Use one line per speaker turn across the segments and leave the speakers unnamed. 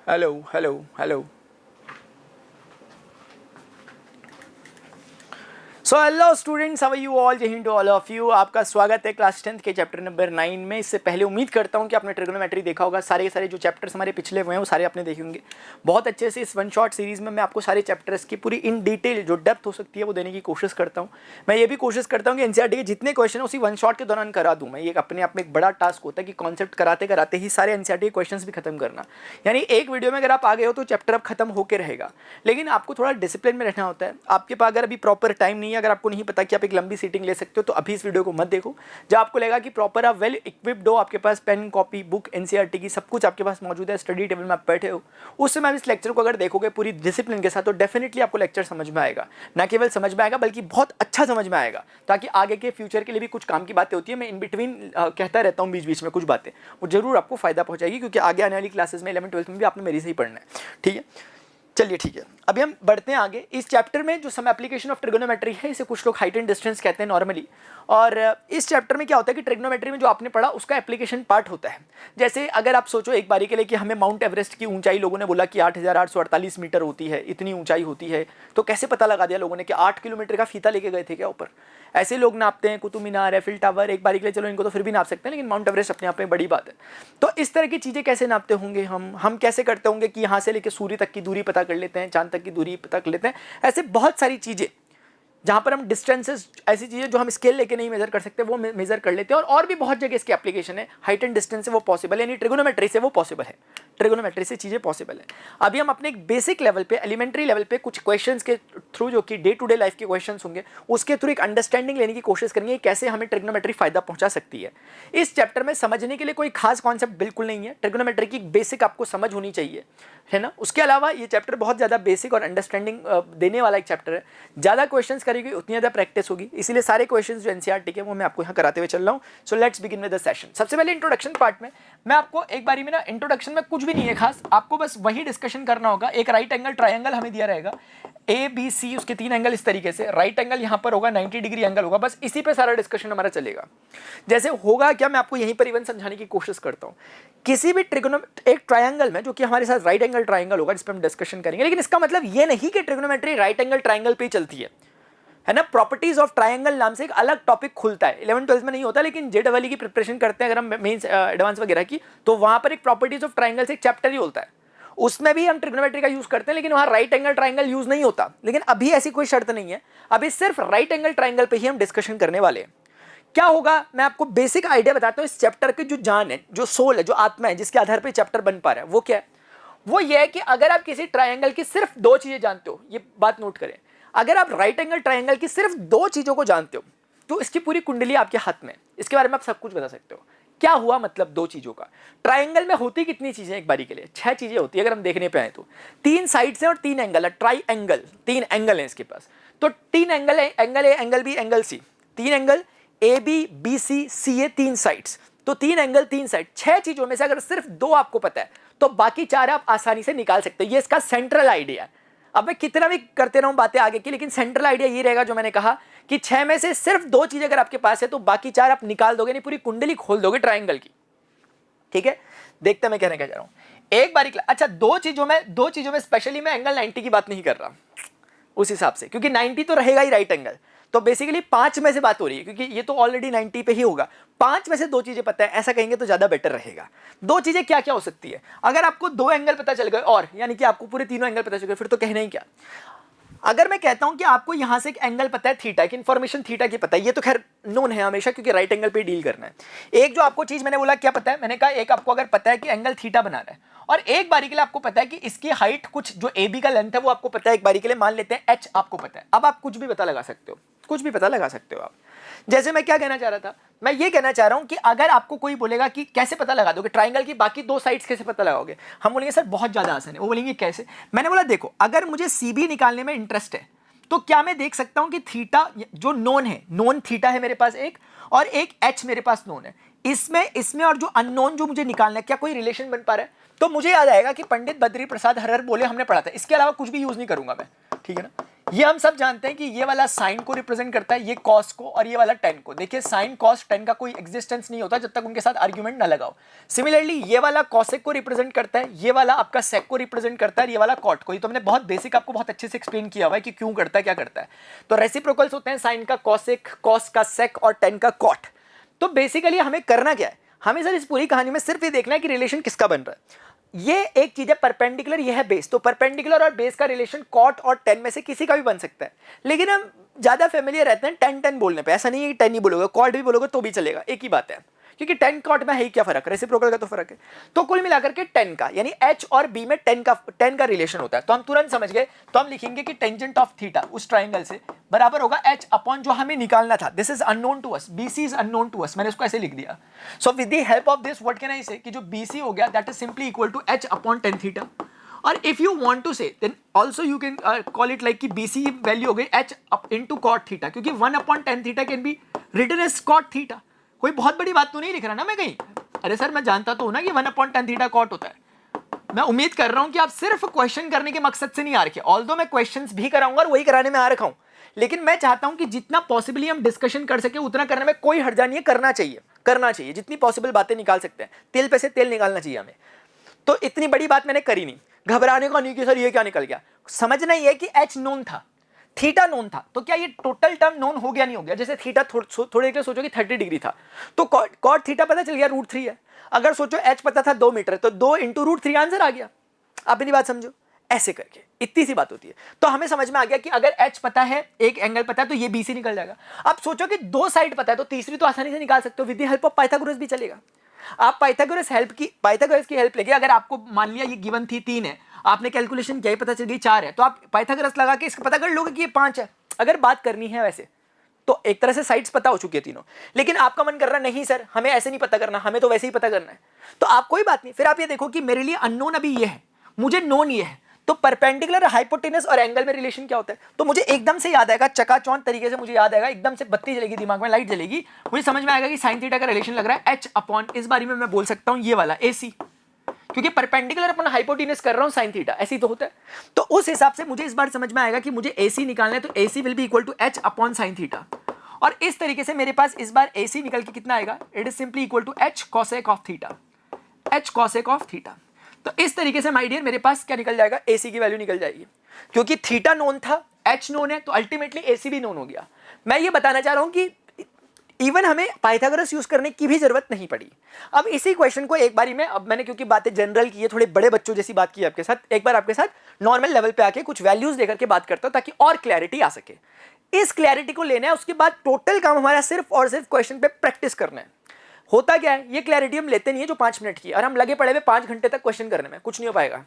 Hello hello hello. So hello students, how are you all? Jai Hind to all of you. आपका स्वागत है class 10th के chapter number 9 में। इससे पहले उम्मीद करता हूं कि आपने ट्रिग्नोमेट्री देखा होगा। सारे के सारे जो चैप्टर्स हमारे पिछले हुए हैं वो सारे आपने देखे होंगे बहुत अच्छे से। इस वन शॉट सीरीज में मैं आपको सारे चैप्टर्स की पूरी इन डिटेल जो डेप्थ हो सकती है वो देने की कोशिश करता हूँ। मैं ये भी कोशिश करता हूँ कि एनसीईआरटी के जितने क्वेश्चन है उसी वन शॉट के दौरान करा दूँ। मैं ये अपने आप में एक बड़ा टास्क होता है कि कॉन्सेप्ट कराते कराते ही सारे एनसीईआरटी के क्वेश्चन भी खत्म करना। यानी एक वीडियो में अगर आप आ गए हो तो चैप्टर अब खत्म होकर रहेगा, लेकिन आपको थोड़ा डिसिप्लिन में रहना होता है। आपके पास अगर अभी प्रॉपर टाइम नहीं है, अगर आपको नहीं पता कि आप एक लंबी सीटिंग ले सकते हो, तो अभी इस वीडियो को मत देखो। जब आपको लगेगा कि प्रॉपर आप वेल इक्विप्ड हो, आपके पास पेन कॉपी बुक एनसीईआरटी की सब कुछ आपके पास मौजूद है, स्टडी टेबल में आप बैठे हो, उस समय आप इस लेक्चर को अगर देखोगे पूरी डिसिप्लिन के साथ तो डेफिनेटली आपको लेक्चर समझ में आएगा। ना केवल समझ में आएगा बल्कि बहुत अच्छा समझ में आएगा, ताकि आगे के फ्यूचर के लिए भी कुछ काम की बातें होती है। मैं इन बिटवीन कहता रहता हूँ बीच बीच में कुछ बातें, वो जरूर आपको फायदा पहुंचाएगी, क्योंकि आगे आने वाली क्लासेस में 11th-12th में भी आपने मेरी से ही पढ़ना है। ठीक है, चलिए ठीक है, अभी हम बढ़ते हैं आगे। इस चैप्टर में जो सम एप्लीकेशन ऑफ ट्रिगोनोमेट्री है, इसे कुछ लोग हाइट एंड डिस्टेंस कहते हैं नॉर्मली। और इस चैप्टर में क्या होता है कि ट्रिगोनोमेट्री में जो आपने पढ़ा उसका एप्लीकेशन पार्ट होता है। जैसे अगर आप सोचो एक बारी के लिए कि हमें माउंट एवरेस्ट की ऊंचाई लोगों ने बोला कि 8,848 मीटर होती है, इतनी ऊंचाई होती है, तो कैसे पता लगा दिया लोगों ने कि 8 किलोमीटर का फीता लेके गए थे क्या ऊपर? ऐसे लोग नापते हैं, कुतुब मीनार, एफिल टावर, एक बारी के लिए चलो इनको तो फिर भी नाप सकते हैं, लेकिन माउंट एवरेस्ट अपने आप में बड़ी बात है। तो इस तरह की चीज़ें कैसे नापते होंगे हम कैसे करते होंगे कि यहाँ से लेकर सूर्य तक की दूरी पता कर लेते हैं, चांद तक की दूरी पता कर लेते हैं। ऐसे बहुत सारी चीज़ें जहाँ पर हम डिस्टेंसेस, ऐसी चीज़ें जो हम स्केल लेके नहीं मेजर कर सकते वो मेजर कर लेते हैं। और भी बहुत जगह इसकी एप्लीकेशन है। हाइट एंड डिस्टेंस से वो पॉसिबल है, यानी ट्रिगोनोमेट्री से वो पॉसिबल है। ट्रिगोनोमेट्री से चीज़ें पॉसिबल है। अभी हम अपने एक बेसिक लेवल पे, एलिमेंट्री लेवल पे कुछ क्वेश्चंस के थ्रू, जो कि डे टू डे लाइफ के क्वेश्चंस होंगे, उसके थ्रू एक अंडरस्टैंडिंग लेने की कोशिश करेंगे कैसे हमें ट्रिगोनोमेट्री फायदा पहुंचा सकती है। इस चैप्टर में समझने के लिए कोई खास कॉन्सेप्ट बिल्कुल नहीं है। ट्रिगोनोमेट्री की बेसिक आपको समझ होनी चाहिए, है ना। उसके अलावा ये चैप्टर बहुत ज़्यादा बेसिक और अंडरस्टैंडिंग देने वाला एक चैप्टर है। ज़्यादा क्वेश्चंस करेगी उतनी ज़्यादा प्रैक्टिस होगी, इसीलिए सारे क्वेश्चंस जो एनसीईआरटी के वो मैं आपको यहाँ कराते हुए चल रहा हूँ। So let's begin with the session. सबसे पहले इंट्रोडक्शन पार्ट में मैं आपको एक बारी में ना, इंट्रोडक्शन में कुछ भी नहीं है खास, आपको बस वही डिस्कशन करना होगा। एक राइट एंगल ट्राइंगल हमें दिया रहेगा, ए बी सी, उसके 3 एंगल इस तरीके से। राइट एंगल यहाँ पर होगा, 90 डिग्री एंगल होगा, बस इसी पे सारा डिस्कशन हमारा चलेगा। जैसे होगा क्या, मैं आपको यहीं पर इवन समझाने की कोशिश करता हूँ। किसी भी एक ट्रायंगल में, जो कि हमारे साथ राइट एंगल ट्रायंगल होगा जिस पर हम डिस्कशन करेंगे, लेकिन इसका मतलब ये नहीं कि ट्रिग्नोमेट्री राइट एंगल ट्रायंगल पे ही चलती है ना। प्रॉपर्टीज ऑफ ट्रायंगल नाम से एक अलग टॉपिक खुलता है, 11th-12th में नहीं होता, लेकिन जेडडब्ल्यू की प्रिपरेशन करते हैं अगर हम मेंस एडवांस वगैरह की, तो वहां पर एक प्रॉपर्टीज ऑफ ट्रायंगल से एक चैप्टर ही होता है। उसमें भी हम ट्रिग्नोमेट्री का यूज करते हैं, लेकिन वहां राइट एंगल ट्रायंगल यूज नहीं होता। लेकिन अभी ऐसी कोई शर्त नहीं है, अभी सिर्फ राइट एंगल ट्रायंगल पे ही हम डिस्कशन करने वाले हैं। क्या होगा, मैं आपको बेसिक आइडिया बताता हूं। इस चैप्टर की जो जान है, जो सोल है, जो आत्मा है, जिसके आधार पर चैप्टर बन पा रहा है, वो क्या है? वो ये है कि अगर आप किसी ट्रायंगल की सिर्फ 2 चीजें जानते हो, ये बात नोट करें, अगर आप राइट एंगल ट्रायंगल की सिर्फ 2 चीजों को जानते हो, तो इसकी पूरी कुंडली आपके हाथ में, इसके बारे में आप सब कुछ बता सकते हो। क्या हुआ मतलब 2 चीजों का? ट्रायंगल में होती कितनी चीजें एक बारी के लिए? 6 चीजें होती है अगर हम देखने पे आए तो। 3 साइड्स हैं और 3 एंगल है, ट्राई एंगल, 3 एंगल है इसके पास। तो 3 एंगल है, angle A, angle B, angle C. 3 angle A B, B C, C A, 3 sides. तो 3 एंगल 3 साइड, 6 चीजों में से अगर सिर्फ 2 आपको पता है तो बाकी 4 आप आसानी से निकाल सकते हो। ये इसका सेंट्रल आइडिया है। अब मैं कितना भी करते रहूं बातें आगे की, लेकिन सेंट्रल आइडिया ये रहेगा जो मैंने कहा कि 6 में से सिर्फ 2 चीजें अगर आपके पास है तो बाकी 4 आप निकाल दोगे, नहीं पूरी कुंडली खोल दोगे ट्रायंगल की। ठीक है, देखते हैं मैं कहने क्या जा रहा हूं एक बारी। अच्छा, 2 चीजों में स्पेशली मैं एंगल 90 की बात नहीं कर रहा उस हिसाब से, क्योंकि 90 तो रहेगा ही राइट एंगल। तो बेसिकली 5 में से बात हो रही है, क्योंकि ये तो ऑलरेडी 90 पे ही होगा। 5 में से 2 चीजें पता है, ऐसा कहेंगे तो ज्यादा बेटर रहेगा। 2 चीजें क्या क्या हो सकती है? अगर आपको 2 एंगल पता चल गए, और यानी कि आपको पूरे तीनों एंगल पता चल गए, फिर तो कहना ही क्या। अगर मैं कहता हूं कि आपको यहां से एक एंगल पता है थीटा की, इंफॉर्मेशन थीटा की पता है, ये तो खैर नोन है हमेशा, क्योंकि राइट एंगल पे डील करना है। एक जो आपको चीज मैंने बोला क्या पता है, मैंने कहा एक आपको अगर पता है कि एंगल थीटा बनाना है, और एक बारी के लिए आपको पता है कि इसकी हाइट कुछ, जो ए बी का लेंथ है वो आपको पता है, एक बारी के लिए मान लेते हैं एच आपको पता है। अब आप कुछ भी पता लगा सकते हो, कुछ भी पता लगा सकते हो आप। जैसे मैं क्या कहना चाह रहा था, मैं ये कहना चाह रहा हूं कि अगर आपको कोई बोलेगा कि कैसे पता लगा दोगे ट्रायंगल की बाकी 2 साइड्स, कैसे पता लगाओगे, हम बोलेंगे सर बहुत ज्यादा आसान है। वो बोलेंगे कैसे? मैंने बोला देखो, अगर मुझे सीबी निकालने में इंटरेस्ट है तो क्या मैं देख सकता हूं कि थीटा जो नोन है, नोन थीटा है मेरे पास एक, और एक एच मेरे पास नोन है, इसमें और जो अननोन जो मुझे निकालना है, क्या कोई रिलेशन बन पा रहा है? तो मुझे याद आएगा कि पंडित बद्री प्रसाद हरर बोले हमने पढ़ा था, इसके अलावा कुछ भी यूज नहीं करूंगा मैं। ठीक है ना, ये हम सब जानते हैं कि ये वाला साइन को रिप्रेजेंट करता है, ये कॉस को, और ये वाला टेन को। देखिए साइन कॉस टेन का कोई एग्जिस्टेंस नहीं होता जब तक उनके साथ आर्ग्यूमेंट ना लगाओ। सिमिलरली ये वाला कॉसेक को रिप्रेजेंट करता है, ये वाला आपका सेक को रिप्रेजेंट करता है, ये वाला कॉट को। ये तो हमने बहुत बेसिक आपको बहुत अच्छे से एक्सप्लेन किया हुआ है कि क्यों करता है, क्या करता है। तो रेसिप्रोकल्स होते हैं साइन का कॉसेक, कॉस का सेक और टेन का कॉट। तो बेसिकली हमें करना क्या है, हमें सर इस पूरी कहानी में सिर्फ ये देखना है कि रिलेशन किसका बन रहा है। ये एक चीज है परपेंडिकुलर, ये है बेस। तो परपेंडिकुलर और बेस का रिलेशन कॉट और टेन में से किसी का भी बन सकता है, लेकिन हम ज्यादा फेमिलियर रहते हैं टेन टेन बोलने पे। ऐसा नहीं है कि टेन ही बोलोगे, कॉट भी बोलोगे तो भी चलेगा, एक ही बात है, क्योंकि टेन कॉट में है ही क्या फर्क, रेसिप्रोकल का तो फर्क है। तो कुल मिलाकर के टेन का यानी एच और बी में टेन का रिलेशन होता है। तो हम तुरंत समझ गए, तो हम लिखेंगे कि टेंजेंट ऑफ थीटा उस ट्राइंगल से बराबर होगा एच अपॉन जो हमें निकालना था। This is unknown to us, BC is unknown to us, मैंने इसको ऐसे लिख दिया। So with the help of this what can I say कि जो बीसी हो गया that is simply equal to H upon tan theta. और if you want to say then also you can call it like कि BC value हो गई H into cot theta, क्योंकि 1 upon tan theta can be written as cot theta. कोई बहुत बड़ी बात तो नहीं लिख रहा ना मैं कहीं, अरे सर मैं जानता तो हूं ना कि 1 अपॉन टेन थीटा कॉट होता है। मैं उम्मीद कर रहा हूं कि आप सिर्फ क्वेश्चन करने के मकसद से नहीं आ रखे, ऑल्दो मैं क्वेश्चंस भी कराऊंगा और वही कराने में आ रखा हूं, लेकिन मैं चाहता हूं कि जितना पॉसिबली हम डिस्कशन कर सके उतना करने में कोई हर्जा नहीं है, करना चाहिए जितनी पॉसिबल बातें निकाल सकते हैं, तेल पे से तेल निकालना चाहिए हमें। तो इतनी बड़ी बात मैंने करी नहीं, घबराने का नहीं कि सर ये क्या निकल गया। समझना ही है कि एच नोन था, थीटा नोन था, तो क्या ये टोटल टर्म नोन हो गया नहीं हो गया। जैसे थीटा थोड़े के सोचो कि 30 डिग्री था, तो कॉट थीटा पता चल गया √3 है। अगर सोचो एच पता था 2 मीटर, तो 2 इंटू √3 आंसर आ गया। आप मेरी बात समझो, ऐसे करके इतनी सी बात होती है। तो हमें समझ में आ गया कि अगर एच पता है, एक एंगल पता है, तो ये बीसी निकल जाएगा। अब सोचो कि 2 साइड पता है, तो तीसरी तो आसानी से निकाल सकते हो, with the help of Pythagoras भी चलेगा। आप पाइथागोरस की हेल्प लेके, अगर आपको मान लिया ये गिवन थी 3 है, आपने कैलकुलेशन किया, पता चल गई 4 है, तो आप पाइथागोरस लगा के इसका पता कर लोगे कि ये 5 है। अगर बात करनी है वैसे तो एक तरह से साइड्स पता हो चुकी है तीनों, लेकिन आपका मन कर रहा नहीं सर हमें ऐसे नहीं पता करना, हमें तो वैसे ही पता करना है, तो आप कोई बात नहीं, फिर आप ये देखो कि मेरे लिए अननोन अभी ये है, मुझे नोन ये है, तो परपेंडिकुलर, हाइपोटेनस और एंगल में रिलेशन क्या होता है। तो मुझे एकदम से याद आएगा, चकाचौंध तरीके से मुझे याद आएगा, एकदम से बत्ती जलेगी दिमाग में, लाइट जलेगी, मुझे समझ में आएगा कि साइन थीटा का रिलेशन लग रहा है एच अपॉन, इस बारे में मैं बोल सकता हूं ये वाला एसी, क्योंकि परपेंडिकुलर अपन हाइपोटेनस कर रहा हूं साइन थीटा, ऐसे ही तो होता है। तो उस हिसाब से मुझे इस बार समझ में आएगा कि मुझे एसी निकालना है, तो AC will be equal to H upon sine theta. और इस तरीके से मेरे पास इस बार एसी निकल के कितना आएगा, it is simply equal to H cosec of theta, H cosec of theta. तो इस तरीके से माय डियर मेरे पास क्या निकल जाएगा, एसी की वैल्यू निकल जाएगी, क्योंकि थीटा नोन था, एच नोन है, तो अल्टीमेटली एसी भी नोन हो गया। मैं ये बताना चाह रहा हूं कि इवन हमें पाइथागोरस यूज करने की भी जरूरत नहीं पड़ी। अब इसी क्वेश्चन को एक बारी में, अब मैंने क्योंकि बातें जनरल की है, थोड़े बड़े बच्चों जैसी बात की आपके साथ, एक बार आपके साथ नॉर्मल लेवल पे आके कुछ वैल्यूज देकर के बात करता हूं ताकि और क्लैरिटी आ सके। इस क्लैरिटी को लेना है, उसके बाद टोटल काम हमारा सिर्फ और सिर्फ क्वेश्चन पे प्रैक्टिस करना है। होता क्या है, ये क्लैरिटी हम लेते नहीं है जो 5 मिनट की, और हम लगे पड़े हुए 5 घंटे तक क्वेश्चन करने में, कुछ नहीं हो पाएगा।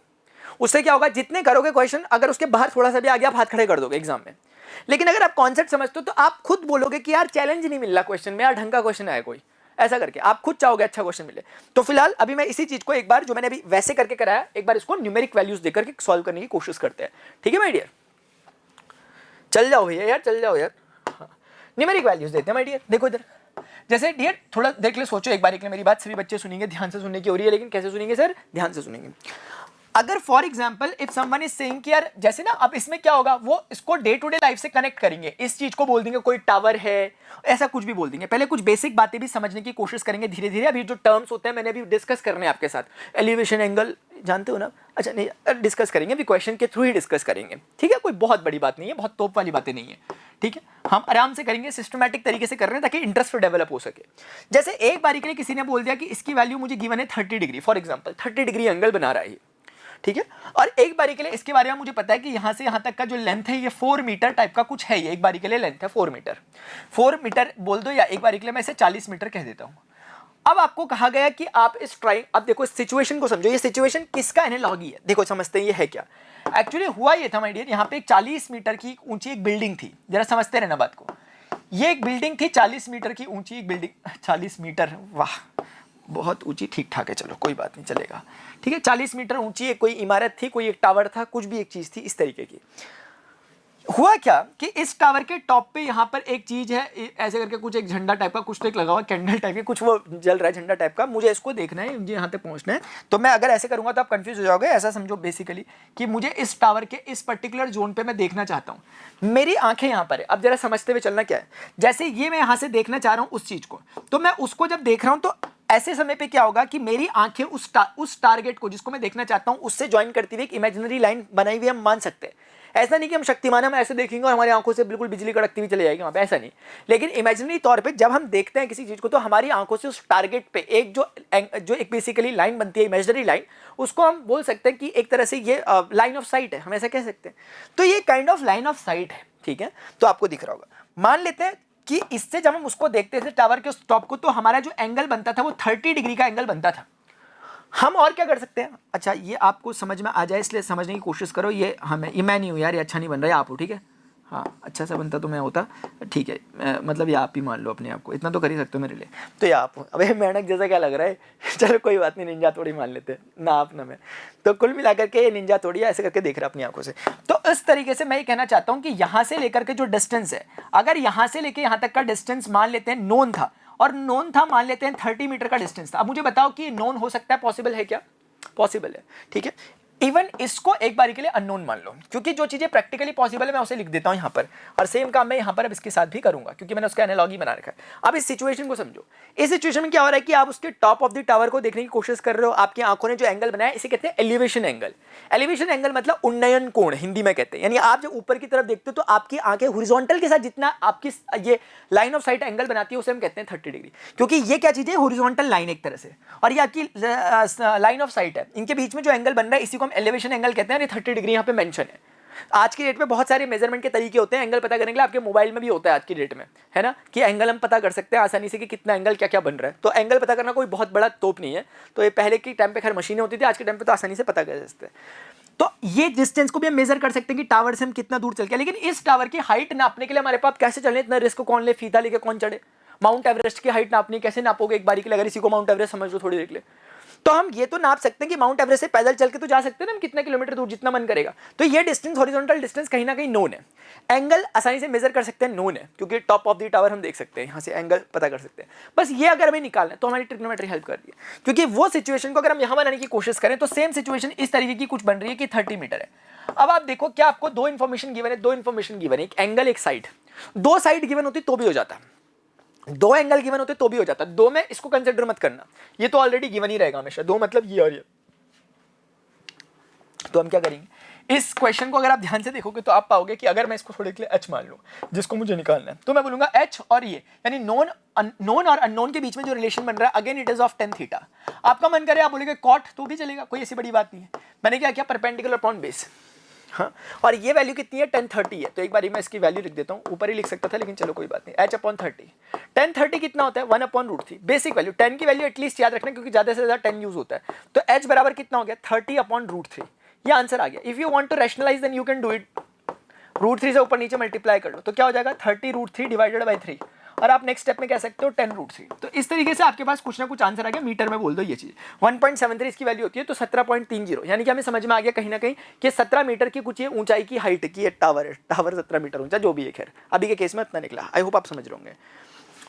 उससे क्या होगा, जितने करोगे क्वेश्चन, अगर उसके बाहर थोड़ा सा भी आ गया आप हाथ खड़े कर दोगे एग्जाम में। लेकिन अगर आप कॉन्सेप्ट समझते हो तो आप खुद बोलोगे कि यार चैलेंज नहीं मिल रहा क्वेश्चन में, यार ढंग का क्वेश्चन आया कोई, ऐसा करके आप खुद चाहोगे अच्छा क्वेश्चन मिले। तो फिलहाल अभी मैं इसी चीज को एक बार, जो मैंने अभी वैसे करके कराया, एक बार इसको न्यूमेरिक वैल्यूज देकर के सॉल्व करने की कोशिश करते हैं। ठीक है माय डियर, चल जाओ भैया यार, चल जाओ यार। न्यूमेरिक वैल्यूज देते हैं माय डियर। देखो इधर, जैसे डियर थोड़ा देख ले, सोचो एक बार, एक मेरी बात सभी बच्चे सुनेंगे, ध्यान से सुनने की हो रही है, लेकिन कैसे सुनेंगे सर, ध्यान से सुनेंगे। अगर for example if someone is saying कि यार, जैसे ना अब इसमें क्या होगा, वो इसको डे टू डे लाइफ से कनेक्ट करेंगे, इस चीज को बोल देंगे कोई टावर है, ऐसा कुछ भी बोल देंगे। पहले कुछ बेसिक बातें भी समझने की कोशिश करेंगे धीरे धीरे। अभी जो टर्म्स होते हैं मैंने अभी डिस्कस करने हैं आपके साथ, एलिवेशन एंगल जानते हो ना, अच्छा नहीं डिस्कस करेंगे, अभी क्वेश्चन के थ्रू ही डिस्कस करेंगे। ठीक है, कोई बहुत बड़ी बात नहीं है, बहुत तोप वाली बातें नहीं है। ठीक है, हम आराम से करेंगे, सिस्टमैटिक तरीके से कर रहे हैं ताकि इंटरेस्ट डेवलप हो सके। जैसे एक बारी के लिए किसी ने बोल दिया कि इसकी वैल्यू मुझे गिवन है 30 degree, for example 30 degree angle बना रहा है, ठीक है। और एक बारी के लिए इसके बारे में मुझे पता है कि यहां से यहां तक का जो लेंथ है ये 4 मीटर टाइप का कुछ है, ये एक बारी के लिए लेंथ है 4 मीटर, 4 मीटर बोल दो, या एक बारी के लिए मैं इसे 40 मीटर कह देता हूं। अब आपको कहा गया कि आप इस अब देखो इस सिचुएशन को समझो, ये सिचुएशन किसका एनालॉजी है, देखो समझते हैं ये है क्या। एक्चुअली हुआ ये था माय डियर, यहाँ पे एक 40 मीटर की ऊंची एक बिल्डिंग थी, जरा समझते रहना बात को। ये एक बिल्डिंग थी 40 मीटर की ऊंची, एक बिल्डिंग 40 मीटर, वाह बहुत ऊंची, ठीक ठाक है, चलो कोई बात नहीं चलेगा, ठीक है। 40 मीटर ऊंची एक कोई इमारत थी, कोई एक टावर था, कुछ भी एक चीज थी इस तरीके की। हुआ क्या कि इस टावर के टॉप पे यहाँ पर एक चीज है, ऐसे करके कुछ एक झंडा टाइप का कुछ तो एक लगा हुआ, कैंडल टाइप के कुछ वो जल रहा है झंडा टाइप का, मुझे इसको देखना है, मुझे यहाँ तक पहुँचना है। तो मैं अगर ऐसे करूँगा तो आप कंफ्यूज हो जाओगे। ऐसा समझो बेसिकली कि मुझे इस टावर के इस पर्टिकुलर जोन पे मैं देखना चाहता हूँ, मेरी आंखें यहाँ पर है। अब जरा समझते हुए चलना क्या है, जैसे ये मैं यहाँ से देखना चाह रहा हूँ उस चीज को, तो मैं उसको जब देख रहा हूँ तो ऐसे समय पे क्या होगा कि मेरी आंखें उस टारगेट को जिसको मैं देखना चाहता हूं उससे ज्वाइन करती हुई एक इमेजिनरी लाइन बनाई हुई हम मान सकते हैं। ऐसा नहीं कि हम शक्तिमान हम ऐसे देखेंगे और हमारी आंखों से बिल्कुल बिजली कड़कती हुई चली जाएगी वहां पे, ऐसा नहीं। लेकिन इमेजिनरी तौर पे जब हम देखते हैं किसी चीज को तो हमारी आंखों से उस टारगेट पे एक जो एक बेसिकली लाइन बनती है इमेजिनरी लाइन, उसको हम बोल सकते हैं कि एक तरह से ये लाइन ऑफ साइट है, हम ऐसा कह सकते हैं। तो ये kind of line of site है, ठीक है। तो आपको दिख रहा होगा, मान लेते हैं कि इससे जब हम उसको देखते थे टावर के उस टॉप को, तो हमारा जो एंगल बनता था वो 30 डिग्री का एंगल बनता था। हम और क्या कर सकते हैं, अच्छा ये आपको समझ में आ जाए इसलिए समझने की कोशिश करो। ये मैं नहीं हूँ यार, ये अच्छा नहीं बन रहा है, आप हो, ठीक है। हाँ अच्छा सा बनता तो मैं होता, ठीक है। मतलब ये आप ही मान लो अपने आप को, इतना तो कर ही सकते हो मेरे लिए। तो ये आप हो। अबे मेंढक जैसा क्या लग रहा है चलो कोई बात नहीं, निंजा थोड़ी मान लेते हैं ना आप ना मैं। तो कुल मिलाकर के ये निंजा थोड़ी ऐसे करके देख रहा है अपनी आंखों से। तो इस तरीके से मैं ये कहना चाहता हूँ कि यहाँ से लेकर के जो डिस्टेंस है, अगर यहाँ से लेकर यहाँ तक का डिस्टेंस मान लेते हैं नोन था, और नोन था मान लेते हैं 30 मीटर का डिस्टेंस था। अब मुझे बताओ कि नोन हो सकता है, पॉसिबल है क्या? पॉसिबल है, ठीक है। इवन इसको एक बारी के लिए अननोन मान लो, क्योंकि जो चीजें प्रैक्टिकली पॉसिबल है मैं उसे लिख देता हूं यहां पर, और सेम काम मैं यहां पर अब इसके साथ भी करूंगा क्योंकि मैंने उसका एनालॉजी बना रखा है। अब इस सिचुएशन को समझो। इस सिचुएशन में क्या हो रहा है कि आप उसके टॉप ऑफ द टावर को देखने की कोशिश कर रहे हो, आपकी आंखों ने जो एंगल बनाया इसे कहते हैं एलिवेशन एंगल। एलिवेशन एंगल मतलब उन्नयन कोण हिंदी में कहते हैं, यानी आप जब ऊपर की तरफ देखते हो तो आपकी आंखें हॉरिजॉन्टल के साथ जितना आपकी ये लाइन ऑफ साइट एंगल बनाती है उसे हम कहते हैं 30 डिग्री, क्योंकि ये क्या चीज है, हॉरिजॉन्टल लाइन एक तरह से, और ये आपकी लाइन ऑफ साइट है, इनके बीच में जो एंगल बन रहा है इसी को हम एलिवेशन एंगल कहते हैं। और ये 30 डिग्री यहाँ पे मेंशन है। आज की डेट में बहुत सारे मेजरमेंट के तरीके होते हैं एंगल पता करने के लिए, आपके मोबाइल में भी होता है आज की डेट में, है ना, कि एंगल हम पता कर सकते हैं आसानी से कि कितना एंगल क्या क्या बन रहा है। तो एंगल पता करना कोई बहुत बड़ा तोप नहीं है। तो ये पहले के टाइम पे खैर मशीनें होती थी, आज के टाइम पे तो आसानी से पता कर सकते हैं। तो ये डिस्टेंस को भी हम मेजर कर सकते हैं कि टावर से हम कितना दूर चल के, लेकिन इस टावर की हाइट नापने के लिए हमारे पास कैसे चले, इतना रिस्क कौन ले, फीता लेके कौन चढ़े। माउंट एवरेस्ट की हाइट नापनी कैसे नापोगे एक बारी के लिए, अगर इसी को माउंट एवरेस्ट समझ लो थोड़ी देर के लिए। तो हम ये तो नाप सकते हैं कि माउंट एवरेस्ट से पैदल चल के तो जा सकते हैं ना हम, कितने किलोमीटर दूर जितना मन करेगा। तो ये डिस्टेंस हॉरिजॉन्टल डिस्टेंस कहीं ना कहीं नोन है, एंगल आसानी से मेजर कर सकते हैं, नोन है, क्योंकि टॉप ऑफ द टावर हम देख सकते हैं, यहाँ से एंगल पता कर सकते हैं। बस ये अगर हमें निकालना है तो हमारी ट्रिग्नोमेट्री हेल्प कर रही है, क्योंकि वो सिचुएशन को अगर हम यहाँ बनाने की कोशिश करें तो सेम सिचुएशन इस तरीके की कुछ बन रही है कि 30 मीटर है। अब आप देखो क्या आपको दो इन्फॉर्मेशन गिवन है, दो इन्फॉर्मेशन गिवन है, एक एंगल एक साइड। दो साइड गिवन होती तो भी हो जाता, दो एंगल गिवन होते तो भी हो जाता। दो में इसको कंसिडर मत करना, ये तो ऑलरेडी गिवन ही रहेगा हमेशा, दो मतलब ये और ये। तो हम क्या करेंगे, इस क्वेश्चन को अगर आप ध्यान से देखोगे तो आप पाओगे कि अगर मैं इसको थोड़े के लिए h मान लूं जिसको मुझे निकालना है, तो मैं बोलूंगा h और ये, यानी नोन और अननोन के बीच में जो रिलेशन बन रहा है, again it is of tan theta. आपका मन करे आप बोलेंगे कॉट तो भी चलेगा, कोई ऐसी बड़ी बात नहीं है। मैंने क्या किया, परपेंडिकुलर अपॉन बेस। हाँ, और ये वैल्यू कितनी है, tan 30 है। तो एक बार मैं इसकी वैल्यू लिख देता हूँ, ऊपर ही लिख सकता था लेकिन चलो कोई बात नहीं, h/30। tan 30 कितना होता है, 1/√3। बेसिक वैल्यू tan की वैल्यू एटलीस्ट याद रखना, क्योंकि ज्यादा से ज्यादा tan यूज होता है। तो h बराबर कितना हो गया, 30/√3। ये आंसर आ गया। If you want to rationalize then you can do it, √3 से ऊपर नीचे मल्टीप्लाई कर लो तो क्या हो जाएगा, 30√3 डिवाइडेड बाई 3, और आप नेक्स्ट स्टेप में कह सकते हो 10√3। तो इस तरीके से आपके पास कुछ ना कुछ आंसर आ गया। मीटर में बोल दो ये चीज, 1.73 इसकी वैल्यू होती है, तो 17.30, यानी कि हमें समझ में आ गया कहीं ना कहीं कि 17 मीटर की कुछ ये ऊंचाई की हाइट की टावर है। टावर 17 मीटर ऊंचा जो भी है, खैर अभी के केस में इतना निकला। आई होप आप समझ रहे होंगे।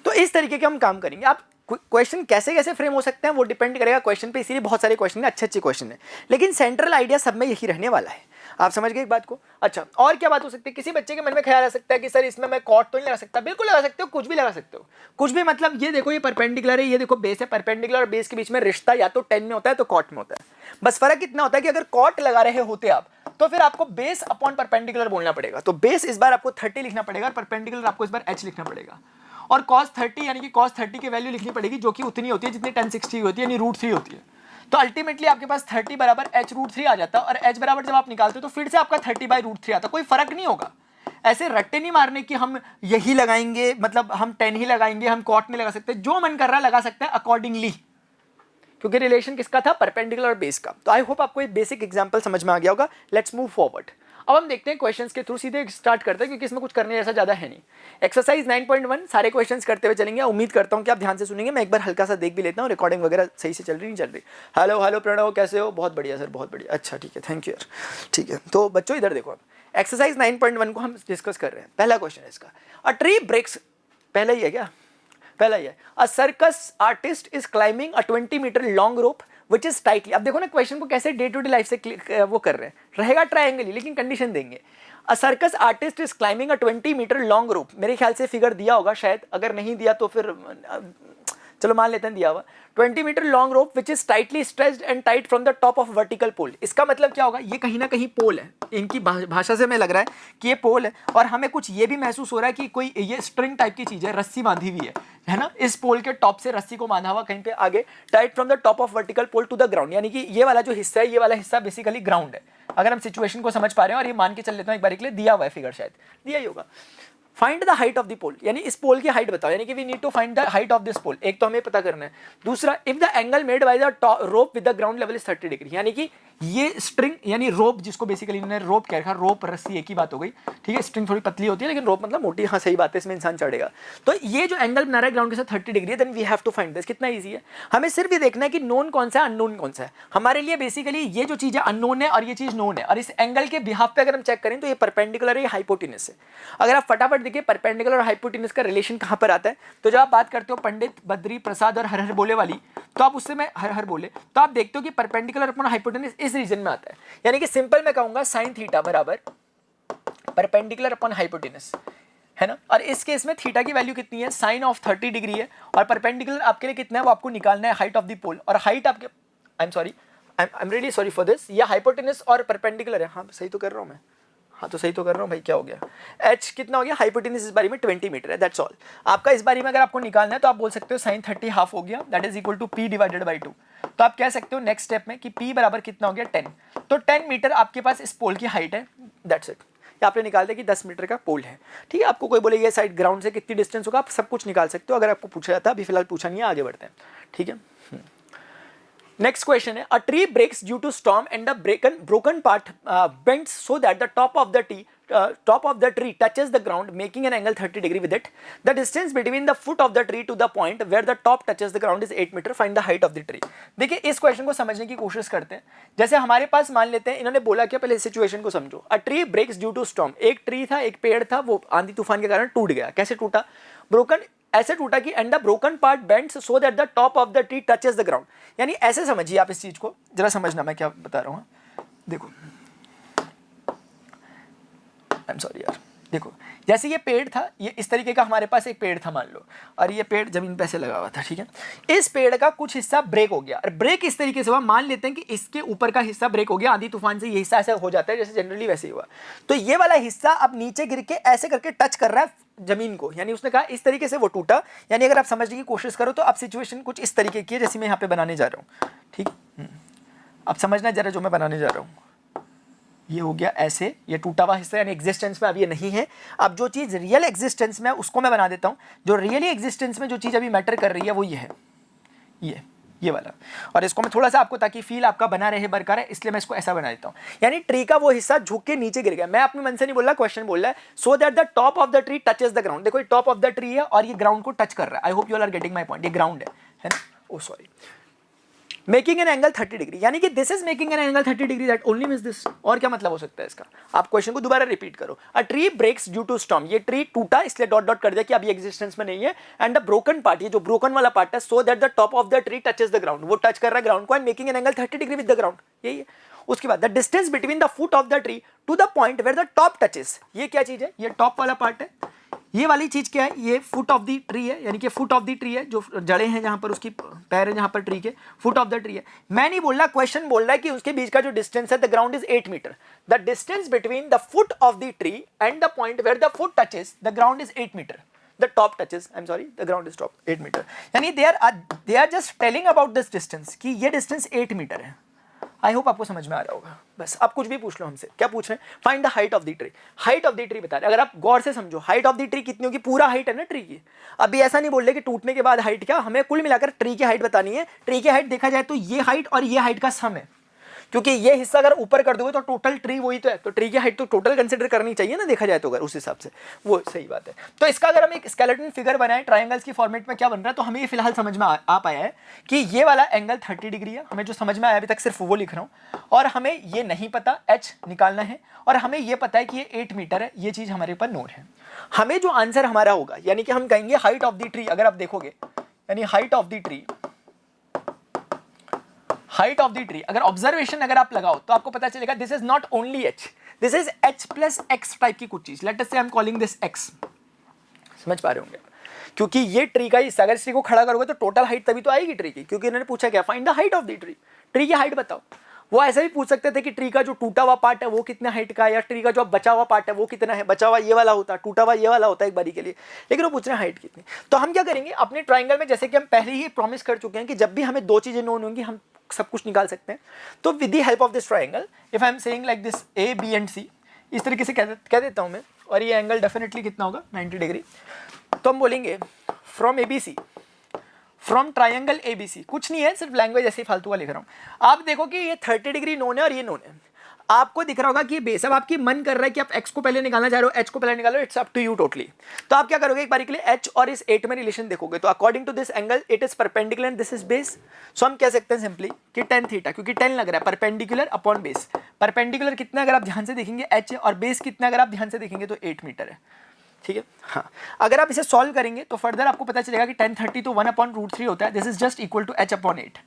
तो इस तरीके के हम काम करेंगे। आप क्वेश्चन कैसे कैसे फ्रेम हो सकते हैं वो डिपेंड करेगा क्वेश्चन पे, इसीलिए बहुत सारे क्वेश्चन हैं, अच्छे अच्छे क्वेश्चन है, लेकिन सेंट्रल आइडिया सब में यही रहने वाला है। आप समझ गए एक बात को। अच्छा, और क्या बात हो सकती है, किसी बच्चे के मन में ख्याल आ सकता है कि सर इसमें मैं कॉट तो नहीं लगा सकता। बिल्कुल लगा सकते हो, कुछ भी लगा सकते हो, कुछ भी। मतलब ये देखो, ये परपेंडिकुलर है, ये देखो बेस है, परपेंडिकुलर और बेस के बीच में रिश्ता या तो 10 में होता है तो कॉट में होता है। बस फर्क इतना होता है कि अगर कॉट लगा रहे होते आप तो फिर आपको बेस अपॉन परपेंडिकुलर बोलना पड़ेगा। तो बेस इस बार आपको 30 लिखना पड़ेगा और परपेंडिकुलर आपको इस बार h लिखना पड़ेगा, और cos 30 यानी कि cos 30 की वैल्यू लिखनी पड़ेगी जो कि उतनी होती है जितनी tan 60 होती है, यानी √3 होती है। तो अल्टीमेटली आपके पास 30 बराबर h√3 आ जाता है, और h बराबर जब आप निकालते हो तो फिर से आपका 30/√3 आता। कोई फर्क नहीं होगा, ऐसे रट्टे नहीं मारने कि हम यही लगाएंगे, मतलब हम 10 ही लगाएंगे, हम कॉट नहीं लगा सकते। जो मन कर रहा है लगा सकते हैं अकॉर्डिंगली, क्योंकि रिलेशन किसका था, परपेंडिकुलर और बेस का। तो आई होप आपको एक बेसिक एग्जांपल समझ में आ गया होगा। Let's move forward. अब हम देखते हैं क्वेश्चंस के थ्रू सीधे स्टार्ट करते हैं, क्योंकि इसमें कुछ करने जैसा ज्यादा है नहीं। एक्सरसाइज 9.1 सारे क्वेश्चंस करते हुए चलेंगे। उम्मीद करता हूं कि आप ध्यान से सुनेंगे। मैं एक बार हल्का सा देख भी लेता हूं रिकॉर्डिंग वगैरह सही से चल रही नहीं चल रही। हेलो हेलो प्रणव, कैसे हो? बहुत बढ़िया सर, बहुत बढ़िया। अच्छा ठीक है, थैंक यू यार। ठीक है, तो बच्चों इधर देखो, एक्सरसाइज 9.1 को हम डिस्कस कर रहे हैं। पहला क्वेश्चन है इसका, अ ट्री ब्रेक्स, पहला ही है क्या, पहला ही है, a circus artist is climbing a 20 metre long rope which is tightly, अब देखो ना क्वेश्चन को कैसे डे टू डे लाइफ से वो कर रहे हैं, रहेगा ट्रायंगल ही लेकिन कंडीशन देंगे। A circus artist is climbing a 20 metre long rope, मेरे ख्याल से फिगर दिया होगा शायद, अगर नहीं दिया तो फिर चलो मान लेते हैं दिया हुआ, 20 metre long rope which is tightly stretched and tight from the top of vertical pole. इसका मतलब क्या होगा, ये कहीं ना कहीं पोल है, इनकी भाषा से हमें लग रहा है कि ये पोल है, और हमें कुछ ये भी महसूस हो रहा है कि कोई ये स्ट्रिंग टाइप की चीज है, रस्सी बांधी हुई है ना, इस पोल के टॉप से रस्सी को बांधा हुआ कहीं पे आगे, tight from the top of vertical pole to the ground, यानी कि ये वाला जो हिस्सा है, ये वाला हिस्सा बेसिकली ग्राउंड है, अगर हम सिचुएशन को समझ पा रहे हैं, और ये मान के चल लेते हैं एक बार के लिए, दिया हुआ है फिगर, शायद दिया ही होगा। Find the height of the pole, यानी इस पोल की हाइट बताओ, यानी कि we need to find the height of this pole, एक तो हमें पता करना है। दूसरा, if the angle made by the rope with the ground level is 30 degree, यानी कि ये स्ट्रिंग यानी रोप, जिसको बेसिकली इन्होंने रोप कह रखा, रोप रस्सी एक ही बात हो गई, ठीक है, स्ट्रिंग थोड़ी पतली होती है लेकिन रोप मतलब मोटी, हाँ सही बात है, इसमें इंसान चढ़ेगा। तो ये जो एंगल बना रहा है ग्राउंड के साथ 30 डिग्री है, then we have to find this. कितना ईजी है, हमें सिर्फ ये देखना है कि नोन कौन सा है, अननोन कौन सा है। हमारे लिए बेसिकली ये जो चीज़ है अननोन है और ये चीज़ नोन है, और इस एंगल के बिहाफ पे अगर हम चेक करें तो ये परपेंडिकुलर है, ये हाइपोटेनस है। अगर आप फटाफट देखिए परपेंडिकुलर और हाइपोटेनस का रिलेशन कहाँ पर आता है, तो जब आप बात करते हो पंडित बद्री प्रसाद और हर हर बोले वाली, तो आप उससे मैं हर हर बोले, तो आप देखते हो कि परपेंडिकुलर अपॉन हाइपोटेनस इस रीजन में आता है, यानी कि सिंपल मैं कहूंगा साइन थीटा बराबर परपेंडिकुलर अपॉन हाइपोटेनस, है ना। और इस केस में थीटा की वैल्यू कितनी है, साइन ऑफ 30 डिग्री है, और परपेंडिकुलर आपके लिए कितना है, वो आपको निकालना है हाइट ऑफ द पोल, और हाइट आपके, I am really sorry for this, ये हाइपोटेनस और परपेंडिकुलर है, हाँ सही तो कर रहा हूँ मैं, हाँ तो सही तो कर रहा हूँ भाई, क्या हो गया, h कितना हो गया, हाइपोटेनस इस बारी में 20 मीटर है, दैट्स ऑल। आपका इस बारी में अगर आपको निकालना है तो आप बोल सकते हो साइन 30 हाफ हो गया, that is equal to p divided by 2। तो आप कह सकते हो नेक्स्ट स्टेप में कि p बराबर कितना हो गया 10, तो 10 मीटर आपके पास इस पोल की हाइट है, दैट्स इट। या आपने निकाल दिया कि 10 मीटर का पोल है, ठीक है। आपको कोई बोले ये साइड ग्राउंड से कितनी डिस्टेंस होगा, आप सब कुछ निकाल सकते हो, अगर आपको पूछा जाता है, अभी फिलहाल पूछा नहीं है, आगे बढ़ते हैं, ठीक है। नेक्स्ट क्वेश्चन है, a tree breaks due to storm and the broken part bends so that the top of the tree touches the ground, making an angle 30 degree with it. The distance between the foot of the tree to the point where the top touches the ground is 8 meter. Find the height of the tree. देखिए इस question को समझने की कोशिश करते हैं। जैसे हमारे पास मान लेते हैं, इन्होंने बोला क्या, पहले सिचुएशन को समझो। A tree breaks due to storm, एक ट्री था, एक पेड़ था, वो आंधी तूफान के कारण टूट गया। कैसे टूटा, ब्रोकन, ऐसे टूटा कि and the broken part bends so that the top of the tree touches the ground. यानी ऐसे समझिए आप इस चीज को, जरा समझना मैं क्या बता रहा हूँ। देखो आई एम सॉरी यार, देखो जैसे ये पेड़ था, ये इस तरीके का हमारे पास एक पेड़ था मान लो, और ये पेड़ जमीन पे ऐसे लगा हुआ था, ठीक है। इस पेड़ का कुछ हिस्सा ब्रेक हो गया, और ब्रेक इस तरीके से हुआ, मान लेते हैं कि इसके ऊपर का हिस्सा ब्रेक हो गया, आंधी तूफान से ये हिस्सा ऐसा हो जाता है जैसे जनरली वैसे ही हुआ। तो ये वाला हिस्सा अब नीचे गिर के ऐसे करके टच कर रहा है जमीन को, यानी उसने कहा इस तरीके से वो टूटा। यानी अगर आप समझने की कोशिश करो तो आप सिचुएशन कुछ इस तरीके की है जैसे मैं यहाँ पे बनाने जा रहा हूँ, ठीक। अब समझना जरा जो मैं बनाने जा रहा हूँ, ये हो गया ऐसे, ये टूटा हुआ हिस्सा यानी एग्जिस्टेंस में अब ये नहीं है। अब जो चीज़ रियल एग्जिस्टेंस में उसको मैं बना देता हूँ, जो रियली एग्जिस्टेंस में जो चीज़ अभी मैटर कर रही है वो ये है, ये वाला। और इसको मैं थोड़ा सा आपको, ताकि फील आपका बना रहे बरकरार है, इसलिए मैं इसको ऐसा बना देता हूँ। यानी ट्री का वो हिस्सा झुक के नीचे गिर गया। मैं अपने मन से नहीं बोल रहा, क्वेश्चन बोल रहा है, so that the top of the tree touches the ground. देखो ये टॉप ऑफ द ट्री है और ये ग्राउंड को टच कर रहा है। I hope you are getting my point, ये ग्राउंड है ना। Oh sorry, making an angle 30 degree, यानी कि this is making an angle 30 degree, that only means this. और क्या मतलब हो सकता है इसका, आप क्वेश्चन को दोबारा रिपीट करो। A tree breaks due to storm, ये ट्री टूटा इसलिए डॉट डॉट कर दिया कि अभी एग्जिस्टेंस में नहीं है। एंड द ब्रोकन पार्ट, ये जो ब्रोकन वाला पार्ट है, so that the top of the tree touches the ground, वो टच कर रहा है ग्राउंड को, and making an angle 30 degree with the ground, यही है। उसके बाद the distance between the foot of the tree to the point where the top touches, ये क्या चीज है, ये टॉप वाला पार्ट है। ये वाली चीज क्या है, ये फुट ऑफ द ट्री है, यानी कि फुट ऑफ द ट्री है, जो जड़ें हैं जहां पर उसकी पैर है, जहां पर ट्री के फुट ऑफ द ट्री है। मैं नहीं बोल रहा, क्वेश्चन बोल रहा है कि उसके बीच का जो डिस्टेंस है, the ground is 8 metre. The distance between the foot of the tree and the point where the foot touches the ground is 8 metre. The top touches, I'm sorry, the ground is top 8 metre. यानी they are just telling about this distance कि ये distance 8 metre है। I hope आपको समझ में आ रहा होगा। बस आप कुछ भी पूछ लो हमसे, क्या पूछ रहे हैं, find the height of the tree. Height of the tree बता रहे, अगर आप गौर से समझो, हाइट ऑफ द ट्री कितनी होगी, पूरा हाइट है ना ट्री की। अभी ऐसा नहीं बोल रहे कि टूटने के बाद हाइट क्या, हमें कुल मिलाकर ट्री की हाइट बतानी है। ट्री की हाइट देखा जाए तो ये हाइट और ये हाइट का सम है। क्योंकि ये हिस्सा अगर ऊपर कर दोगे तो टोटल ट्री वही तो है, तो ट्री की हाइट तो टोटल कंसिडर करनी चाहिए ना, देखा जाए तो अगर उस हिसाब से, वो सही बात है। तो इसका अगर हम एक स्केलेटन फिगर बनाए ट्राइंगल्स की फॉर्मेट में क्या बन रहा है, तो हमें ये फिलहाल समझ में आ पाया है कि ये वाला एंगल 30 डिग्री है, हमें जो समझ में आया अभी तक सिर्फ वो लिख रहा हूँ, और हमें ये नहीं पता h निकालना है, और हमें ये पता है कि ये 8 मीटर है, ये चीज हमारे ऊपर नोट है। हमें जो आंसर हमारा होगा, यानी कि हम कहेंगे हाइट ऑफ द ट्री, अगर आप देखोगे यानी height of the tree, height of the tree अगर ऑब्जर्वेशन अगर आप लगाओ तो आपको पता चलेगा this is not only h, this is h plus x type की कुछ चीज, लेट अस से I am calling this x, समझ पा रहे होंगे, क्योंकि ये ट्री का हिस्सा, अगर इस ट्री को खड़ा करोगे तो टोटल हाइट तभी तो आएगी ट्री की, क्योंकि इन्होंने पूछा क्या, find the height of the tree, tree की हाइट बताओ। वो ऐसे भी पूछ सकते थे कि ट्री का जो टूटा हुआ पार्ट है वो कितना हाइट का है, या ट्री का जो बचा हुआ पार्ट है वो कितना है, बचा हुआ ये वाला होता, टूटा हुआ ये वाला होता है एक बारी के लिए, लेकिन वो पूछ रहे हैं हाइट कितनी। तो हम क्या करेंगे अपने ट्राइंगल में, जैसे कि हम पहले ही प्रॉमिस कर चुके हैं कि जब भी हमें दो चीजें नोन होंगी हम सब कुछ निकाल सकते हैं। तो with the help of this triangle, if I am saying like this A B and C, इस तरीके से कह देता हूं मैं, और ये एंगल डेफिनेटली कितना होगा 90 डिग्री, तो हम बोलेंगे from A B C, from triangle ABC, कुछ नहीं है सिर्फ लैंग्वेज ऐसे ही फालतू का लिख रहा हूं। आप देखो कि ये 30 डिग्री नोन है और ये नोन है, आपको दिख रहा होगा कि ये बेस, अब आपकी मन कर रहा है कि आप x को पहले निकालना चाह रहे हो, h को पहले निकालो, it's up to you totally. तो आप क्या करोगे, एक बारी के लिए h और इस 8 में रिलेशन देखोगे, तो according to this angle it is perpendicular and this is base, so हम कह सकते हैं सिंपली कि tan थीटा, क्योंकि 10 लग रहा है, परपेंडिकुलर अपॉन बेस, परपेंडिकुलर कितना अगर आप ध्यान से देखेंगे h, और बेस कितना अगर आप ध्यान से देखेंगे तो 8 मीटर है, ठीक है। हाँ, अगर आप इसे सॉल्व करेंगे तो फर्दर आपको पता चलेगा कि tan 30 तो 1/√3 होता है, this is just equal to h/8,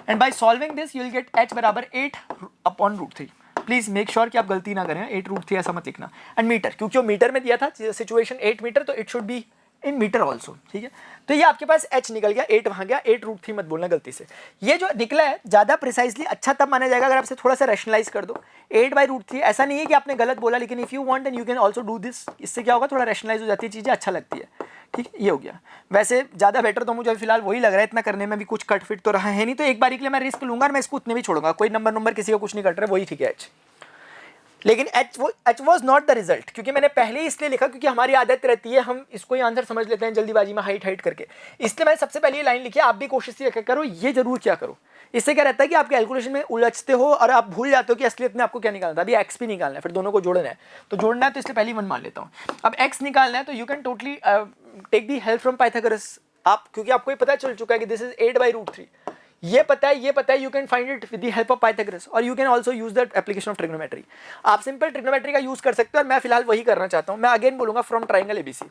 and by solving this you will get h बराबर 8/√3। प्लीज मेक श्योर कि आप गलती ना करें, 8√3 ऐसा मत लिखना, एंड मीटर, क्योंकि वो मीटर में दिया था सिचुएशन 8 मीटर, तो it should be in metre also, ठीक है। तो ये आपके पास h निकल गया, 8 वहां गया, 8√3 मत बोलना गलती से। ये जो निकला है ज्यादा प्रिसाइजली अच्छा तब माना जाएगा अगर आप इसे थोड़ा सा रैशनलाइज कर दो। 8/√3 ऐसा नहीं है कि आपने गलत बोला, लेकिन if you want and you can also do this, इससे क्या होगा, थोड़ा रैशनलाइज हो जाती है चीजें, अच्छा लगती है, ठीक है। ये हो गया, वैसे ज्यादा बेटर तो मुझे फिलहाल वही लग रहा है, इतना करने में भी कुछ कट फिट तो रहा है नहीं, तो एक बारी के लिए मैं रिस्क लूंगा और मैं इसको उतने भी छोड़ूंगा, कोई नंबर किसी को कुछ नहीं कट रहा है, वही ठीक है h। लेकिन h was not the result, क्योंकि मैंने पहले ही इसलिए लिखा क्योंकि हमारी आदत रहती है हम इसको ही आंसर समझ लेते हैं जल्दीबाजी में हाइट करके, इसलिए मैंने सबसे पहले ये लाइन लिखी है। आप भी कोशिश ये करो, ये जरूर क्या करो, इससे क्या रहता है कि आप कैलकुलेशन में उलझते हो और आप भूल जाते हो कि असलियत में आपको क्या निकालना था, अभी x भी निकालना है, फिर दोनों को जोड़ना है, तो जोड़ना है तो इसलिए पहली वन मान लेता हूँ। अब x निकालना है तो you can totally take the help from Pythagoras, आप क्योंकि आपको ये पता चल चुका है कि दिस इज 8/√3, ये पता है, you can find it with the help of Pythagoras, और you can also use the application of trigonometry. आप सिंपल ट्रिग्नोमेट्री का यूज कर सकते हो, और मैं फिलहाल वही करना चाहता हूं। मैं अगेन बोलूंगा फ्रॉम ट्राइंगल एबीसी,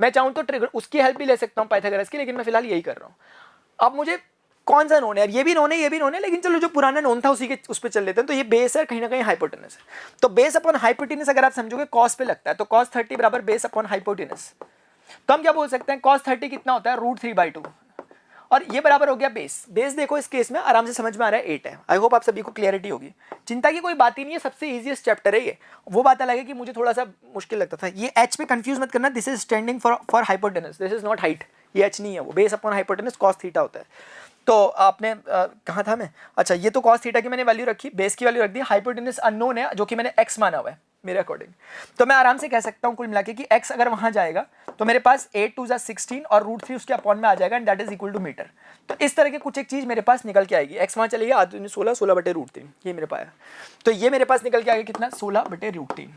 मैं चाहूं तो उसकी हेल्प भी ले सकता हूं पाइथागोरस की, लेकिन मैं फिलहाल यही कर रहा हूं। अब मुझे कौन सा नोन है, ये भी नोन है, ये भी नोन है, लेकिन चलो जो पुराना नोन था उसी के उस पर चल लेते हैं। तो ये बेस है, कहीं ना कहीं हाइपोटेनस है, तो बेस अपॉन हाइपोटेनस अगर आप समझोगे कॉस पे लगता है, तो cos 30 बराबर बेस अपॉन हाइपोटेनस, तो हम क्या बोल सकते हैं, cos 30 कितना होता है, √3/2, और ये बराबर हो गया बेस। बेस देखो इस केस में आराम से समझ में आ रहा है 8 है। आई होप आप सभी को क्लियरिटी होगी, चिंता की कोई बात ही नहीं है, सबसे इजीएस्ट चैप्टर है ये। वो बात अलग है कि मुझे थोड़ा सा मुश्किल लगता था। ये h पे कंफ्यूज मत करना, this is standing for hypotenuse, this is not height, ये h नहीं है, वो base upon hypotenuse cos theta होता है। तो आपने कहा था मैं, अच्छा ये तो cos थीटा की मैंने वैल्यू रखी, बेस की वैल्यू रख दी, हाइपोटेनस अननोन है जो कि मैंने x माना हुआ है मेरे अकॉर्डिंग। तो मैं आराम से कह सकता हूं कुल मिला के कि x अगर वहां जाएगा तो मेरे पास 8 2 16 और √3 उसके अपॉन में आ जाएगा, and that is equal to metre. तो इस तरह के कुछ एक चीज मेरे पास निकल के आएगी, x वहां चलेगी 16/√3, ये मेरे पाया, तो ये मेरे पास निकल के आएगा कितना, 16/√3।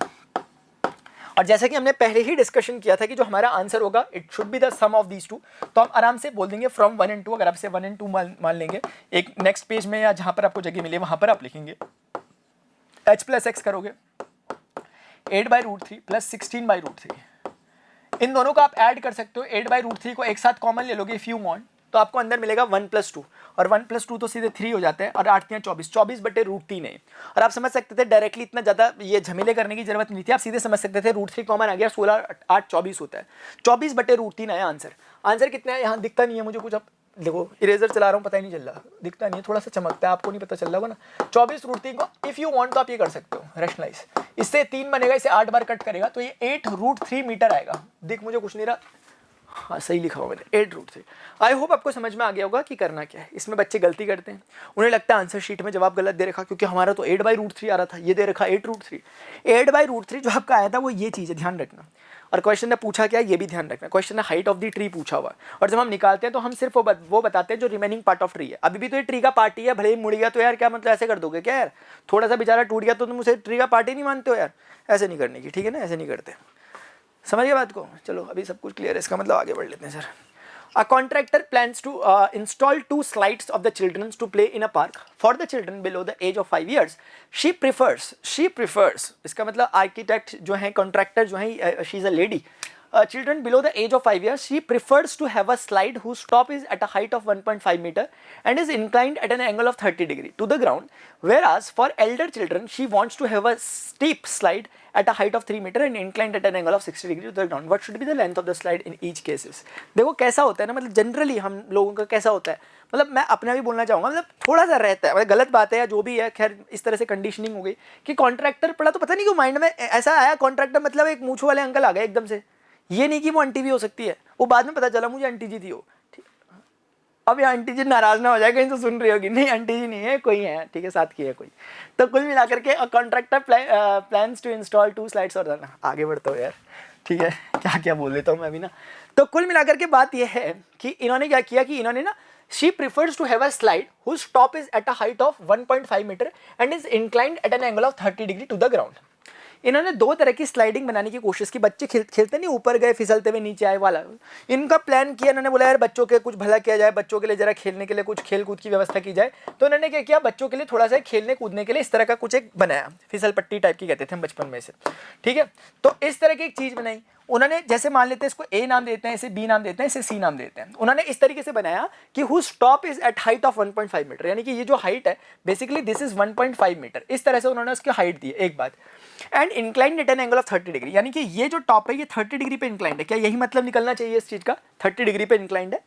और जैसा कि हमने पहले ही डिस्कशन किया था कि जो हमारा आंसर होगा it should be the sum of these two, तो हम आराम से बोल देंगे फ्रॉम 1 and 2। अगर आपसे 1 and 2 मान लेंगे, एक नेक्स्ट पेज में या जहां पर आपको जगह मिले वहां पर आप लिखेंगे, h प्लस x करोगे 8/√3 प्लस 16/√3, इन दोनों को आप ऐड कर सकते हो। 8/√3 को एक साथ कॉमन ले लोगे इफ यू वांट, तो आपको अंदर मिलेगा 1 + 2, और 1 + 2 तो सीधे 3 हो जाते हैं, और 8 × 24, 24/√3 है। और आप समझ सकते थे डायरेक्टली इतना ज़्यादा ये झमेले करने की जरूरत नहीं थी, आप सीधे समझ सकते थे √3 कॉमन आ गया, 16 8 24 होता है, 24/√3 आया आंसर। आंसर कितना है यहाँ दिखता नहीं है मुझे कुछ, अब देखो इरेजर चला रहा हूँ पता ही नहीं चल रहा, दिखता नहीं है, थोड़ा सा चमकता है, आपको नहीं पता चल रहा होगा ना। 24/√3 को इफ यू वांट तो आप ये कर सकते हो रैशनलाइज, इससे 3 बनेगा, इसे 8 बार कट करेगा तो ये 8√3 मीटर आएगा। देख मुझे कुछ नहीं रहा, हाँ सही लिखा हुआ मैंने, 8√3। आई होप आपको समझ में आ गया होगा कि करना क्या है। इसमें बच्चे गलती करते हैं, उन्हें लगता है आंसर शीट में जवाब गलत दे रखा, क्योंकि हमारा तो 8/√3 आ रहा था, ये दे रखा 8√3। 8/√3 जो आपका आया था वो ये चीज़ है, ध्यान रखना। और क्वेश्चन ने पूछा क्या, ये भी ध्यान रखना। क्वेश्चन ने हाइट ऑफ द ट्री पूछा हुआ, और जब हम निकालते हैं तो हम सिर्फ वो बताते हैं जो रिमेनिंग पार्ट ऑफ ट्री है। अभी भी तो ये ट्री का पार्ट ही है, भले ही मुड़ गया तो यार क्या मतलब ऐसे कर दोगे क्या यार, थोड़ा सा बेचारा टूट गया तो तुम उसे ट्री का पार्ट ही नहीं मानते हो यार, ऐसे नहीं करने की, ठीक है ना, ऐसे नहीं करते। समझ गए बात को? चलो अभी सब कुछ क्लियर है, इसका मतलब आगे बढ़ लेते हैं sir. A contractor plans to install 2 slides of the children to play in a park for the children below the age of 5 years. She prefers इसका मतलब architect जो है, contractor जो है, she is a lady. Children below the age of 5 years, she prefers to have a slide whose top is at a height of 1.5 meter and is inclined at an angle of 30 degree to the ground. Whereas for elder children, she wants to have a steep slide at a height of 3 meter and inclined at an angle of 60 degree to the ground. What should be the length of the slide in each cases? देखो कैसा होता है ना, मतलब generally हम लोगों का कैसा होता है, मतलब मैं अपना भी बोलना चाहूँगा, मतलब थोड़ा सा रहता है, मतलब गलत बात है या जो भी है, खैर इस तरह से कंडीशनिंग हो गई कि कॉन्ट्रैक्टर पढ़ा तो पता नहीं क्यों माइंड में ऐसा आया, कॉन्ट्रैक्टर मतलब एक मूंछ वाले अंकल आ गए एकदम से। ये नहीं कि वो आंटी भी हो सकती है, वो बाद में पता चला मुझे आंटी जी थी वो। अब ये आंटी जी नाराज ना हो जाए, कहीं तो सुन रही होगी, नहीं आंटी जी नहीं है, कोई है, ठीक है, साथ की है कोई। तो कुल मिलाकर के contractor plans to install 2 slides, और आगे बढ़ता हूँ यार, ठीक है, क्या क्या बोल देता हूँ मैं अभी ना। तो कुल मिलाकर के बात यह है कि इन्होंने क्या किया कि इन्होंने ना, she prefers to have a slide whose top is at a height of 1.5 meter and is inclined at an angle of 30 degree to the ground. इन्होंने 2 तरह की स्लाइडिंग बनाने की कोशिश की। बच्चे खेलते नहीं, ऊपर गए फिसलते हुए नीचे आए वाला, इनका प्लान किया। इन्होंने बोला यार बच्चों के कुछ भला किया जाए, बच्चों के लिए जरा खेलने के लिए कुछ खेल कूद की व्यवस्था की जाए। तो इन्होंने क्या किया, बच्चों के लिए थोड़ा सा खेलने कूदने के लिए इस तरह का कुछ एक बनाया, फिसल पट्टी टाइप की कहते थे हम बचपन में से, ठीक है। तो इस तरह की एक चीज़ बनाई उन्होंने, जैसे मान लेते हैं इसको ए नाम देते हैं, इसे बी नाम देते हैं, इसे सी नाम देते हैं। उन्होंने इस तरीके से बनाया कि whose top is at height of 1.5 metre, यानी कि ये जो हाइट है बेसिकली दिस इज 1.5 मीटर, इस तरह से उन्होंने उसकी हाइट दी। एक बात, and inclined at an angle of 30 degree, यानी कि ये जो टॉप है ये 30 डिग्री पे इंक्लाइंड है। क्या यही मतलब निकलना चाहिए इस चीज का, 30 डिग्री पे इंक्लाइंड है,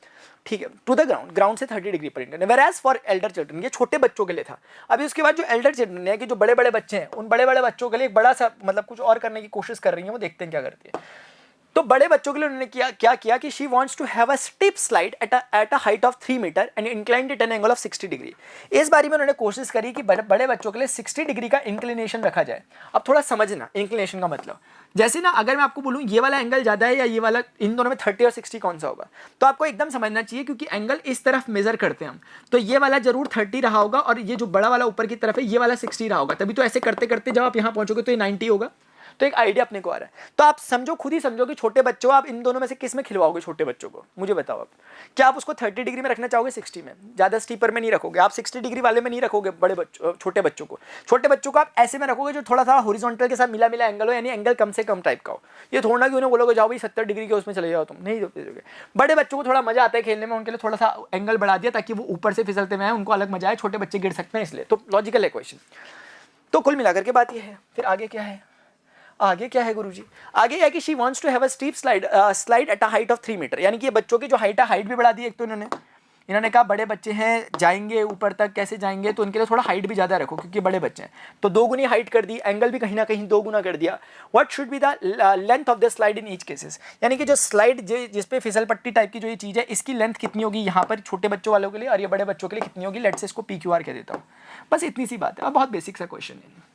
ठीक है, टू द ग्राउंड, ग्राउंड से 30 डिग्री पर inclined. Whereas for Elder children, ये छोटे बच्चों के लिए था। अभी उसके बाद जो एल्डर चिल्ड्रन है कि जो बड़े बड़े बच्चे हैं, उन बड़े बड़े बच्चों के लिए एक बड़ा सा मतलब कुछ और करने की कोशिश कर रही है, वो देखते हैं क्या करती है। तो बड़े बच्चों के लिए उन्होंने क्या किया कि she wants to have a steep slide at a height of 3 metre and inclined at an angle of 60 degree. इस बारे में उन्होंने कोशिश करी कि बड़े बच्चों के लिए 60 डिग्री का इंक्लिनेशन रखा जाए। अब थोड़ा समझना इंक्लिनेशन का मतलब, जैसे ना अगर मैं आपको बोलूँ ये वाला एंगल ज़्यादा है या ये वाला, इन दोनों में 30 और 60 कौन सा होगा, तो आपको एकदम समझना चाहिए क्योंकि एंगल इस तरफ मेजर करते हैं हम, तो ये वाला जरूर 30 रहा होगा और ये जो बड़ा वाला ऊपर की तरफ है ये वाला 60 रहा होगा। तभी तो ऐसे करते करते जब आप यहाँ पहुँचोगे तो ये 90 होगा। तो एक आइडिया अपने को आ रहा है। तो आप समझो, खुद ही समझो कि छोटे बच्चों, आप इन दोनों में से किस में खिलवाओगे छोटे बच्चों को, मुझे बताओ आप। क्या आप उसको 30 डिग्री में रखना चाहोगे, 60 में? ज़्यादा स्टीपर में नहीं रखोगे आप, 60 डिग्री वाले में नहीं रखोगे बड़े बच्चों, छोटे बच्चों को। छोटे बच्चों को आप ऐसे में रखोगे जो थोड़ा सा हॉरिजॉन्टल के साथ मिला मिला एंगल हो, यानी एंगल कम से कम टाइप का हो। ये थोड़ा ना कि उन्हें बोलोगे जाओ भाई 70 डिग्री के उसमें चले जाओ, तुम नहीं भेजोगे। बड़े बच्चों को थोड़ा मजा आता है खेलने में, उनके लिए थोड़ा सा एंगल बढ़ा दिया ताकि वो ऊपर से फिसलते में आए, उनको अलग मजा आए, छोटे बच्चे गिर सकते हैं इसलिए। तो लॉजिकल है क्वेश्चन। तो कुल मिलाकर के बात ये है। फिर आगे क्या है, आगे क्या है गुरुजी? आगे है कि she wants to have a steep slide at a height of 3 metre, यानी कि ये बच्चों की जो हाइट है, हाइट भी बढ़ा दी एक तो इन्होंने कहा बड़े बच्चे हैं जाएंगे ऊपर तक, कैसे जाएंगे, तो उनके लिए थोड़ा हाइट भी ज़्यादा रखो क्योंकि बड़े बच्चे हैं, तो 2 गुनी हाइट कर दी, एंगल भी कहीं ना कहीं 2 गुना कर दिया। What should be the length of the slide in each cases, यानी कि जो स्लाइड जिस पे फिसल पट्टी टाइप की जो ये चीज़ है, इसकी लेंथ कितनी होगी यहाँ पर छोटे बच्चों वालों के लिए, और ये बड़े बच्चों के लिए कितनी होगी। लेट से इसको PQR कह देता हूँ, बस इतनी सी बात है। बहुत बेसिक सा क्वेश्चन है,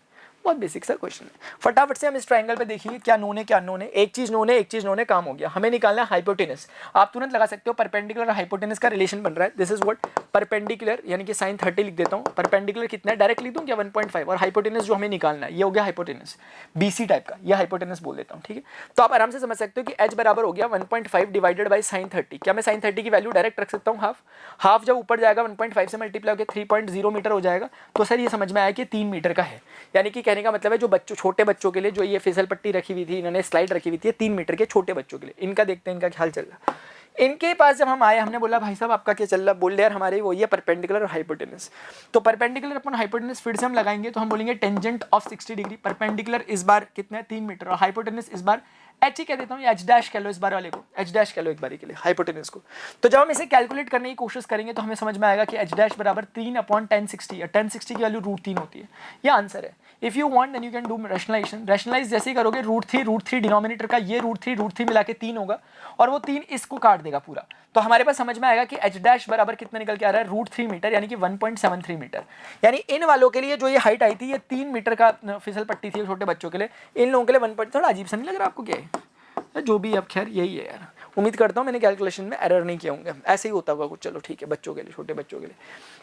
बहुत बेसिक सा क्वेश्चन है। फटाफट से हम इस ट्रायंगल पे देखिए क्या नोन है क्या अननोन है। एक चीज नोन है, एक चीज नोन है, काम हो गया। हमें निकालना है हाइपोटेनस। आप तुरंत लगा सकते हो परपेंडिकुलर और हाइपोटेनस का रिलेशन बन रहा है। दिस इज व्हाट परपेंडिकुलर, यानी कि sin 30 लिख देता हूँ। परपेंडिकुलर कितना है डायरेक्ट लिख दूँ क्या 1.5, और हाइपोटेनस जो हमें निकालना है ये हो गया हाइपोटेनस BC टाइप का, ये हाइपोटेनस बोल देता हूँ, ठीक है। तो आप आराम से समझ सकते हो कि h बराबर हो गया 1.5 डिवाइडेड बाई sin 30। क्या मैं sin 30 की वैल्यू डायरेक्ट रख सकता हूँ हाफ, हाफ जब ऊपर जाएगा 1.5 से मल्टीप्लाई होकर 3.0 मीटर हो जाएगा। तो सर ये समझ में आया कि 3 मीटर का है, यानी कि कहने का मतलब है जो बच्चों छोटे बच्चों के लिए जो ये फिसल पट्टी रखी हुई थी, इन्होंने स्लाइड रखी हुई थी 3 मीटर के छोटे बच्चों के लिए। इनका देखते हैं इनका ख्याल चल रहा। इनके पास जब हम आए, हमने बोला भाई साहब आपका क्या चल रहा, बोल रहे यार हमारे वो ये परपेंडिकुलर और हाइपोटेनस। तो परपेंडिकुलर अपन हाइपोटेनस फिर से हम लगाएंगे तो हम बोलेंगे टेंजेंट ऑफ 60 डिग्री। परपेंडिकुलर इस बार कितना है 3 मीटर, और हाइपोटेनस इस बार h ही कह देता हूँ, या h डैश कह लो, इस बार वाले को h डैश कह लो एक बारी के लिए हाइपोटेनस को। तो जब हम इसे कैलकुलेट करने की कोशिश करेंगे तो हमें समझ में आएगा कि h डैश बराबर 3/1060, या 1060 की वैल्यू √3 होती है। ये आंसर है। If you want then you can do rationalization. Rationalize जैसे ही करोगे रूट थ्री डिनोमिनेटर का ये रूट थ्री मिला के 3 होगा और वो 3 इसको काट देगा पूरा। तो हमारे पास समझ में आएगा कि एच डैश बराबर कितना निकल के आ रहा है, रूट 3 मीटर, यानी कि 1.73 मीटर। यानी इन वालों के लिए जो ये हाइट आई थी ये 3 मीटर का फिसल पट्टी थी छोटे बच्चों के लिए, इन लोगों के लिए 1 थोड़ा अजीब सा नहीं लग रहा आपको? क्या है जो भी, अब खैर यही है यार। उम्मीद करता हूँ मैंने कैलकुलेशन में एरर नहीं किया होंगे, ऐसे ही होता होगा कुछ। चलो ठीक है, बच्चों के लिए, छोटे बच्चों के लिए।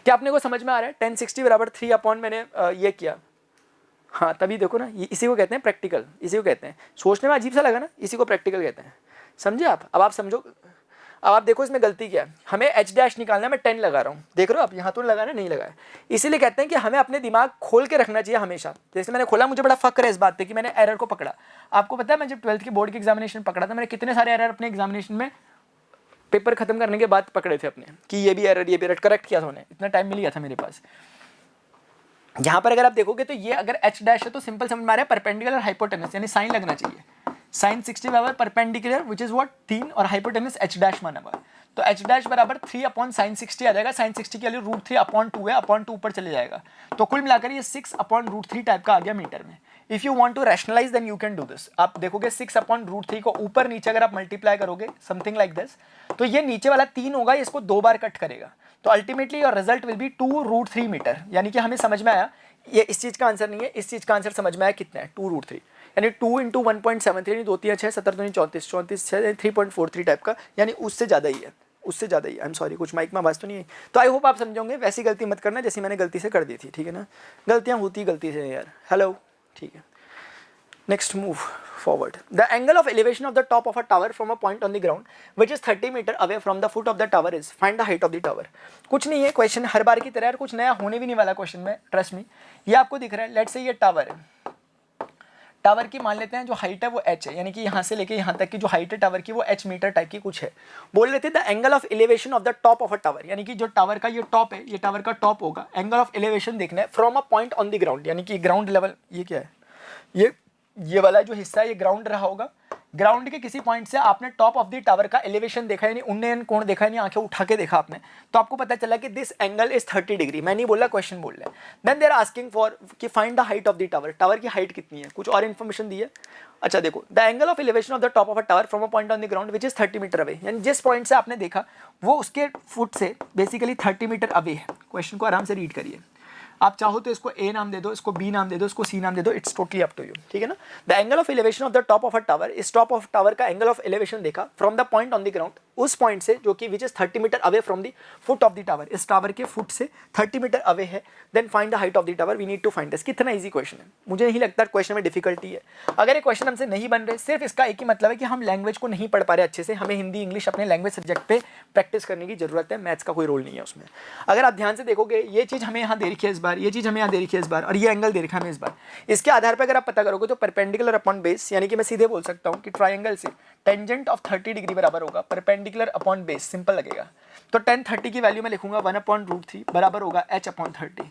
क्या अपने को समझ में आ रहा है? 1060 बराबर 3 अपॉन मैंने ये किया, हाँ तभी देखो ना, इसी को कहते हैं प्रैक्टिकल, इसी को कहते हैं। सोचने में अजीब सा लगा ना, इसी को प्रैक्टिकल कहते हैं। समझे आप? अब आप समझो, अब आप देखो इसमें गलती क्या है। हमें एच डैश निकालना है, मैं 10 लगा रहा हूँ, देख रहे हो आप, यहाँ तो लगाना नहीं लगाया। इसीलिए कहते हैं कि हमें अपने दिमाग खोल के रखना चाहिए हमेशा। जैसे मैंने खोला, मुझे बड़ा फक्र है इस बात पे कि मैंने एरर को पकड़ा। आपको पता है मैं जब 12th की बोर्ड की एग्जामिनेशन पकड़ा था, मैंने कितने सारे एरर अपने एग्जामिनेशन में पेपर खत्म करने के बाद पकड़े थे अपने, कि ये भी एरर, ये भी एरर, करेक्ट किया था उन्हें। इतना टाइम मिल गया था मेरे पास। यहाँ पर अगर आप देखोगे तो ये अगर एच डैश है तो सिंपल समझ में आ रहा है परपेंडिकुलर हाइपोटेनस, यानी साइन लगना चाहिए। साइन 60 बराबर परपेंडिकुलर विच इज व्हाट 3 और हाइपोटेनस एच डैश माना हुआ। तो एच डैश बराबर 3 अपॉन साइन 60 आ जाएगा। साइन 60 की वैल्यू रूट 3 अपॉन 2 है, अपॉन 2 ऊपर चले जाएगा। तो कुल मिलाकर ये 6 अपॉन रूट 3 टाइप का आ गया मीटर में। If you want to rationalize then you can do this. आप देखोगे 6 अपॉन रूट 3 को ऊपर नीचे अगर आप मल्टीप्लाई करोगे समथिंग लाइक दिस, तो ये नीचे वाला 3 होगा, इसको 2 बार कट करेगा। तो ultimately your result will be 2√3 metre. यानी कि हमें समझ में आया, ये इस चीज़ का आंसर नहीं है, इस चीज़ का आंसर समझ में आया कितना है, 2√3, यानी 2 इंटू 1.73, 2 3 6 17 2 34 34 6 3.43 टाइप का, यानी उससे ज़्यादा ही है, उससे ज़्यादा ही। आई एम सॉरी, कुछ माइक में आवाज़ तो नहीं है। तो आई होप आप समझोगे, वैसी गलती मत करना जैसी मैंने गलती से कर दी थी, ठीक है ना? गलतियाँ होती गलती से यार। हेलो, ठीक है। Next, move forward. The angle of elevation of the top of a tower from a point on the ground which is 30 meter away from the foot of the tower is find the height of the tower. कुछ नहीं है question, हर बार की तरह यार, कुछ नया होने भी नहीं वाला क्वेश्चन में, ट्रस्ट मी। ये आपको दिख रहा है, लेट्स से ये टावर है। टावर की मान लेते हैं जो हाइट है वो h है, यानी कि यहाँ से लेके यहाँ तक की जो हाइट है टावर की वो h मीटर टाइप की कुछ है। बोल लेते हैं the angle of elevation of the top of a tower, यानी कि जो टावर का ये टॉप है, ये टावर का टॉप होगा। एंगल ऑफ एलिवेशन देखना है from a point on the ground, यानी कि ग्राउंड लेवल, ये क्या है, ये वाला जो हिस्सा है ये ग्राउंड रहा होगा। ग्राउंड के किसी पॉइंट से आपने टॉप ऑफ द टावर का एलिवेशन देखा, यानी उन्नयन कोण देखा, यानी आंखें उठा के देखा आपने, तो आपको पता चला कि दिस एंगल इज 30 डिग्री। मैं नहीं बोला, क्वेश्चन बोल रहे हैं। Then they are asking for कि find the height of the tower, tower की हाइट कितनी है, कुछ और इन्फॉर्मेशन दी है। अच्छा देखो, the angle of elevation of the top of a tower from a point on the ground which is 30 metre away, यानी जिस पॉइंट से आपने देखा वो उसके फुट से बेसिकली 30 मीटर अवे है। क्वेश्चन को आराम से रीड करिए, आप चाहो तो इसको ए नाम दे दो, इसको बी नाम दे दो, इसको सी नाम दे दो, it's totally up to you, ठीक है ना? The angle of elevation of the top of a tower, इस टॉप ऑफ टावर का एंगल ऑफ एलिवेशन देखा from the point on the ground, उस पॉइंट से जो कि which is 30 metre away from the foot of the tower, इस tower के फुट से 30 मीटर अवे है। Then find the height of the tower, we need to find this. कितना इजी क्वेश्चन है, मुझे नहीं लगता क्वेश्चन में डिफिकल्टी है। अगर ये क्वेश्चन हमसे नहीं बन रहे, सिर्फ इसका एक ही मतलब है कि हम लैंग्वेज को नहीं पढ़ पा रहे अच्छे से, हमें हिंदी इंग्लिश अपने लैंग्वेज सब्जेक्ट पे प्रैक्टिस करने की जरूरत है। मैथ्स का कोई रोल नहीं है उसमें। अगर आप ध्यान से देखोगे, ये चीज़ हमें यहाँ दे रखी है इस बार, ये चीज़ हमें यहाँ दे रखी है इस बार, और ये एंगल दे रखा है हमें इस बार। इसके आधार पर अगर आप पता करोगे तो परपेंडिकुलर अपॉन बेस, यानी कि मैं सीधे बोल सकता हूँ कि ट्राइंगल से टेंजेंट ऑफ 30 डिग्री बराबर होगा परपेंडिकुलर अपॉन बेस, सिंपल लगेगा। तो tan 30 की वैल्यू मैं लिखूंगा 1/√3 बराबर होगा h/30।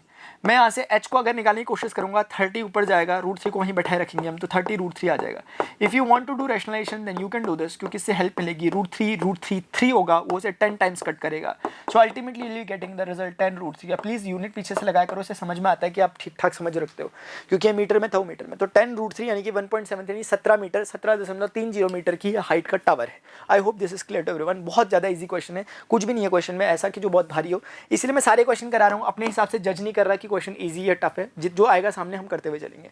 मैं यहाँ से h को अगर निकालने की कोशिश करूंगा, 30 ऊपर जाएगा, √3 को वहीं बैठाए रखेंगे हम, तो 30√3 आ जाएगा। If you want to do rationalization then you can do this, क्योंकि इससे हेल्प मिलेगी। √3 3 होगा, वो से 10 टाइम्स कट करेगा। So ultimately you getting the result 10√3। Please unit पीछे से लगाया करो, इससे समझ में आता है कि आप ठीक ठाक समझ रखते हो, क्योंकि ये मीटर में था, वो मीटर में। तो 10√3 यानी कि 1.73, 17 मीटर, 17.30 मीटर की हाइट का टावर है। I hope this is clear to everyone. बहुत ज़्यादा इजी क्वेश्चन है, कुछ भी नहीं है क्वेश्चन में ऐसा कि जो बहुत भारी हो, इसलिए मैं सारे क्वेश्चन करा रहा हूँ, अपने हिसाब से जज नहीं कर रहा कि क्वेश्चन इजी है टफ है, जो आएगा सामने हम करते हुए चलेंगे।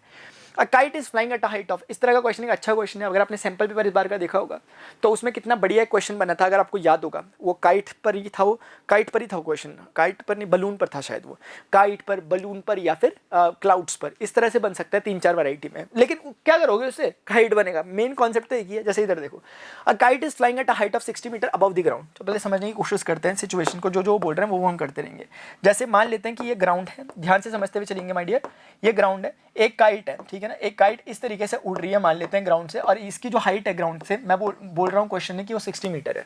अ kite is flying at a height of, इस तरह का क्वेश्चन एक अच्छा क्वेश्चन है। अगर आपने सैंपल पेपर इस बार का देखा होगा तो उसमें कितना बढ़िया क्वेश्चन बना था, अगर आपको याद होगा। वो काइट पर ही था, वो काइट पर ही था क्वेश्चन, काइट पर नहीं बलून पर था शायद, वो काइट पर, बलून पर, या फिर क्लाउड्स पर, इस तरह से बन सकता है 3-4 वैरायटी में। लेकिन क्या करोगे उससे, काइट बनेगा। मेन कॉन्सेप्ट तो एक ही है। जैसे इधर देखो, a kite is flying at a height of 60 metre above the ground. तो पहले समझने की कोशिश करते हैं सिचुएशन को, जो बोल रहे हैं वो हम करते रहेंगे। जैसे मान लेते हैं कि ये ग्राउंड है, ध्यान से समझते हुए चलेंगे माय डियर। ये ग्राउंड है, एक काइट है, ठीक है ना, एक काइट इस तरीके से उड़ रही है मान लेते हैं ग्राउंड से, और इसकी जो हाइट है ग्राउंड से, मैं बोल रहा हूँ क्वेश्चन है कि वो 60 मीटर है।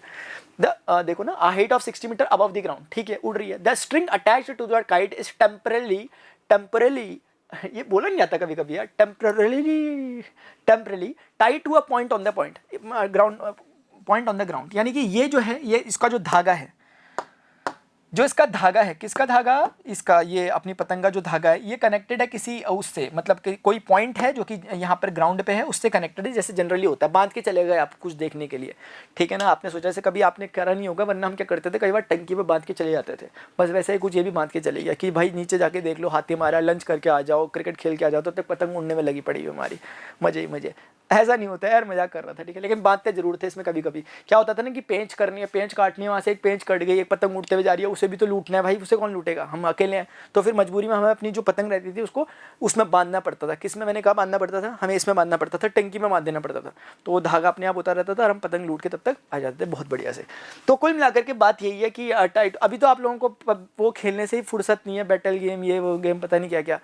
देखो ना, height of 60 metre above the ground, ठीक है, उड़ रही है। The string attached to the kite is temporarily ये बोला नहीं आता कभी कभी यार, temporarily tied to a point on the point on the ground. यानी कि ये जो है, ये इसका जो धागा है, जो इसका धागा है, किसका धागा, इसका ये अपनी पतंग का जो धागा है ये कनेक्टेड है किसी उससे, मतलब कि कोई पॉइंट है जो कि यहाँ पर ग्राउंड पे है उससे कनेक्टेड है, जैसे जनरली होता है, बांध के चले गए आप कुछ देखने के लिए, ठीक है ना। आपने सोचा जैसे कभी आपने करा नहीं होगा, वरना हम क्या करते थे कई बार टंकी पे बांध के चले जाते थे, बस वैसे ही कुछ ये भी बांध के चले गया कि भाई नीचे जाके देख लो, हाथी मारा, लंच करके आ जाओ, क्रिकेट खेल के आ जाओ, तो तक पतंग उड़ने में लगी पड़ी है हमारी, मजे ही मजे। ऐसा नहीं होता है यार, मजाक कर रहा था, ठीक है, लेकिन बांधते जरूर थे इसमें। कभी कभी क्या होता था ना कि पेंच करनी है, पेंच काटनी है, वहाँ से एक पेंच कट गई, एक पतंग उड़ते हुए जा रही है, उसे भी तो लूटना है भाई, उसे कौन लूटेगा, हम अकेले हैं। तो फिर मजबूरी में हमें अपनी जो पतंग रहती थी उसको उसमें बांधना पड़ता था। किस में, मैंने कहा बांधना पड़ता था, हमें इसमें बांधना पड़ता था, टंकी में बांध देना पड़ता था, तो वो धागा अपने आप होता रहता था और हम पतंग लूट के तब तक आ जाते थे बहुत बढ़िया से। तो कुल मिलाकर के बात यही है कि टाइट, अभी तो आप लोगों को वो खेलने से ही फुर्सत नहीं है, बैटल गेम ये वो गेम, पता नहीं क्या क्या,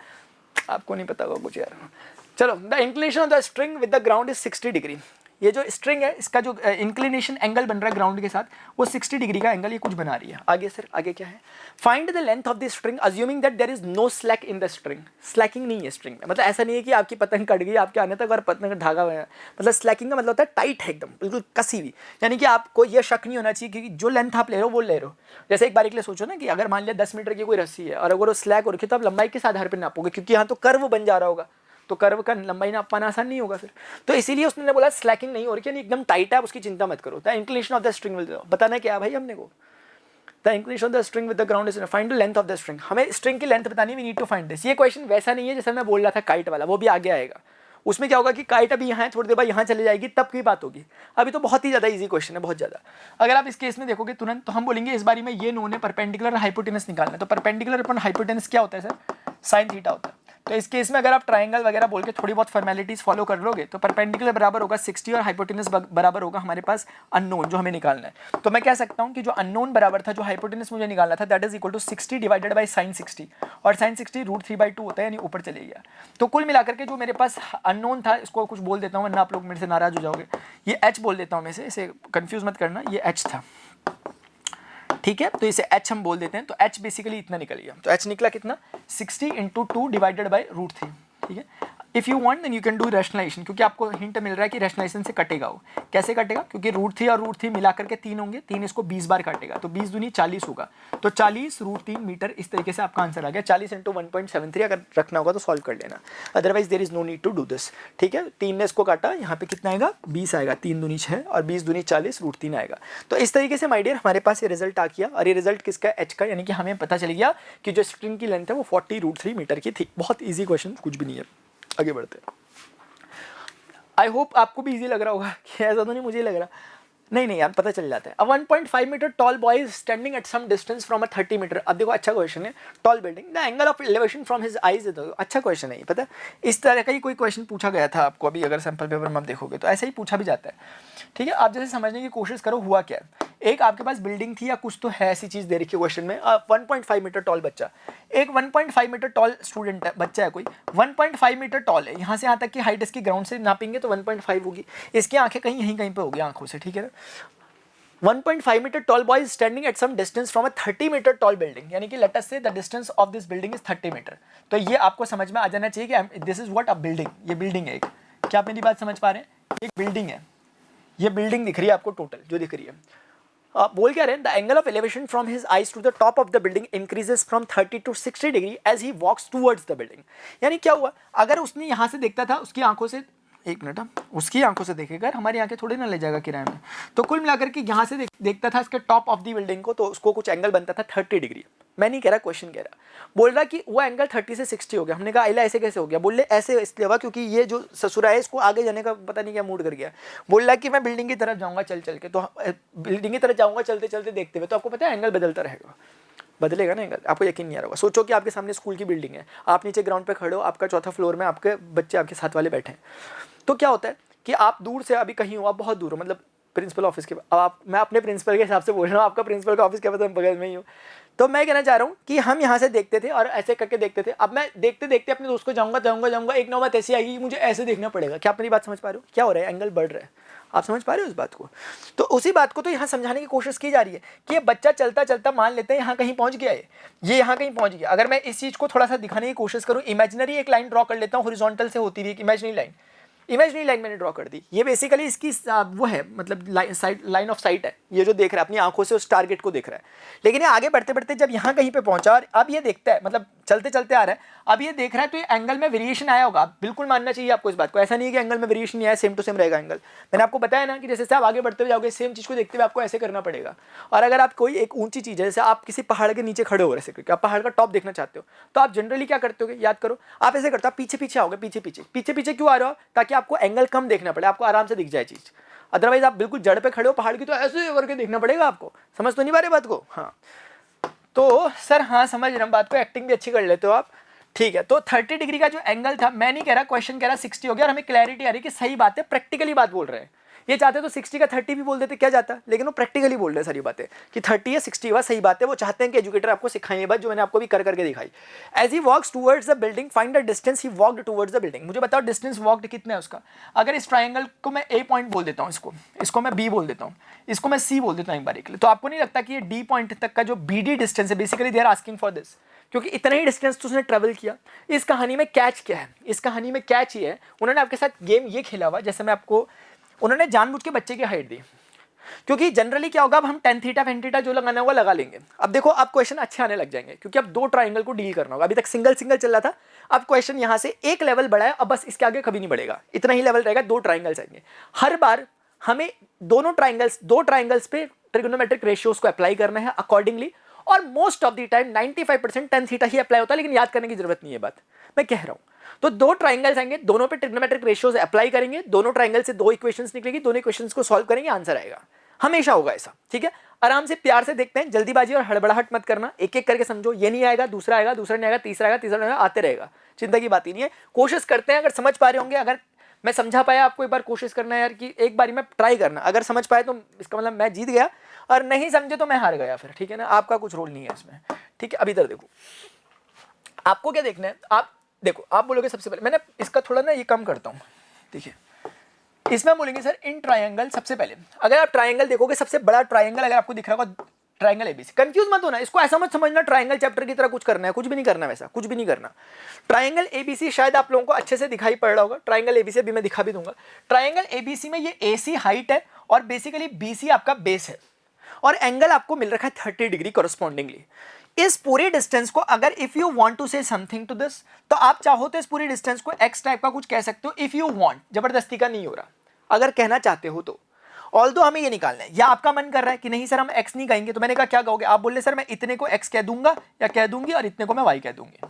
आपको नहीं पता होगा कुछ यार। चलो, the inclination of the string with the ground is 60 degree. ये जो स्ट्रिंग है इसका जो इंक्लिनेशन एंगल बन रहा है ग्राउंड के साथ वो 60 डिग्री का एंगल ये कुछ बना रही है। आगे सर, आगे क्या है, find the length of the string assuming that there is no slack in the string. Slacking नहीं है स्ट्रिंग में, मतलब ऐसा नहीं है कि आपकी पतंग कट गई आपके आने तक और पतंग धागा हुआ है, मतलब स्लैकिंग का मतलब होता है टाइट है एकदम, बिल्कुल कसी हुई, यानी कि आपको ये शक नहीं होना चाहिए कि जो लेंथ आप ले रहे हो वो ले रहे हो। जैसे एक बार के लिए सोचो ना कि अगर मान लिया 10 मीटर की कोई रस्सी है और अगर वो स्लैक हो रखी है तो आप लंबाई किस आधार पर नापोगे, क्योंकि यहाँ तो कर्व बन जा रहा होगा, तो कर्व का लंबाई नाप पाना आसान नहीं होगा फिर। तो इसीलिए उसने बोला स्लैकिंग नहीं हो रही, यानी एकदम टाइट है, उसकी चिंता मत करो। The inclination of the string will, बताना क्या है भाई हमने को, the inclination of the string with the ground is find the length of the string. हमें स्ट्रिंग की लेंथ बतानी, we need to find this. ये क्वेश्चन वैसा नहीं है जैसे मैं बोल रहा था काइट वाला, वो भी आगे आएगा। उसमें क्या होगा कि काइट अभी यहाँ है, थोड़ी देर बाद यहाँ चले जाएगी, तब की बात होगी। अभी तो बहुत ही ज़्यादा इजी क्वेश्चन है, बहुत ज़्यादा। अगर आप इस केस में देखोगे तुरंत, तो हम बोलेंगे इस बारी में ये नोन है परपेंडिकुलर हाइपोटेनस निकालना है। तो परपेंडिकुलर अपन हाइपोटेनस क्या होता है सर, साइन थीटा होता है। तो इस केस में अगर आप ट्राइंगल वगैरह बोल के थोड़ी बहुत फॉर्मेलिटीज फॉलो कर लोगे तो परपेंडिकुलर बराबर होगा 60 और हाइपोटेनस बराबर होगा हमारे पास अननोन जो हमें निकालना है। तो मैं कह सकता हूं कि जो अननोन बराबर था, जो हाइपोटेनस मुझे निकालना था, that is equal to 60 divided by sine 60, और साइन 60 √3/2 होता है, यानी ऊपर चले गया। तो कुल मिलाकर के जो मेरे पास अननोन था, इसको कुछ बोल देता हूँ वरना आप लोग मेरे से नाराज हो जाओगे, ये h बोल देता हूँ मैं इसे कंफ्यूज मत करना, ये h था, ठीक है। तो इसे h हम बोल देते हैं, तो h बेसिकली इतना निकल गया। तो h निकला कितना, 60 × 2 डिवाइडेड बाई √3, ठीक है। If you want then you can do rationalization, क्योंकि आपको हिंट मिल रहा है कि रैशनलाइजेशन से कटेगा वो। कैसे कटेगा, क्योंकि √3 और √3 मिलाकर के 3 होंगे, 3 इसको 20 बार काटेगा, तो 20 दूनी 40 होगा, तो 40 √3 मीटर। इस तरीके से आपका आंसर आ गया। 40 × 1.73 अगर रखना होगा तो सॉल्व कर लेना, otherwise there is no need to do this, ठीक है। 3 ने इसको काटा, यहाँ पे कितना आएगा, 20 आएगा, 3 दूनी 6 और 20 दूनी 40, √3 आएगा। तो इस तरीके से माय डियर हमारे पास ये रिजल्ट आ गया, और ये रिजल्ट किसका, h का, यानी कि हमें पता चल गया कि जो स्ट्रिंग की लेंथ है वो 40 √3 मीटर की थी। बहुत ईजी क्वेश्चन, कुछ भी नहीं है। आगे बढ़ते हैं। आई होप आपको भी इजी लग रहा होगा, कि ऐसा तो नहीं मुझे लग रहा, नहीं यार पता चल जाता है। A 1.5 metre tall boy is standing at some distance from a 30 metre. अब देखो अच्छा क्वेश्चन है, tall building, the angle of elevation from his eyes, अच्छा क्वेश्चन है ये, पता है इस तरह का ही कोई क्वेश्चन पूछा गया था आपको अभी, अगर सैम्पल पेपर में आप देखोगे तो ऐसे ही पूछा भी जाता है, ठीक है। आप जैसे समझने की कोशिश करो हुआ क्या है, एक आपके पास बिल्डिंग थी या कुछ तो है, ऐसी चीज़ दे रखी है क्वेश्चन में। 1.5 मीटर टॉल बच्चा, एक 1.5 मीटर टॉल स्टूडेंट है, बच्चा है कोई, 1.5 मीटर टॉल है, यहाँ से यहाँ तक की हाइट इसकी ग्राउंड से नापेंगे तो 1.5 होगी, इसकी आंखें कहीं यहीं कहीं पे होगी आंखों से, ठीक है ना। 1.5 metre tall boy is standing at some distance from a 30 metre tall building, यानी कि let us say the distance of this building is 30 metre. तो ये आपको समझ में आ जाना चाहिए कि this is what a building, ये बिल्डिंग है एक। क्या आप मेरी बात समझ पा रहे हैं, एक बिल्डिंग है, ये बिल्डिंग दिख रही है आपको टोटल जो दिख रही है। आप बोल क्या रहे हैं, the angle of elevation from his eyes to the top of the building increases from 30 to 60 degree as he walks towards the building. यानी क्या हुआ, अगर उसने यहाँ से देखता था, उसकी आंखों से, एक मिनट, उसकी आंखों से देखेगा, हमारी आंखें थोड़ी ना ले जाएगा किराए में, तो कुल मिलाकर के यहाँ से देखता था इसके टॉप ऑफ द बिल्डिंग को, तो उसको कुछ एंगल बनता था 30 डिग्री। मैं नहीं कह रहा, क्वेश्चन कह रहा, बोल रहा कि वो एंगल 30 से 60 हो गया। हमने कहा आइला ऐसे कैसे हो गया, बोल रहे ऐसे इसलिए हुआ क्योंकि ये जो ससुरा है इसको आगे जाने का पता नहीं क्या मूड कर गया, बोल रहा कि मैं बिल्डिंग की तरफ जाऊंगा चल चल के, तो बिल्डिंग की तरफ जाऊंगा चलते चलते देखते हुए, तो आपको पता है एंगल बदलता रहेगा, बदलेगा ना एंगल, आपको यकीन नहीं आ रहा होगा। सोचो कि आपके सामने स्कूल की बिल्डिंग है, आप नीचे ग्राउंड पे खड़े हो, आपका 4था फ्लोर में आपके बच्चे आपके साथ वाले बैठे हैं, तो क्या होता है कि आप दूर से अभी कहीं हो, आप बहुत दूर हो, मतलब प्रिंसिपल ऑफिस के, अब आप, मैं अपने प्रिंसिपल के हिसाब से बोल रहा हूँ, आपका प्रिंसिपल का ऑफिस क्या पता बगल में ही हो, तो मैं कहना चाह रहा हूँ कि हम यहाँ से देखते थे और ऐसे करके देखते थे, अब मैं देखते देखते अपने दोस्त को जाऊँगा, एक नौबत ऐसी आएगी कि मुझे ऐसे देखना पड़ेगा। क्या आप मेरी बात समझ पा रहे हो, क्या हो रहा है, एंगल बढ़ रहा है, आप समझ पा रहे हो इस बात को। तो उसी बात को तो यहाँ समझाने की कोशिश की जा रही है कि ये बच्चा चलता चलता मान लेते हैं यहाँ कहीं पहुँच गया है, ये यहाँ कहीं पहुँच गया। अगर मैं इस चीज़ को थोड़ा सा दिखाने की कोशिश करूँ, इमेजिनरी एक लाइन ड्रॉ कर लेता हूँ, हॉरिजॉन्टल से होती हुई एक इमेजिनरी लाइन, इमेजिनरी लाइन मैंने ड्रॉ कर दी, ये बेसिकली इसकी वो है, मतलब लाइन ऑफ साइट है, ये जो देख रहा है अपनी आंखों से उस टारगेट को देख रहा है। लेकिन ये आगे बढ़ते बढ़ते जब यहाँ कहीं पे पहुंचा और अब ये देखता है, मतलब चलते चलते आ रहा है, अब ये देख रहा है तो ये एंगल में वेरिएशन आया होगा, बिल्कुल मानना चाहिए आपको इस बात को। ऐसा नहीं है कि एंगल में वेरिएशन नहीं आया, सेम टू सेम रहेगा एंगल। मैंने आपको बताया ना कि जैसे आप आगे बढ़ते हुए जाओगे सेम चीज़ को देखते हुए आपको ऐसे करना पड़ेगा। और अगर आप कोई एक ऊंची चीज़ है, जैसे आप किसी पहाड़ के नीचे खड़े हो रहे हैं, आप पहाड़ का टॉप देखना चाहते हो, तो आप जनरली क्या करते हो, याद करो, आप ऐसे करते हो, पीछे पीछे आओगे, पीछे पीछे पीछे पीछे क्यों आ रहे हो, ताकि आपको एंगल कम देखना पड़े, आपको आराम से दिख जाए चीज़। अदरवाइज आप बिल्कुल जड़ पे खड़े हो पहाड़ की, तो ऐसे करके देखना पड़ेगा आपको। समझ तो नहीं पा रहे बात को? हाँ तो सर हाँ समझ रहे हम बात को, एक्टिंग भी अच्छी कर लेते हो आप, ठीक है। तो 30 डिग्री का जो एंगल था, मैं नहीं कह रहा, क्वेश्चन कह रहा 60 हो गया, और हमें क्लैरिटी आ रही कि सही बात है, प्रैक्टिकली बात बोल रहे हैं। ये चाहते तो 60 का 30 भी बोल देते, क्या जाता, लेकिन वो प्रैक्टिकली बोल रहे हैं सारी बातें कि 30 या 60 हुआ, सही बात है। वो चाहते हैं कि एजुकेटर आपको सिखाएं ये बात जो मैंने आपको भी कर करके दिखाई। As he walks towards the building find the distance he walked towards the building. मुझे बताओ डिस्टेंस वॉक्ड कितना है उसका। अगर इस ट्राइंगल को मैं ए पॉइंट बोल देता हूँ, इसको मैं बी बोल देता हूँ, इसको मैं सी बोल देता हूँ एक बार के लिए, तो आपको नहीं लगता कि ये डी पॉइंट तक का जो बी डी डिस्टेंस है, basically they are asking for this, क्योंकि इतना ही डिस्टेंस तो उसने ट्रेवल किया। इस कहानी में कैच क्या है, इस कहानी में कैच ये है, उन्होंने आपके साथ गेम ये खेला हुआ, जैसे मैं आपको, उन्होंने जानबूझ के बच्चे की हाइट दी, क्योंकि जनरली क्या होगा, अब हम टेन थीटा फेन थीटा जो लगाना होगा लगा लेंगे। अब देखो अब क्वेश्चन अच्छे आने लग जाएंगे, क्योंकि अब दो ट्राइंगल को डील करना होगा। अभी तक सिंगल सिंगल चल रहा था, अब क्वेश्चन यहाँ से एक लेवल बढ़ा है, अब बस इसके आगे कभी नहीं बढ़ेगा, इतना ही लेवल रहेगा, दो ट्राइंगल्स आएंगे। हर बार हमें दो ट्राइंगल्स पे ट्रिग्नोमेट्रिक रेशियोज को अप्लाई करना है अकॉर्डिंगली, और most of the time 95% tan theta he apply होता है, लेकिन याद करने की जरूरत नहीं है, बात मैं कह रहा हूं। तो दो ट्राइंगल्स आएंगे, दोनों पे ट्रिग्नोमेट्रिक रेशियोज अप्लाई करेंगे, दोनों ट्राइंगल से दो इक्वेशंस निकलेगी, दोनों इक्वेशंस को सॉल्व करेंगे, आंसर आएगा, हमेशा होगा ऐसा, ठीक है। आराम से प्यार से देखते हैं, जल्दीबाजी और हड़बड़ाहट मत करना, एक एक करके समझो, ये नहीं आएगा दूसरा आएगा, दूसरा नहीं आएगा तीसरा आएगा, तीसरा नहीं आएगा, आते रहेगा, चिंता की बात ही नहीं है। कोशिश करते हैं, अगर समझ पा रहे होंगे, अगर मैं समझा पाया आपको, एक बार कोशिश करना है यार कि एक बारी में ट्राई करना, अगर समझ पाए तो इसका मतलब मैं जीत गया, और नहीं समझे तो मैं हार गया फिर, ठीक है ना, आपका कुछ रोल नहीं है इसमें, ठीक है। अभी इधर देखो, आपको क्या देखना है, आप देखो, आप बोलोगे सबसे पहले, मैंने इसका थोड़ा ना ये कम करता हूँ, देखिए इसमें बोलेंगे सर इन ट्रायंगल, सबसे पहले अगर आप ट्रायंगल देखोगे, सबसे बड़ा ट्रायंगल अगर आपको दिख रहा होगा, ट्रायंगल एबीसी। कंफ्यूज मत होना, इसको ऐसा मत समझना ट्रायंगल चैप्टर की तरह कुछ करना है, कुछ भी नहीं करना, वैसा कुछ भी नहीं करना। ट्रायंगल एबीसी शायद आप लोगों को अच्छे से दिखाई पड़ रहा होगा, ट्रायंगल एबीसी अभी मैं दिखा भी दूंगा। ट्रायंगल एबीसी में ये एसी हाइट है और बेसिकली बीसी आपका बेस है, और एंगल आपको मिल रखा है 30 डिग्री कॉरस्पॉन्डिंगली। इस पूरे डिस्टेंस को अगर if you want to say something to this, तो आप चाहो तो इस पूरे डिस्टेंस को एक्स टाइप का कुछ कह सकते हो, इफ यू वांट, जबरदस्ती का नहीं हो रहा, अगर कहना चाहते हो तो। ऑल्दो हमें ये निकालना है, या आपका मन कर रहा है कि नहीं सर हम एक्स नहीं कहेंगे, तो मैंने कहा क्या कहोगे, आप बोल रहे सर मैं इतने को एक्स कह दूंगा या कह दूंगी, और इतने को मैं वाई कह दूंगी,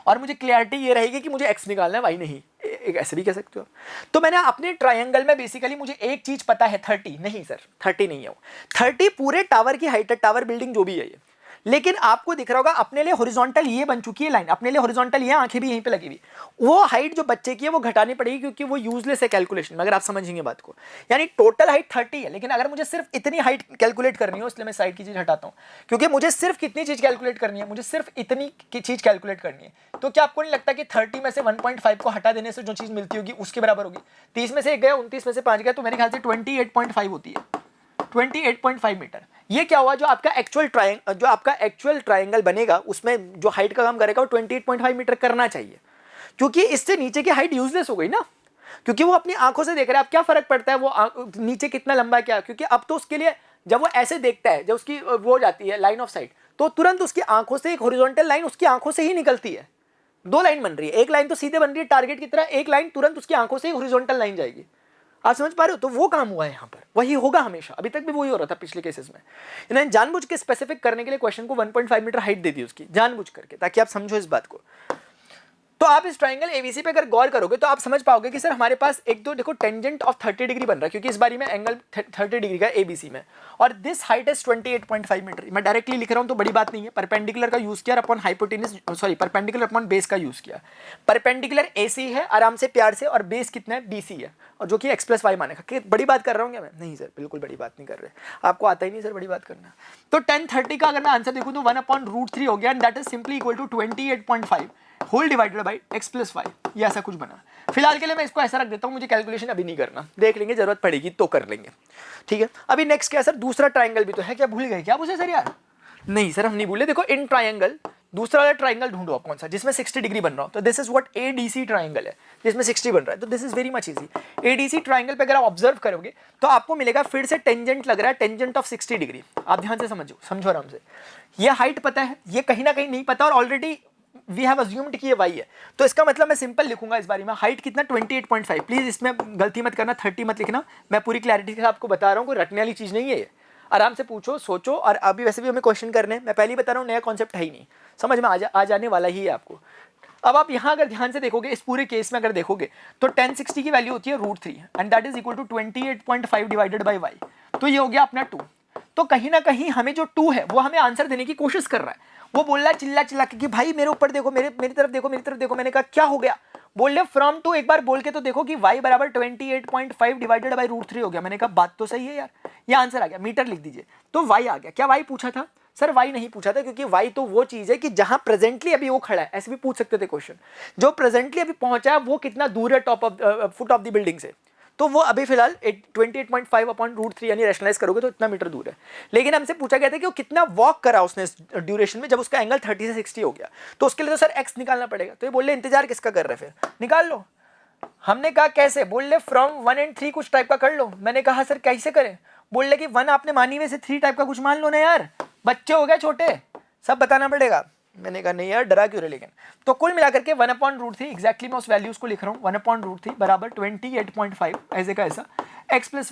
और मुझे क्लियरिटी ये रहेगी कि मुझे एक्स निकालना है, वाई नहीं, एक ऐसे भी कह सकते हो। तो मैंने अपने ट्रायंगल में बेसिकली मुझे एक चीज पता है, 30 नहीं सर, 30 नहीं है वो, 30 पूरे टावर की हाइट है, टावर बिल्डिंग जो भी है ये। लेकिन आपको दिख रहा होगा अपने लिए हॉरिजॉन्टल ये बन चुकी है लाइन, अपने लिए हॉरिजॉन्टल ये, आंखें भी यहीं पे लगी हुई, वो हाइट जो बच्चे की है वो घटानी पड़ेगी, क्योंकि वो यूजलेस है कैलकुलेशन में, अगर आप समझेंगे बात को। यानी टोटल हाइट 30 है, लेकिन अगर मुझे सिर्फ इतनी हाइट कैलकुलेट करनी हो, इसलिए मैं साइड की चीज हटाता हूं, क्योंकि मुझे सिर्फ कितनी चीज कैलकुलेट करनी है, मुझे सिर्फ इतनी की चीज कैलकुलेट करनी है। तो क्या आपको नहीं लगता कि 30 में से 1.5 को हटा देने से जो चीज मिलती होगी उसके बराबर होगी? 30 में से 1 गया, 29 में से 5 गया, तो मेरे ख्याल से 28.5 होती है, 28.5 मीटर। ये क्या हुआ, जो आपका एक्चुअल ट्रायंगल बनेगा उसमें जो हाइट का काम करेगा वो 28.5 मीटर करना चाहिए, क्योंकि इससे नीचे की हाइट यूजलेस हो गई ना, क्योंकि वो अपनी आंखों से देख रहा है। अब क्या फर्क पड़ता है वो नीचे कितना लंबा है क्या, क्योंकि अब तो उसके लिए जब वो ऐसे देखता है, जब उसकी वो हो जाती है लाइन ऑफ साइट, तो तुरंत उसकी आंखों से एक हॉरिजॉन्टल लाइन उसकी आंखों से ही निकलती है। दो लाइन बन रही है, एक लाइन तो सीधे बन रही है टारगेट की तरह, एक लाइन तुरंत उसकी आंखों से ही हॉरिजॉन्टल लाइन जाएगी। आप समझ पा रहे हो? तो वो काम हुआ है यहाँ पर, वही होगा हमेशा, अभी तक भी वही हो रहा था पिछले केसेस में। इन्होंने जानबूझ के स्पेसिफिक करने के लिए क्वेश्चन को 1.5 मीटर हाइट दे दी उसकी, जानबूझ करके, ताकि आप समझो इस बात को। तो आप इस ट्रायंगल एबीसी पे अगर गौर करोगे तो आप समझ पाओगे कि सर हमारे पास एक तो देखो टेंजेंट ऑफ 30 डिग्री बन रहा है, क्योंकि इस बारी में एंगल 30 डिग्री का एबीसी में, और दिस हाइट इज 28.5 मीटर। मैं डायरेक्टली लिख रहा हूं तो बड़ी बात नहीं है, परपेंडिकुलर का यूज किया upon hypotenuse, sorry perpendicular upon base का यूज किया। परपेंडिकुलर एसी है, आराम से प्यार से, और बेस कितना है, बीसी है, और जो कि x + y मानेगा। कि बड़ी बात कर रहा हूँ क्या मैं? नहीं सर, बिल्कुल बड़ी बात नहीं कर रहे, आपको आता ही नहीं सर बड़ी बात करना। तो 1030 का अगर मैं आंसर देखूँ तो 1/√3 हो गया, and that is simply equal to 28.5 whole divided by x + y, ये ऐसा कुछ बना। फिलहाल के लिए मैं इसको ऐसा रख देता हूँ, मुझे कैलकुलेशन अभी नहीं करना, देख लेंगे, जरूरत पड़ेगी तो कर लेंगे, ठीक है। अभी नेक्स्ट क्या सर, दूसरा ट्रायंगल भी तो है, क्या भूल गए क्या आप उसे सर? यार नहीं सर हम नहीं भूले। देखो इन ट्रायंगल दूसरा वाला ट्राइंगल ढूंढो आप कौन सा जिसमें 60 डिग्री बन रहा हो। तो this is what ADC triangle है जिसमें 60 बन रहा है। तो this is very much easy. ADC triangle पे अगर आप ऑब्जर्व करोगे तो आपको मिलेगा फिर से टेंजेंट लग रहा है, टेंजेंट ऑफ 60 डिग्री। आप ध्यान से समझो आराम से। ये हाइट पता है, ये कहीं ना कहीं नहीं पता और ऑलरेडी वी हैव अज्यूम्ड कि ये y है। तो इसका मतलब मैं सिंपल लिखूंगा इस बारे में, हाइट कितना 28.5। प्लीज इसमें गलती मत करना, 30 मत लिखना। मैं पूरी क्लैरिटी के साथ आपको बता रहा हूँ, कोई रटने वाली चीज़ नहीं है ये। आराम से पूछो, सोचो। और अभी वैसे भी हमें क्वेश्चन करने हैं, मैं पहले ही बता रहा हूँ, नया कॉन्सेप्ट है ही नहीं, समझ में आ जाने वाला ही है आपको। अब आप यहाँ अगर ध्यान से देखोगे, इस पूरे केस में अगर देखोगे तो 1060 की वैल्यू होती है √3 and that is equal to 28.5 divided by y। तो ये हो गया अपना 2। तो कहीं ना कहीं हमें जो 2 है वो हमें आंसर देने की कोशिश कर रहा है। वो बोल रहा है चिल्ला चिल्ला के कि भाई मेरे ऊपर देखो, मेरी तरफ देखो, मेरी तरफ देखो। मैंने कहा क्या हो गया? बोल रहे फ्रॉम टू, एक बार बोल के तो देखो कि y बराबर 28.5 डिवाइडेड बाई √3 हो गया। मैंने कहा बात तो सही है यार, ये आंसर आ गया। मीटर लिख दीजिए। तो y आ गया। क्या y पूछा था? सर y नहीं पूछा था, क्योंकि y तो वो चीज है कि जहां प्रेजेंटली अभी वो खड़ा है। ऐसे भी पूछ सकते थे क्वेश्चन, जो प्रेजेंटली अभी पहुंचा है वो कितना दूर है top of foot of the building से। तो वो अभी फिलहाल 28.5 अपॉन √3 यानी रैशनलाइज करोगे तो इतना मीटर दूर है। लेकिन हमसे पूछा गया था कि वो कितना वॉक करा उसने ड्यूरेशन में, जब उसका एंगल 30 से 60 हो गया। तो उसके लिए तो सर x निकालना पड़ेगा। तो ये बोल रहे इंतजार किसका कर रहे, फिर निकाल लो। हमने कहा कैसे? बोल रहे फ्रॉम 1 और 3 कुछ टाइप का कर लो। मैंने कहा सर कैसे करें? बोल रहे कि 1 आपने मानी, वैसे 3 टाइप का कुछ मान लो ना यार, बच्चे हो गए छोटे, सब बताना पड़ेगा। मैंने कहा नहीं यार, डरा क्यों रहे। लेकिन तो कुल मिलाकर के 1 अपॉन √3 एग्जैक्टली मैं उस वैल्यूज को लिख रहा हूँ। 1 अपॉन √3 बराबर 28.5 ऐसे का ऐसा x प्लस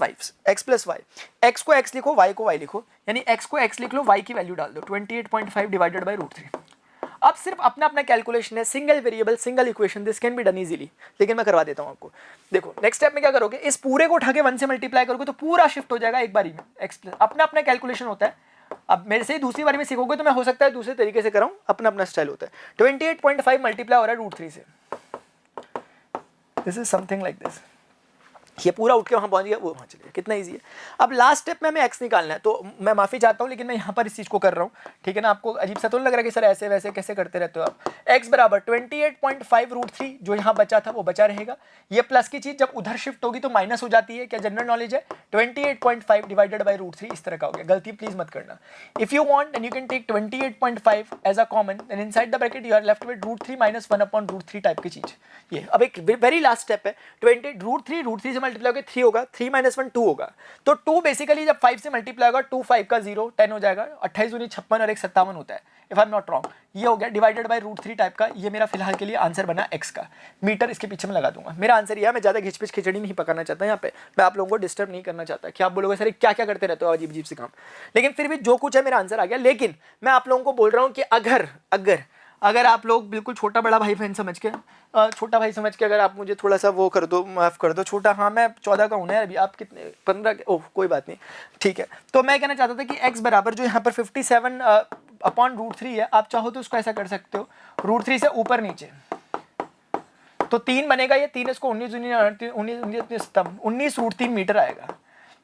y। x को x लिखो, y को y लिखो, यानी x को x लिख लो, y की वैल्यू डाल दो 28.5 डिवाइडेड बाई √3। अब सिर्फ अपना अपना कैलकुलेशन है, single variable single equation, this can be done easily. लेकिन मैं करवा देता हूँ आपको। देखो नेक्स्ट स्टेप में क्या करोगे, इस पूरे को उठा के 1 से मल्टीप्लाई करोगे तो पूरा शिफ्ट हो जाएगा एक बारी में। x प्लस अपना अपना कैलकुलेशन होता है। अब मेरे से ही दूसरी बारी में सीखोगे तो मैं हो सकता है दूसरे तरीके से कराऊं, अपना अपना स्टाइल होता है। 28.5 मल्टीप्लाई हो रहा है √3 से। This is something like this. ये पूरा उठ के वहाँ पहुँच गया, वो वहाँ चले गया। कितना इजी है। अब लास्ट स्टेप में हमें x निकालना है। तो मैं माफ़ी चाहता हूँ, लेकिन मैं यहाँ पर इस चीज़ को कर रहा हूँ, ठीक है ना। आपको अजीब सा तो नहीं लग रहा कि सर ऐसे वैसे कैसे करते रहते हो आप। x बराबर 28.5 √3 जो यहाँ बचा था वो बचा रहेगा। ये प्लस की चीज़ जब उधर शिफ्ट होगी तो माइनस हो जाती है, क्या जनरल नॉलेज है। 28.5 डिवाइडेड बाई √3 इस तरह का हो गया। गलती प्लीज मत करना। If you want then you can take 28.5 as a common, then inside the bracket you are left with √3 minus 1 upon √3 type की चीज़। ये अब एक वेरी लास्ट स्टेप है। √3 से मल्टीप्लाई होकर 3 होगा, 3 माइनस 1 2 होगा। तो 2 बेसिकली जब 5 से मल्टीप्लाई होगा, 2 5 का 0 10 हो जाएगा। 28 दूनी 56 और 1 57 होता है, if I am not wrong. ये हो गया डिवाइडेड बाय √3 टाइप का। ये मेरा फिलहाल के लिए आंसर बना x का। मीटर इसके पीछे में लगा दूंगा। मेरा आंसर यह है, मैं ज़्यादा घिचपिच खिचड़ी नहीं पकाना चाहता यहाँ पे। मैं आप लोगों को डिस्टर्ब नहीं करना चाहता कि आप बोलोगे सर क्या क्या करते रहते हो अजीब अजीब से काम। लेकिन फिर भी जो कुछ है मेरा आंसर आ गया। लेकिन मैं आप लोगों को बोल रहा हूँ कि अगर आप लोग बिल्कुल छोटा बड़ा भाई बहन समझ के, छोटा भाई समझ के अगर आप मुझे थोड़ा सा वो कर दो, माफ़ कर दो छोटा। हाँ मैं 14 का हूँ ना अभी, आप कितने 15? ओह कोई बात नहीं, ठीक है। तो मैं कहना चाहता था कि x बराबर जो यहाँ पर 57 अपॉन √3 है, आप चाहो तो उसको ऐसा कर सकते हो, √3 से ऊपर नीचे तो 3 बनेगा। ये 3 इसको 19 √3 मीटर आएगा।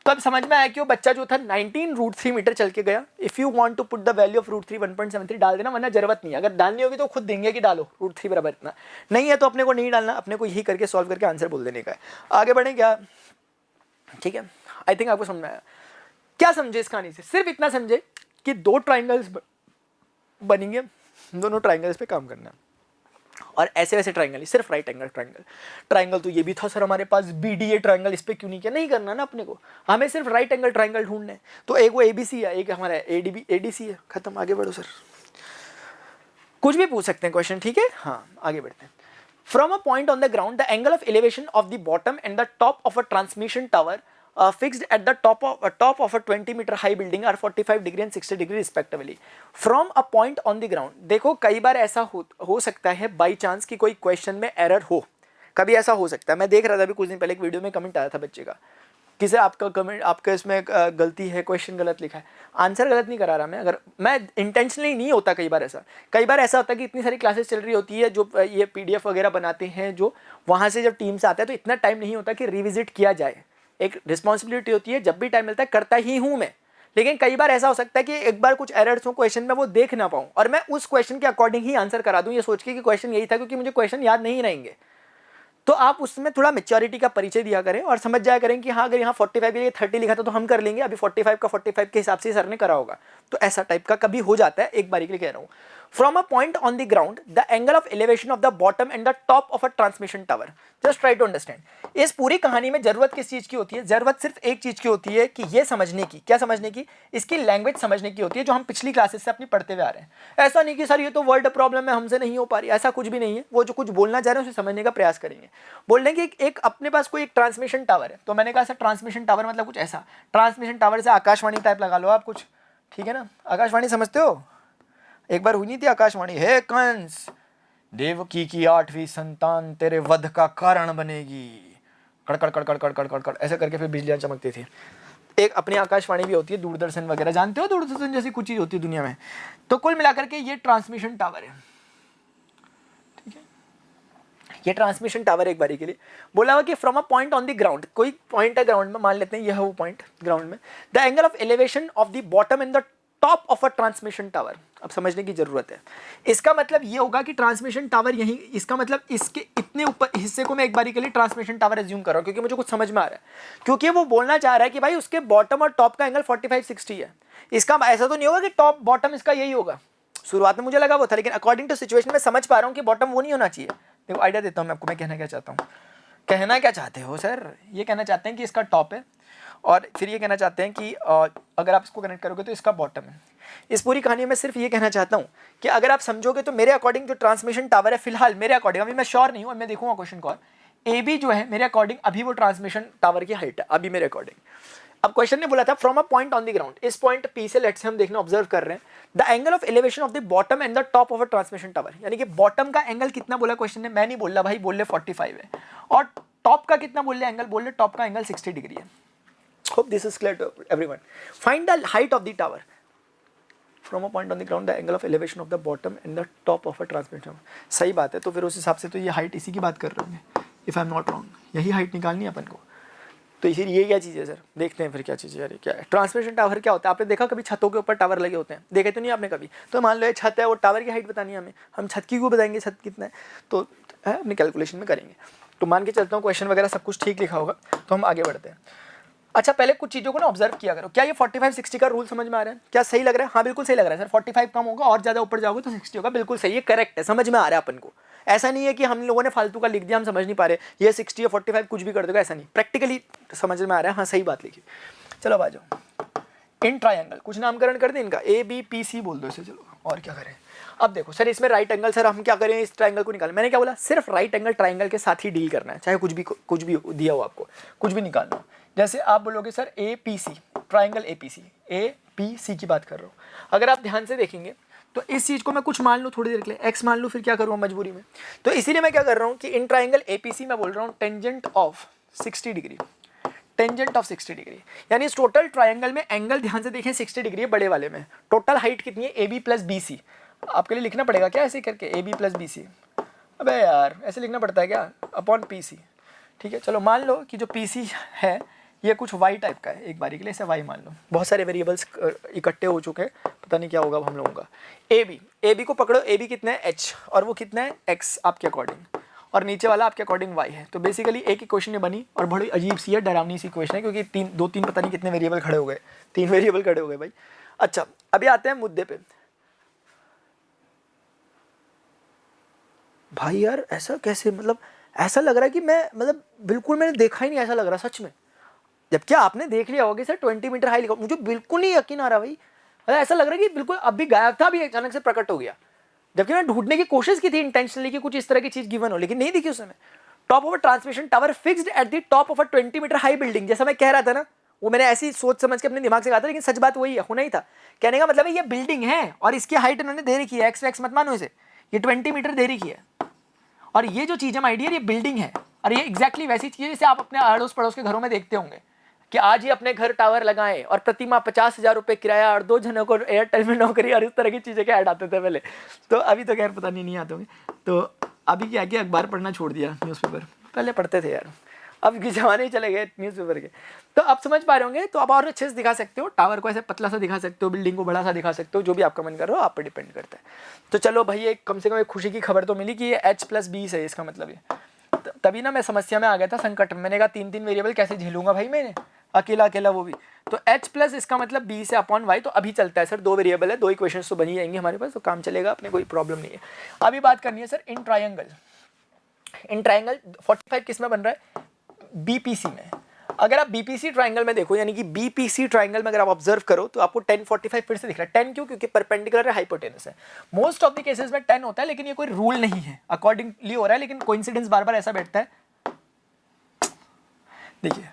तो अब समझ में आया कि वो बच्चा जो था 19 √3 मीटर चल के गया। If you want to put the value of √3 1.73 डाल देना, वरना जरूरत नहीं है। अगर डालनी होगी तो खुद देंगे कि डालो √3 बराबर इतना, नहीं है तो अपने को नहीं डालना, अपने को यही करके सॉल्व करके आंसर बोल देने का है। आगे बढ़े क्या? ठीक है, आई थिंक आपको समझ में आया। क्या समझे इस कहानी से? सिर्फ इतना समझे कि 2 ट्राइंगल्स बनेंगे, दोनों ट्राइंगल्स पे काम करना है। और ऐसे वैसे ट्राइंगल, सिर्फ राइट एंगल ट्राइंगल तो ये भी था सर हमारे पास, BDA ट्राइंगल, इस पे क्यों नहीं किया? नहीं करना ना अपने को, हमें सिर्फ राइट एंगल ट्राइंगल ढूंढना है। तो एक वो ABC है, एक हमारा ADC है। खत्म, आगे बढ़ो सर। कुछ भी पूछ सकते हैं क्वेश्चन, ठीक है। हाँ आगे बढ़ते हैं। From a point on the ground the angle of elevation of the bottom and the top of a transmission tower fixed at the top of a 20-meter high building are 45 degree and 60 degree respectively from a point on the ground। देखो कई बार ऐसा हो सकता है by chance कि कोई question में error हो, कभी ऐसा हो सकता है। मैं देख रहा था अभी कुछ दिन पहले एक वीडियो में कमेंट आया था बच्चे का, किसे आपका कमेंट, आपका इसमें गलती है, क्वेश्चन गलत लिखा है। आंसर गलत नहीं करा रहा मैं, अगर मैं इंटेंशनली नहीं होता। कई बार ऐसा होता है कि इतनी सारी क्लासेस चल रही होती है, जो ये PDF वगैरह बनाते हैं, जो वहाँ से जब टीम से आते हैं तो इतना टाइम नहीं होता कि रिविजिट किया जाए। एक रिस्पॉन्सिबिलिटी होती है, जब भी टाइम मिलता है करता ही हूँ मैं। लेकिन कई बार ऐसा हो सकता है कि एक बार कुछ एरर्स हो क्वेश्चन में, वो देख ना पाऊँ और मैं उस क्वेश्चन के अकॉर्डिंग ही आंसर करा दूँ, ये सोच के कि क्वेश्चन यही था, क्योंकि मुझे क्वेश्चन याद नहीं रहेंगे। तो आप उसमें थोड़ा मेच्योरिटी का परिचय दिया करें और समझ जाया करें कि हाँ अगर यहाँ 45 के लिए 30 लिखा था तो हम कर लेंगे, अभी 45 का 45 के हिसाब से सर ने करा होगा। तो ऐसा टाइप का कभी हो जाता है, एक बारी के लिए कह रहा हूँ। From a point on the ground the angle of elevation of the bottom and the top of a transmission tower. Just try to understand. इस पूरी कहानी में जरूरत किस चीज की होती है? जरूरत सिर्फ एक चीज की होती है कि ये समझने की, क्या समझने की? इसकी लैंग्वेज समझने की होती है, जो हम पिछली क्लासेस से अपनी पढ़ते हुए आ रहे हैं। ऐसा नहीं कि सर ये तो वर्ड प्रॉब्लम है, हमसे नहीं हो पा रही, ऐसा कुछ भी नहीं है। वो जो कुछ बोलना चाह रहे हैं उसे समझने का प्रयास करेंगे। बोल रहे हैं कि एक अपने पास कोई एक ट्रांसमिशन टावर है, तो मैंने कहा सर ट्रांसमिशन टावर मतलब कुछ ऐसा, ट्रांसमिशन टावर से आकाशवाणी टाइप लगा लो आप कुछ, ठीक है ना? आकाशवाणी समझते हो? एक बार हुई नहीं थी आकाशवाणी, हे कंस देवकी की 8वीं संतान तेरे वध का कारण बनेगी, कड़कड़ कड़कड़ कड़कड़ कड़कड़ ऐसे करके फिर बिजलियां चमकती थी। एक अपनी आकाशवाणी भी होती है, दूरदर्शन वगैरह जानते हो, दूरदर्शन जैसी कुछ चीज होती है दुनिया में। तो कुल मिलाकर के ये ट्रांसमिशन टावर है, ठीक है? ये ट्रांसमिशन टावर एक बारी के लिए बोला हुआ कि from a point on the ground, कोई पॉइंट है ग्राउंड में, मान लेते हैं यह वो पॉइंट ग्राउंड में, the angle of elevation of the bottom and the top of a transmission tower. अब समझने की जरूरत है। इसका मतलब ये होगा कि ट्रांसमिशन टावर यही, इसका मतलब इसके इतने ऊपर हिस्से को मैं एक बारी के लिए ट्रांसमिशन टावर एज्यूम कर रहा हूं, क्योंकि मुझे कुछ समझ में आ रहा है। क्योंकि वो बोलना चाह रहा है कि भाई उसके बॉटम और टॉप का एंगल 45-60 है। इसका ऐसा तो नहीं होगा कि टॉप बॉटम इसका यही होगा। शुरुआत में मुझे लगा वो था, लेकिन अकॉर्डिंग टू सिचुएशन में समझ पा रहा हूँ कि बॉटम वो नहीं होना चाहिए। देखो आइडिया देता हूँ मैं आपको, मैं कहना क्या चाहता हूँ। कहना क्या चाहते हो सर? ये कहना चाहते हैं कि इसका टॉप है, और फिर ये कहना चाहते हैं कि अगर आप इसको कनेक्ट करोगे तो इसका बॉटम है। इस पूरी कहानी में सिर्फ ये कहना चाहता हूँ कि अगर आप समझोगे तो मेरे अकॉर्डिंग जो ट्रांसमिशन टावर है, फिलहाल मेरे अकॉर्डिंग, अभी मैं श्योर नहीं हूँ, मैं देखूंगा क्वेश्चन को, ए बी जो है मेरे अकॉर्डिंग अभी वो ट्रांसमिशन टावर की हाइट है अभी मेरे अकॉर्डिंग। अब क्वेश्चन ने बोला था from a point on the ground, इस पॉइंट पी से लेट्स से हम देखना ऑब्जर्व कर रहे हैं, the angle of elevation of the bottom and the top of a transmission tower. यानी कि बॉटम का एंगल कितना बोला क्वेश्चन ने? मैं नहीं बोल रहा भाई, बोल ले 45 है। और टॉप का कितना बोल रहे एंगल? बोल ले टॉप का एंगल 60 डिग्री है। Hope this is clear to everyone. Find the height of the tower from a point on the ground, the angle of elevation of the bottom and the top of a transmission tower. सही बात है, तो फिर उस हिसाब से तो ये हाइट इसी की बात कर रहे होंगे, if I am not wrong. यही हाइट निकालनी है अपन को। तो इसीलिए ये क्या चीज़ है सर? देखते हैं फिर क्या चीज़ है यार, क्या है ट्रांसमिशन टावर? क्या होता है? आपने देखा कभी छतों के ऊपर टावर लगे होते हैं? देखे तो नहीं आपने कभी? तो मान लो ये छत है, वो टावर की हाइट बतानी है हमें, हम छत की क्यों बताएंगे छत कितना है? तो है अपनी कैलकुलेशन में करेंगे। तो मान के चलता हूँ क्वेश्चन वगैरह सब कुछ ठीक लिखा होगा, तो हम आगे बढ़ते हैं। अच्छा, पहले कुछ चीज़ों को ना ऑब्जर्व किया करो। क्या ये 45-60 का रूल समझ में आ रहा है? क्या सही लग रहा है? हाँ बिल्कुल सही लग रहा है सर। 45 कम होगा और ज़्यादा ऊपर जाओगे तो 60 होगा, बिल्कुल सही है, करेक्ट है, समझ में आ रहा है अपन को। ऐसा नहीं है कि हम लोगों ने फालतू का लिख दिया, हम समझ नहीं पा रहे, ये 60 या 45 कुछ भी कर देगा, ऐसा नहीं, प्रैक्टिकली समझ में आ रहा है। हाँ सही बात लिखी। चलो आ जाओ। इन ट्रायंगल कुछ नामकरण कर दें इनका, ए बी पी सी बोल दो इसे, चलो और क्या करें। अब देखो सर इसमें राइट एंगल, सर हम क्या करें इस ट्रायंगल को निकालें? मैंने क्या बोला? सिर्फ राइट एंगल ट्रायंगल के साथ ही डील करना है, चाहे कुछ भी दिया हो आपको, कुछ भी निकालना हो। जैसे आप बोलोगे sir A P C, triangle A P C, A P C की बात कर रहा हूँ। अगर आप ध्यान से देखेंगे तो इस चीज़ को मैं कुछ मान लूँ थोड़ी देर के लिए, एक्स मान लूँ, फिर क्या करूँ मजबूरी में? तो इसीलिए मैं क्या कर रहा हूँ कि इन ट्रायंगल ए पी सी मैं बोल रहा हूँ tangent of 60 degree, tangent of 60 degree. यानी इस टोटल ट्रायंगल में एंगल ध्यान से देखें 60 डिग्री है बड़े वाले में। टोटल हाइट कितनी है? A B plus B C. आपके लिए लिखना पड़ेगा क्या ऐसे करके, A B plus B C? अबे यार ऐसे लिखना पड़ता है क्या? Upon P C. ठीक है, चलो मान लो कि जो पी सी है ये कुछ वाई टाइप का है, एक बारी के लिए इसे वाई मान लो। बहुत सारे वेरिएबल्स इकट्ठे हो चुके हैं, पता नहीं क्या होगा हम लोगों का। ए बी को पकड़ो, ए बी कितना है? एच, और वो कितना है? एक्स आपके अकॉर्डिंग, और नीचे वाला आपके अकॉर्डिंग वाई है। तो बेसिकली एक इक्वेशन ये बनी, और बड़ी अजीब सी है, डरावनी सी इक्वेशन है, क्योंकि दो तीन पता नहीं कितने वेरिएबल खड़े हो गए, 3 वेरिएबल खड़े हो गए भाई। अच्छा अभी आते हैं मुद्दे पे। भाई यार ऐसा कैसे, मतलब ऐसा लग रहा है कि मैं, मतलब बिल्कुल मैंने देखा ही नहीं ऐसा लग रहा सच में। जबकि आपने देख लिया होगा सर 20 मीटर हाई लिखा, मुझे बिल्कुल नहीं यकीन आ रहा भाई। ऐसा लग रहा है कि बिल्कुल अभी गायब था, अभी अचानक से प्रकट हो गया। जबकि मैं ढूंढने की कोशिश की थी इंटेंशनली कि कुछ इस तरह की चीज गिवन हो, लेकिन नहीं दिखी उस समय। Top of a transmission tower fixed at the top of a 20 metre high building, जैसा मैं कह रहा था ना, वो मैंने ऐसी सोच समझ के अपने दिमाग से कहा था, लेकिन सच बात वही है, होना ही था। कहने का मतलब है ये बिल्डिंग है और इसकी हाइट इन्होंने दे रखी है, एक्स मत मानो इसे, ये 20 मीटर दे रखी है। और ये जो चीज है माय डियर, ये बिल्डिंग है, और ये एग्जैक्टली वैसी चीज है जैसे आप अपने अड़ोस पड़ोस के घरों में देखते होंगे कि आज ही अपने घर टावर लगाएं और प्रति माह 50,000 रुपये किराया और 2 जनों को एयरटेल में नौकरी, और इस तरह की चीज़ें के ऐड आते थे पहले। तो अभी तो खैर पता नहीं आते होंगे। तो अभी क्या कि अखबार पढ़ना छोड़ दिया, न्यूज़पेपर पहले पढ़ते थे यार, अब के जमाने ही चले गए न्यूज़पेपर के। तो आप समझ पा रहे होंगे। तो आप और अच्छे से दिखा सकते हो, टावर को ऐसे पतला सा दिखा सकते हो, बिल्डिंग को बड़ा सा दिखा सकते हो, जो भी आपका मन कर रहा हो, आप पर डिपेंड करता है। तो चलो भाई एक कम से कम एक खुशी की खबर तो मिली कि ये H प्लस 20 है, इसका मतलब ये। तभी ना मैं समस्या में आ गया था, संकट में। मैंने कहा 3 वेरिएबल कैसे झेलूंगा भाई मैंने, अकेला अकेला वो भी। तो h प्लस इसका मतलब b से अपॉन y, तो अभी चलता है सर, दो वेरिएबल है, दो इक्वेशंस तो बनी जाएंगी हमारे पास, तो काम चलेगा, अपने कोई प्रॉब्लम नहीं है। अभी बात करनी है sir in triangle. In triangle 45 किस में बन रहा है? बीपीसी में। अगर आप बीपीसी ट्रायंगल में देखो, यानी कि बीपीसी ट्रायंगल में अगर आप ऑब्जर्व करो तो आपको 10 45 फिर से दिख रहा है। 10 क्यों? क्योंकि परपेंडिकुलर है, हाइपोटेनस है। मोस्ट ऑफ द केसेस में 10 होता है, लेकिन ये कोई रूल नहीं है, अकॉर्डिंगली हो रहा है, लेकिन कोइंसिडेंस बार बार ऐसा बैठता है। देखिए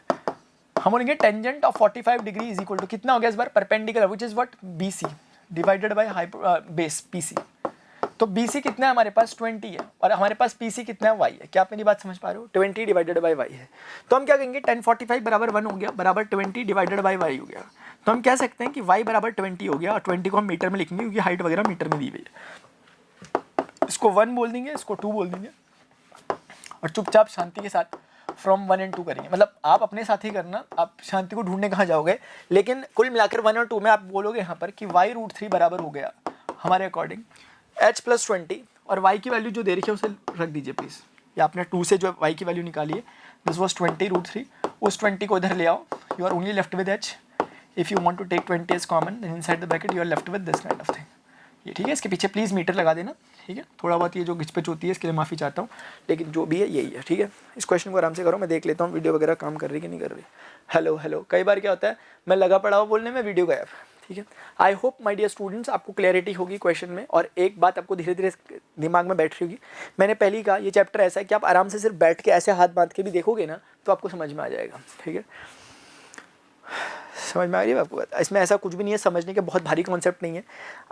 हम बोलेंगे tangent of 45 degree is equal to कितना हो गया इस बार? Perpendicular, which is what? BC divided by base PC. तो BC कितना है हमारे पास? 20 है, और हमारे पास PC कितना है? Y है। क्या आप मेरी बात समझ पा रहे हो? 20 डिवाइडेड बाई Y है। तो हम क्या कहेंगे? 10 45 बराबर 1 हो गया, बराबर 20 डिवाइडेड बाई Y हो गया। तो हम कह सकते हैं कि Y बराबर 20 हो गया, और 20 को हम मीटर में लिखेंगे क्योंकि हाइट वगैरह मीटर में दी हुई है। इसको 1 बोल देंगे, इसको 2 बोल देंगे, और चुपचाप शांति के साथ फ्रॉम 1 and 2 करेंगे। मतलब आप अपने साथ ही करना, आप शांति को ढूंढने कहाँ जाओगे, लेकिन कुल मिलाकर 1 और 2 में आप बोलोगे यहाँ पर कि y√3 बराबर हो गया हमारे अकॉर्डिंग h प्लस 20, और y की वैल्यू जो दे रखी है उसे रख दीजिए प्लीज़। या आपने 2 से जो y की वैल्यू निकाली है, दिस वॉज 20√3, उस 20 को इधर ले आओ, you are only left with h। If you want to take 20 as common, then inside the bracket you are left with this kind of thing. ये ठीक है, इसके पीछे प्लीज़ मीटर लगा देना, ठीक है। थोड़ा बहुत ये जो घिचपिच होती है इसके लिए माफ़ी चाहता हूँ, लेकिन जो भी है यही है, ठीक है। इस क्वेश्चन को आराम से करो, मैं देख लेता हूँ वीडियो वगैरह काम कर रही कि नहीं कर रही। हेलो हेलो, कई बार क्या होता है मैं लगा पड़ा हुआ बोलने में, वीडियो गायब, ठीक है। I hope my dear students आपको क्लैरिटी होगी क्वेश्चन में, और एक बात आपको धीरे धीरे दिमाग में बैठ रही होगी। मैंने पहले ही कहा ये चैप्टर ऐसा है कि आप आराम से सिर्फ बैठ के ऐसे हाथ बांध के भी देखोगे ना तो आपको समझ में आ जाएगा, ठीक है। समझ में आ रही है आपको बात? इसमें ऐसा कुछ भी नहीं है समझने के, बहुत भारी कॉन्सेप्ट नहीं है।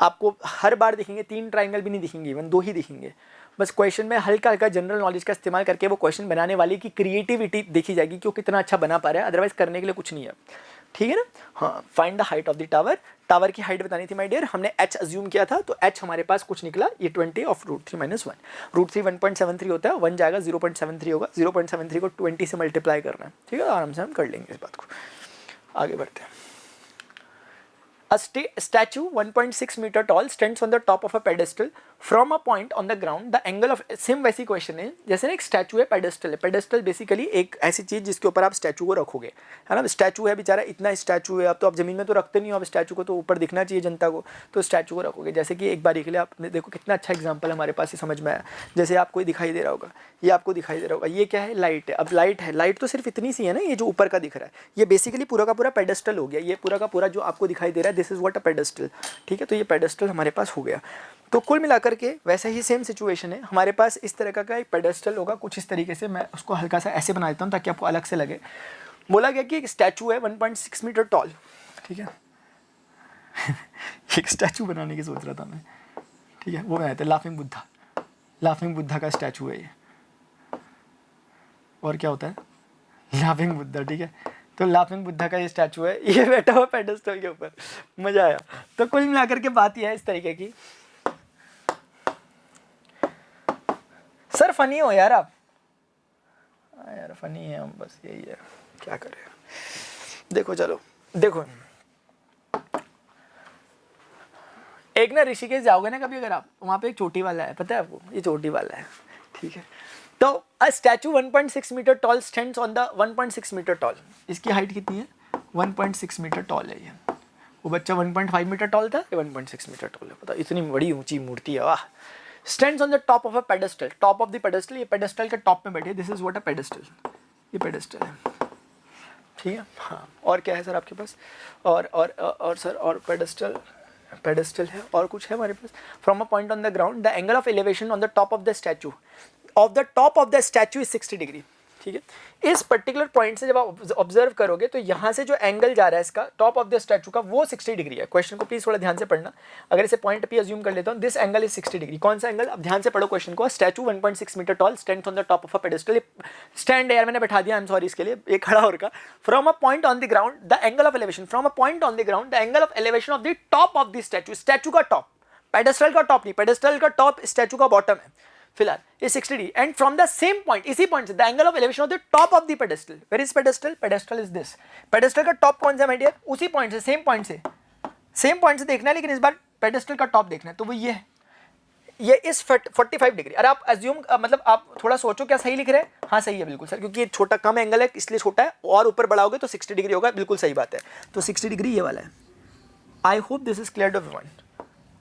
आपको हर बार दिखेंगे 3 ट्राइंगल भी नहीं दिखेंगे, इवन 2 ही दिखेंगे। बस क्वेश्चन में हल्का हल्का जनरल नॉलेज का इस्तेमाल करके वो क्वेश्चन बनाने वाले की क्रिएटिविटी देखी जाएगी कि वो कितना अच्छा बना पा रहा है, अदरवाइज करने के लिए कुछ नहीं है, ठीक है ना। हाँ, find the height of the tower. Tower की हाइट बतानी थी माय डियर, हमने h अज्यूम किया था, तो h हमारे पास कुछ निकला, ये 20 ऑफ √3 - 1। √3 1.73 होता है, 1 जाएगा 0.73 होगा, 0.73 को 20 से मल्टीप्लाई करना है, ठीक है। आराम से हम कर लेंगे इस बात को, आगे बढ़ते हैं। A statue 1.6 meter tall stands on the top of a pedestal from a point on the ground. The angle of same वैसी क्वेश्चन है जैसे ना एक स्टैचू है, पेडेस्टल है। पेडेस्टल बेसिकली एक ऐसी चीज़ जिसके ऊपर आप स्टैचू को रखोगे, है ना। स्टैचू है बेचारा, इतना स्टैचू है, अब तो आप ज़मीन में तो रखते नहीं हो, अब स्टैचू को तो ऊपर दिखना चाहिए जनता को, तो स्टैचू को रखोगे। जैसे कि एक बार के लिए आपने देखो कितना अच्छा एग्जाम्पल हमारे पास ही समझ में आया। जैसे आपको दिखाई दे रहा होगा, ये आपको दिखाई दे रहा होगा, ये क्या है? लाइट है। अब लाइट है, लाइट तो सिर्फ इतनी सी है ना, ये जो ऊपर का दिख रहा है ये बेसिकली पूरा का पूरा पेडेस्टल हो गया। ये पूरा का पूरा जो आपको दिखाई दे रहा है, this is what a pedestal, ठीक है। तो ये पेडेस्टल हमारे पास हो गया। तो कुल मिलाकर के वैसे ही सेम सिचुएशन है हमारे पास। इस तरह का एक पेडेस्टल होगा कुछ इस तरीके से, मैं उसको हल्का सा ऐसे बना देता हूँ ताकि आपको अलग से लगे। बोला गया कि एक स्टैचू है 1.6 मीटर टॉल, ठीक है। एक स्टैचू बनाने की सोच रहा था मैं, ठीक है। वो बनाया था लाफिंग बुद्धा, लाफिंग बुद्धा का स्टैचू है ये। और क्या होता है? लाफिंग बुद्धा, ठीक है। तो लाफिंग बुद्धा का ये स्टैचू है, ये बैठा हुआ पेडेस्टल के ऊपर, मजा आया। तो कुल मिलाकर के बात यह है इस तरीके की। सर फनी हो यार आप, यार फनी है हम, बस यही है, क्या करें। देखो चलो देखो, एक ना ऋषिकेश जाओगे ना कभी अगर आप, वहाँ पे एक चोटी वाला है, पता है आपको? ये चोटी वाला है, ठीक है। तो a statue 1.6 metre tall stands on the 1.6 metre tall. इसकी हाइट कितनी है? 1.6 मीटर टॉल है ये। वो बच्चा 1.5 मीटर टॉल था, ये 1.6 मीटर टॉल है। पता इतनी बड़ी ऊंची मूर्ति है, वाह। Stands on the top of a pedestal, top of the pedestal, ये पेडेस्टल के टॉप में बैठे, this is what a pedestal, ये पेडेस्टल है, ठीक है। हाँ, और क्या है सर आपके पास? और सर और पेडेस्टल है, और कुछ है हमारे पास? From a point on the ground the angle of elevation on the top of the statue is 60 degree, ठीक है। इस पर्टिकुलर पॉइंट से जब आप ऑब्जर्व करोगे तो यहाँ से जो एंगल जा रहा है इसका टॉप ऑफ द स्टैचू का, वो 60 डिग्री है। क्वेश्चन को प्लीज थोड़ा ध्यान से पढ़ना। अगर इसे पॉइंट पे अज्यूम कर लेता हूँ, दिस एंगल इज 60 डिग्री। कौन सा एंगल? अब ध्यान से पढ़ो क्वेश्चन को। Statue 1.6 metre tall stands on the top of a pedestal, stand यार मैंने बैठा दिया, आई एम सॉरी इसके लिए, एक खड़ा होकर। From a point on the ground the angle of elevation, from a point on the ground the angle of elevation of the top of the statue, statue का टॉप, पेडेस्टल का top नहीं, pedestal का top statue का bottom है फिलहाल, ये 60 degree. And from the same point, इसी point से the angle of elevation of the top of the pedestal, where is pedestal? Pedestal is this. Pedestal का टॉप कौन सा है माय डियर? उसी पॉइंट से, सेम पॉइंट से देखना है, लेकिन इस बार पेडेस्टल का टॉप देखना है, तो वो ये है। ये इस 45 डिग्री, अरे आप अज्यूम मतलब आप थोड़ा सोचो क्या सही लिख रहे हैं, हाँ सही है बिल्कुल सर, क्योंकि ये छोटा कम एंगल है इसलिए छोटा है, और ऊपर बढ़ाओगे तो 60 डिग्री होगा, बिल्कुल सही बात है। तो 60 डिग्री ये वाला है। I hope this is clear to everyone,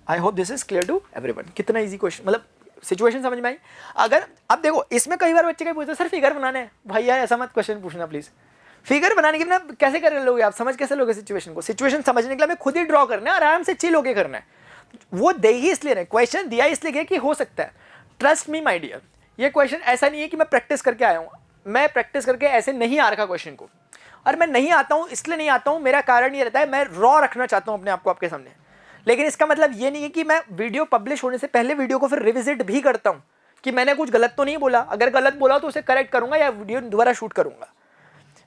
I hope this is clear to everyone. कितना इजी क्वेश्चन, मतलब सिचुएशन समझ में आई। अगर अब देखो इसमें कई बार बच्चे क्या पूछते हैं, सर फिगर बनाना है, भैया ऐसा मत क्वेश्चन पूछना प्लीज। फिगर बनाने के बिना कैसे कर लोगे आप, समझ कैसे लोगे सिचुएशन को? सिचुएशन समझने के लिए हमें खुद ही ड्रॉ करना है, आराम से चिल होके करना है। वो दे ही इसलिए रहे, क्वेश्चन दिया इसलिए गया कि हो सकता है। ट्रस्ट मी माय डियर, ये क्वेश्चन ऐसा नहीं है कि मैं प्रैक्टिस करके आया हूँ, मैं प्रैक्टिस करके ऐसे नहीं आ रखा क्वेश्चन को। और मैं नहीं आता हूँ इसलिए नहीं आता हूँ, मेरा कारण ये रहता है मैं रॉ रखना चाहता हूँ अपने आप को आपके सामने। लेकिन इसका मतलब ये नहीं है कि मैं वीडियो पब्लिश होने से पहले वीडियो को फिर रिविजिट भी करता हूँ कि मैंने कुछ गलत तो नहीं बोला, अगर गलत बोला तो उसे करेक्ट करूँगा या वीडियो दोबारा शूट करूँगा।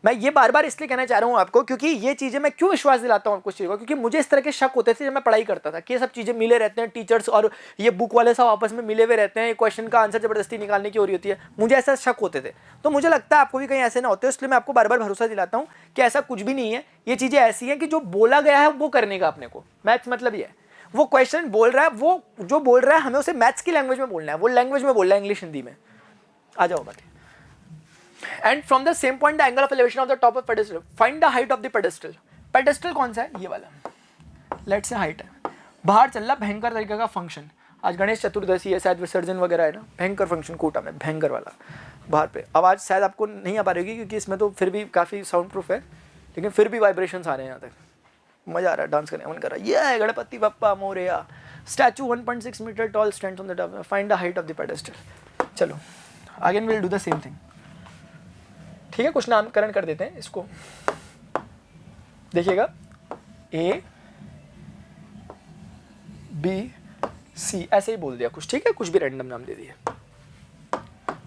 मैं ये बार बार इसलिए कहना चाह रहा हूँ आपको, क्योंकि ये चीज़ें मैं क्यों विश्वास दिलाता हूँ आपको चीज़ों को, क्योंकि मुझे इस तरह के शक होते थे जब मैं पढ़ाई करता था कि ये सब चीज़ें मिले रहते हैं, टीचर्स और ये बुक वाले सब आपस में मिले हुए रहते हैं, क्वेश्चन का आंसर जबरदस्ती निकालने की हो रही होती है, मुझे ऐसा शक होते थे। तो मुझे लगता है आपको भी कहीं ऐसे ना होते, इसलिए मैं आपको बार बार भरोसा दिलाता हूँ कि ऐसा कुछ भी नहीं है। ये चीज़ें ऐसी हैं कि जो बोला गया है वो करने का अपने को, मैथ्स मतलब ये है, वो क्वेश्चन बोल रहा है, वो जो बोल रहा है हमें उसे मैथ्स की लैंग्वेज में बोलना है, वो लैंग्वेज में बोल रहा है, इंग्लिश हिंदी में। आ जाओ बाकी। And from the same point, the angle of elevation of the top of pedestal. Find the height of the pedestal. Pedestal कौन सा है? ये वाला. Let's say height है. बाहर चल रहा भयंकर तरीके का फंक्शन, आज गणेश चतुर्दशी है, शायद विसर्जन वगैरह है ना, भयंकर फंक्शन कोटा में, भयंकर वाला बाहर पे। आवाज़ शायद आपको नहीं आ पा रही होगी क्योंकि इसमें तो फिर भी काफ़ी साउंड प्रूफ है, लेकिन फिर भी वाइब्रेशंस आ रहे हैं यहाँ तक। मज़ा आ रहा है, डांस करने मन कर रहा है। ये है Ganpati Bappa Morya. Statue 1.6 metre tall stands on the top. Find the height of the pedestal. चलो again will do the same thing. ठीक है, कुछ नामकरण कर देते हैं इसको। देखिएगा, ए बी सी ऐसे ही बोल दिया कुछ, ठीक है, कुछ भी रैंडम नाम दे दिया।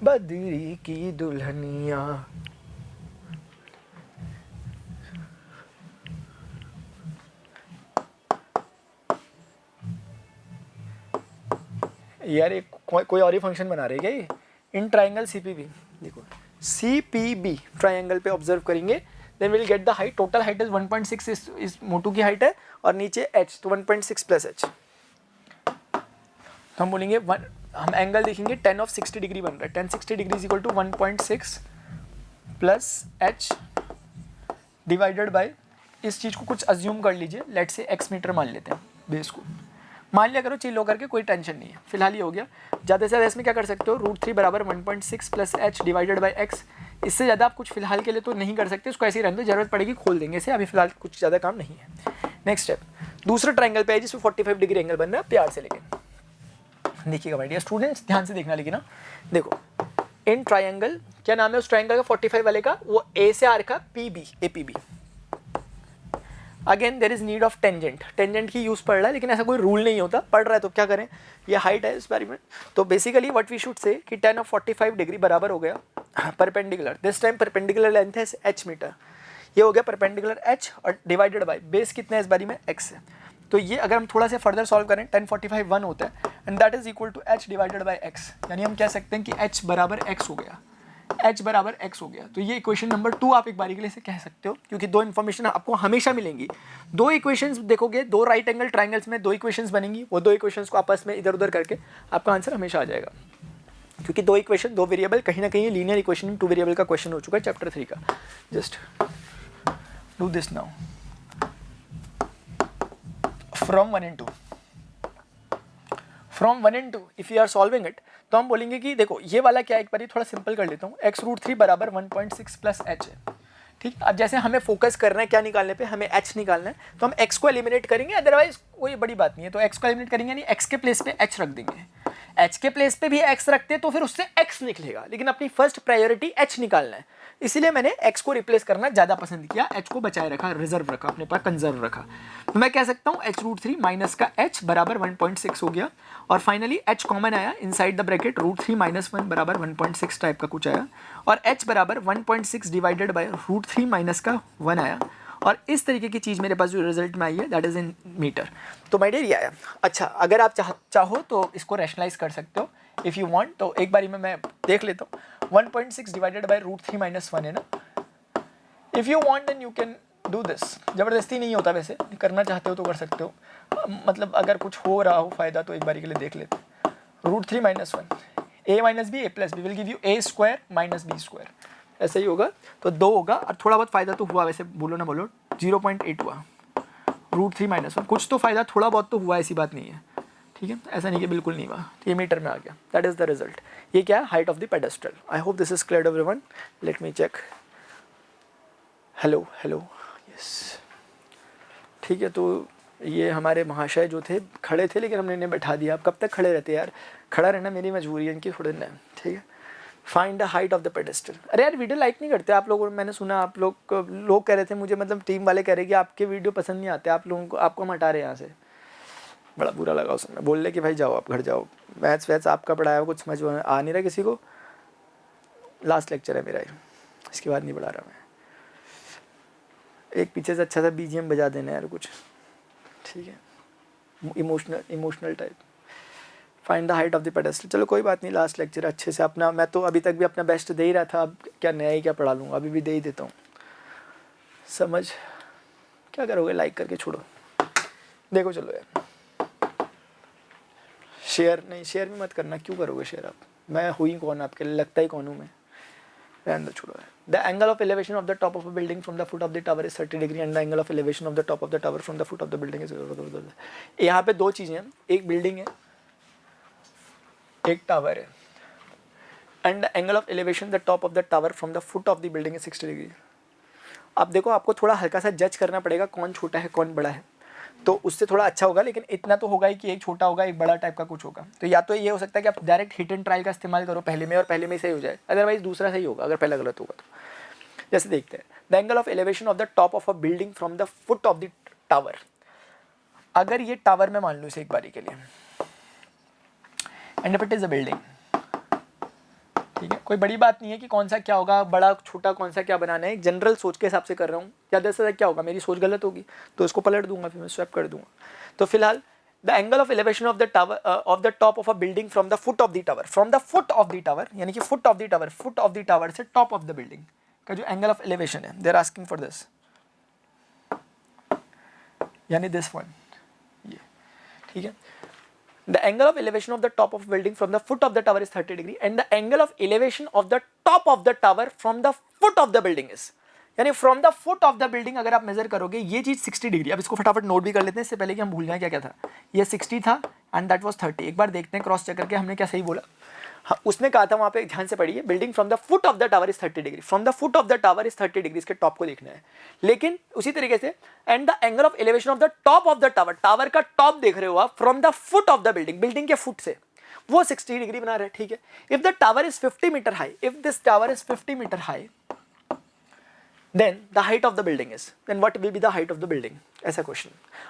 बद्री की दुल्हनिया, यार एक कोई और ही फंक्शन बना रहे क्या ये? इन ट्राइंगल सीपीबी, देखो CPB ट्राइंगल पे ऑब्जर्व करेंगे, then will get the height. Total height is 1.6 इस मोटू की हाइट है, और नीचे h, तो 1.6 प्लस h। तो हम बोलेंगे हम एंगल देखेंगे 10 ऑफ 60 डिग्री बन रहा है, 10 60 degree is equal to 1.6 plus h divided by, इस चीज़ को कुछ अज्यूम कर लीजिए, लेट से x मीटर मान लेते हैं, बेस को मान लिया करो, चिल होकर के, कोई टेंशन नहीं है। फिलहाल ये हो गया। ज़्यादा से ज़्यादा इसमें क्या कर सकते हो, √3 बराबर 1.6 plus h divided by x। इससे ज़्यादा आप कुछ फिलहाल के लिए तो नहीं कर सकते, उसको ऐसे ही रहने दो, जरूरत पड़ेगी खोल देंगे इसे, अभी फिलहाल कुछ ज़्यादा काम नहीं है। नेक्स्ट स्टेप, दूसरे ट्राइंगल पे है जिसमें 45 डिग्री एंगल बन रहा है, प्यार से लेकिन देखिएगा माय डियर स्टूडेंट्स, ध्यान से देखना। लेकिन ना देखो, इन ट्राइंगल, क्या नाम है उस ट्राइंगल का 45 वाले का, वो ए से आर का PB, APB। Again there is need of tangent, tangent की यूज़ पढ़ रहा है, लेकिन ऐसा कोई रूल नहीं होता, पढ़ रहा है तो क्या करें, ये हाइट है एक्सपेरिमेंट। तो basically what we should say कि 10 ऑफ 45 डिग्री बराबर हो गया perpendicular, this time perpendicular length है h मीटर, ये हो गया परपेंडिकुलर h, और डिवाइडेड बाय बेस कितना है इस बारी में x है। तो ये अगर हम थोड़ा सा फर्दर सॉल्व करें, 10 45 1 होता है, and that is equal to h divided by x, यानी हम कह सकते हैं कि h बराबर x हो गया, h बराबर x हो गया। तो ये इक्वेशन नंबर 2 आप एक बारी के लिए से कह सकते हो, क्योंकि दो इन्फॉर्मेशन आपको हमेशा मिलेंगी। दो इक्वेशंस देखोगे, दो राइट एंगल ट्राइंगल्स में दो इक्वेशंस बनेंगी, वो दो इक्वेशंस को आपस में इधर उधर करके आपका आंसर हमेशा आ जाएगा, क्योंकि दो इक्वेशन दो वेरिएबल, कहीं ना कहीं लीनियर इक्वेशन में 2 वेरिएबल का क्वेश्चन हो चुका है चैप्टर 3 का। Just do this now from 1 and 2। From 1 and 2 if you are solving it, तो हम बोलेंगे कि देखो ये वाला क्या है, एक बार थोड़ा सिंपल कर लेता हूँ, x√3 बराबर 1.6 प्लस h है। ठीक, अब जैसे हमें फोकस करना है क्या निकालने पे, हमें h निकालना है, तो हम x को एलिमिनेट करेंगे, अदरवाइज कोई बड़ी बात नहीं है। तो x को एलिमिनेट करेंगे, यानी x के प्लेस पे h रख देंगे, h के प्लेस पे भी x रखते तो फिर उससे x निकलेगा, लेकिन अपनी फर्स्ट प्रायोरिटी h निकालना है, इसीलिए मैंने x को रिप्लेस करना ज़्यादा पसंद किया, h को बचाए रखा, रिजर्व रखा, अपने पास कंजर्व रखा। तो मैं कह सकता हूँ h√3 माइनस का h बराबर 1.6 हो गया, और फाइनली h कॉमन आया इनसाइड द ब्रैकेट, √3 माइनस 1 बराबर 1.6 टाइप का कुछ आया, और h बराबर 1.6 डिवाइडेड बाय √3 माइनस का 1 आया, और इस तरीके की चीज़ मेरे पास जो रिजल्ट में आई है दैट इज़ इन मीटर। तो माय डियर ये आया। अच्छा, अगर आप चाहो तो इसको रैशनलाइज कर सकते हो इफ़ यू वांट, तो एक बारी में मैं देख लेता हूँ। 1.6 डिवाइडेड बाय √3 माइनस 1 है ना, if you want then you can do this. ज़बरदस्ती नहीं होता, वैसे करना चाहते हो तो कर सकते हो, मतलब अगर कुछ हो रहा हो फ़ायदा तो एक बारी के लिए देख लेते हैं। √3 - 1 a minus B A plus B will give you a square minus B square, ऐसा ही होगा। तो 2 होगा और थोड़ा बहुत फ़ायदा तो हुआ, वैसे बोलो ना बोलो 0.8 हुआ, √3 - 1 कुछ तो फ़ायदा थोड़ा बहुत तो हुआ, ऐसी बात नहीं है, ठीक है, ऐसा नहीं कि बिल्कुल नहीं हुआ, ये मीटर में आ गया, दैट इज़ द रिजल्ट। ये क्या है, height of the pedestal. I hope this is clear everyone, let me check. Hello hello, yes, ठीक है। तो ये हमारे महाशय जो थे खड़े थे, लेकिन हमने इन्हें बैठा दिया। आप कब तक खड़े रहते यार, खड़ा रहना मेरी मजबूरी है, इनकी थोड़ी ना, ठीक है। Find the height of the pedestal. अरे यार वीडियो लाइक नहीं करते आप लोग, मैंने सुना आप लोग कह रहे थे मुझे, मतलब टीम वाले कह रहे कि आपके वीडियो पसंद नहीं आते, आप लोगों को, आपको हम हटा रहे हैं यहाँ से। बड़ा बुरा लगा उस समय, बोल रहे कि भाई जाओ आप घर जाओ, मैथ्स वैथ्स आपका पढ़ाया हुआ कुछ समझ आ नहीं रहा किसी को, लास्ट लेक्चर है मेरा ये, इसके बाद नहीं पढ़ा रहा मैं। एक पीछे से अच्छा सा BGM बजा देना यार कुछ, ठीक है, emotional type. Find the height of the pedestal. चलो कोई बात नहीं, लास्ट लेक्चर अच्छे से अपना, मैं तो अभी तक भी अपना बेस्ट दे ही रहा था, अब क्या नया ही क्या पढ़ा लूँगा, अभी भी दे ही देता हूँ। समझ क्या करोगे, लाइक करके छोड़ो। देखो चलो यार, शेयर नहीं, शेयर भी मत करना, क्यों करोगे शेयर आप, मैं हुई कौन आपके लिए, लगता ही कौन हूँ मैं, रहने दो छोड़ो। The angle of elevation of the top of a building from the foot of the tower is 30 degree and the angle of elevation of the top of the tower from the foot of the building is. यहाँ पे 2 चीज़ें हैं, एक building है, एक tower है, and the angle of elevation the top of the tower from the foot of the building is 60 degree. अब देखो, आपको थोड़ा हल्का सा जज करना पड़ेगा कौन छोटा है कौन बड़ा है, तो उससे थोड़ा अच्छा होगा, लेकिन इतना तो होगा ही कि एक छोटा होगा एक बड़ा टाइप का कुछ होगा। तो या तो ये हो सकता है कि आप डायरेक्ट हिट एंड ट्रायल का इस्तेमाल करो पहले में, और पहले में ही सही हो जाए, अदरवाइज दूसरा सही होगा अगर पहला गलत होगा तो। जैसे देखते हैं, the angle of elevation of the top of a building from the foot of the tower. अगर ये टावर में मान लो इसे एक बारी के लिए, and if it is a building, ठीक है, कोई बड़ी बात नहीं है कि कौन सा क्या होगा, बड़ा छोटा कौन सा क्या बनाना है, एक जनरल सोच के हिसाब से कर रहा हूँ, ज़्यादा से ज़्यादा क्या होगा, मेरी सोच गलत होगी तो इसको पलट दूंगा, फिर मैं स्वैप कर दूंगा। तो फिलहाल the angle of elevation of the tower of the top of a building from the foot of the tower, from the foot of the tower, यानी कि foot of the tower, foot of the tower से top of the building का जो angle of elevation है, they are asking for this, यानी this one, ये, ठीक है। The angle of elevation of the top of building from the foot of the tower is 30 degree and the angle of elevation of the top of the tower from the foot of the building is, यानी from the foot of the building अगर आप major करोगे ये चीज़ 60 degree. अब इसको फटाफट note भी कर लेते हैं इससे पहले कि हम भूल जाएं क्या क्या था। ये 60 था एंड दैट वाज 30। एक बार देखते हैं क्रॉस चेक करके हमने क्या सही बोला। हाँ, उसने कहा था वहाँ पे, ध्यान से पढ़िए, building from the foot of the tower is 30 degree, from the foot of the tower is 30 degree, इसके टॉप को देखना है। लेकिन उसी तरीके से and the angle of elevation of the top of the tower, tower का टॉप देख रहे हो आप, from the foot of the building, building के फुट से वो 60 डिग्री बना रहे हैं, ठीक है। If the tower is 50 metre high, if this tower is 50 metre high, then the height of the building is, then what will be the height of the building, ऐसा question.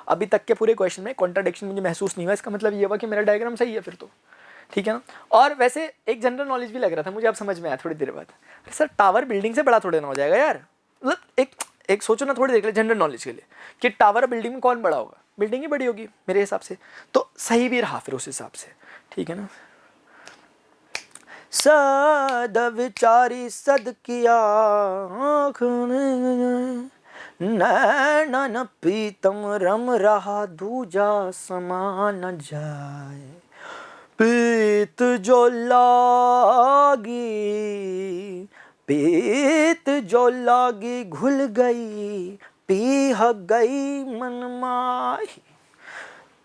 अभी तक के पूरे क्वेश्चन में कॉन्ट्राडिक्शन मुझे महसूस नहीं हुआ, इसका मतलब ये हुआ कि मेरा डायग्राम सही है फिर तो, ठीक है ना। और वैसे एक जनरल नॉलेज भी लग रहा था मुझे, अब समझ में आया थोड़ी देर बाद, अरे सर टावर बिल्डिंग से बड़ा थोड़े ना हो जाएगा यार, मतलब एक सोचो ना, थोड़ी देर के लिए जनरल नॉलेज के लिए, कि टावर बिल्डिंग में कौन बड़ा होगा, बिल्डिंग ही बड़ी होगी मेरे हिसाब से, तो सही भी रहा फिर उस हिसाब से, ठीक है ना। सद विचारी सद किया नैनन प्रीतम रम रहा दूजा समा न जाए, पीत जो लागी, पीत जो लागी घुल गई, पीह गई मन माही,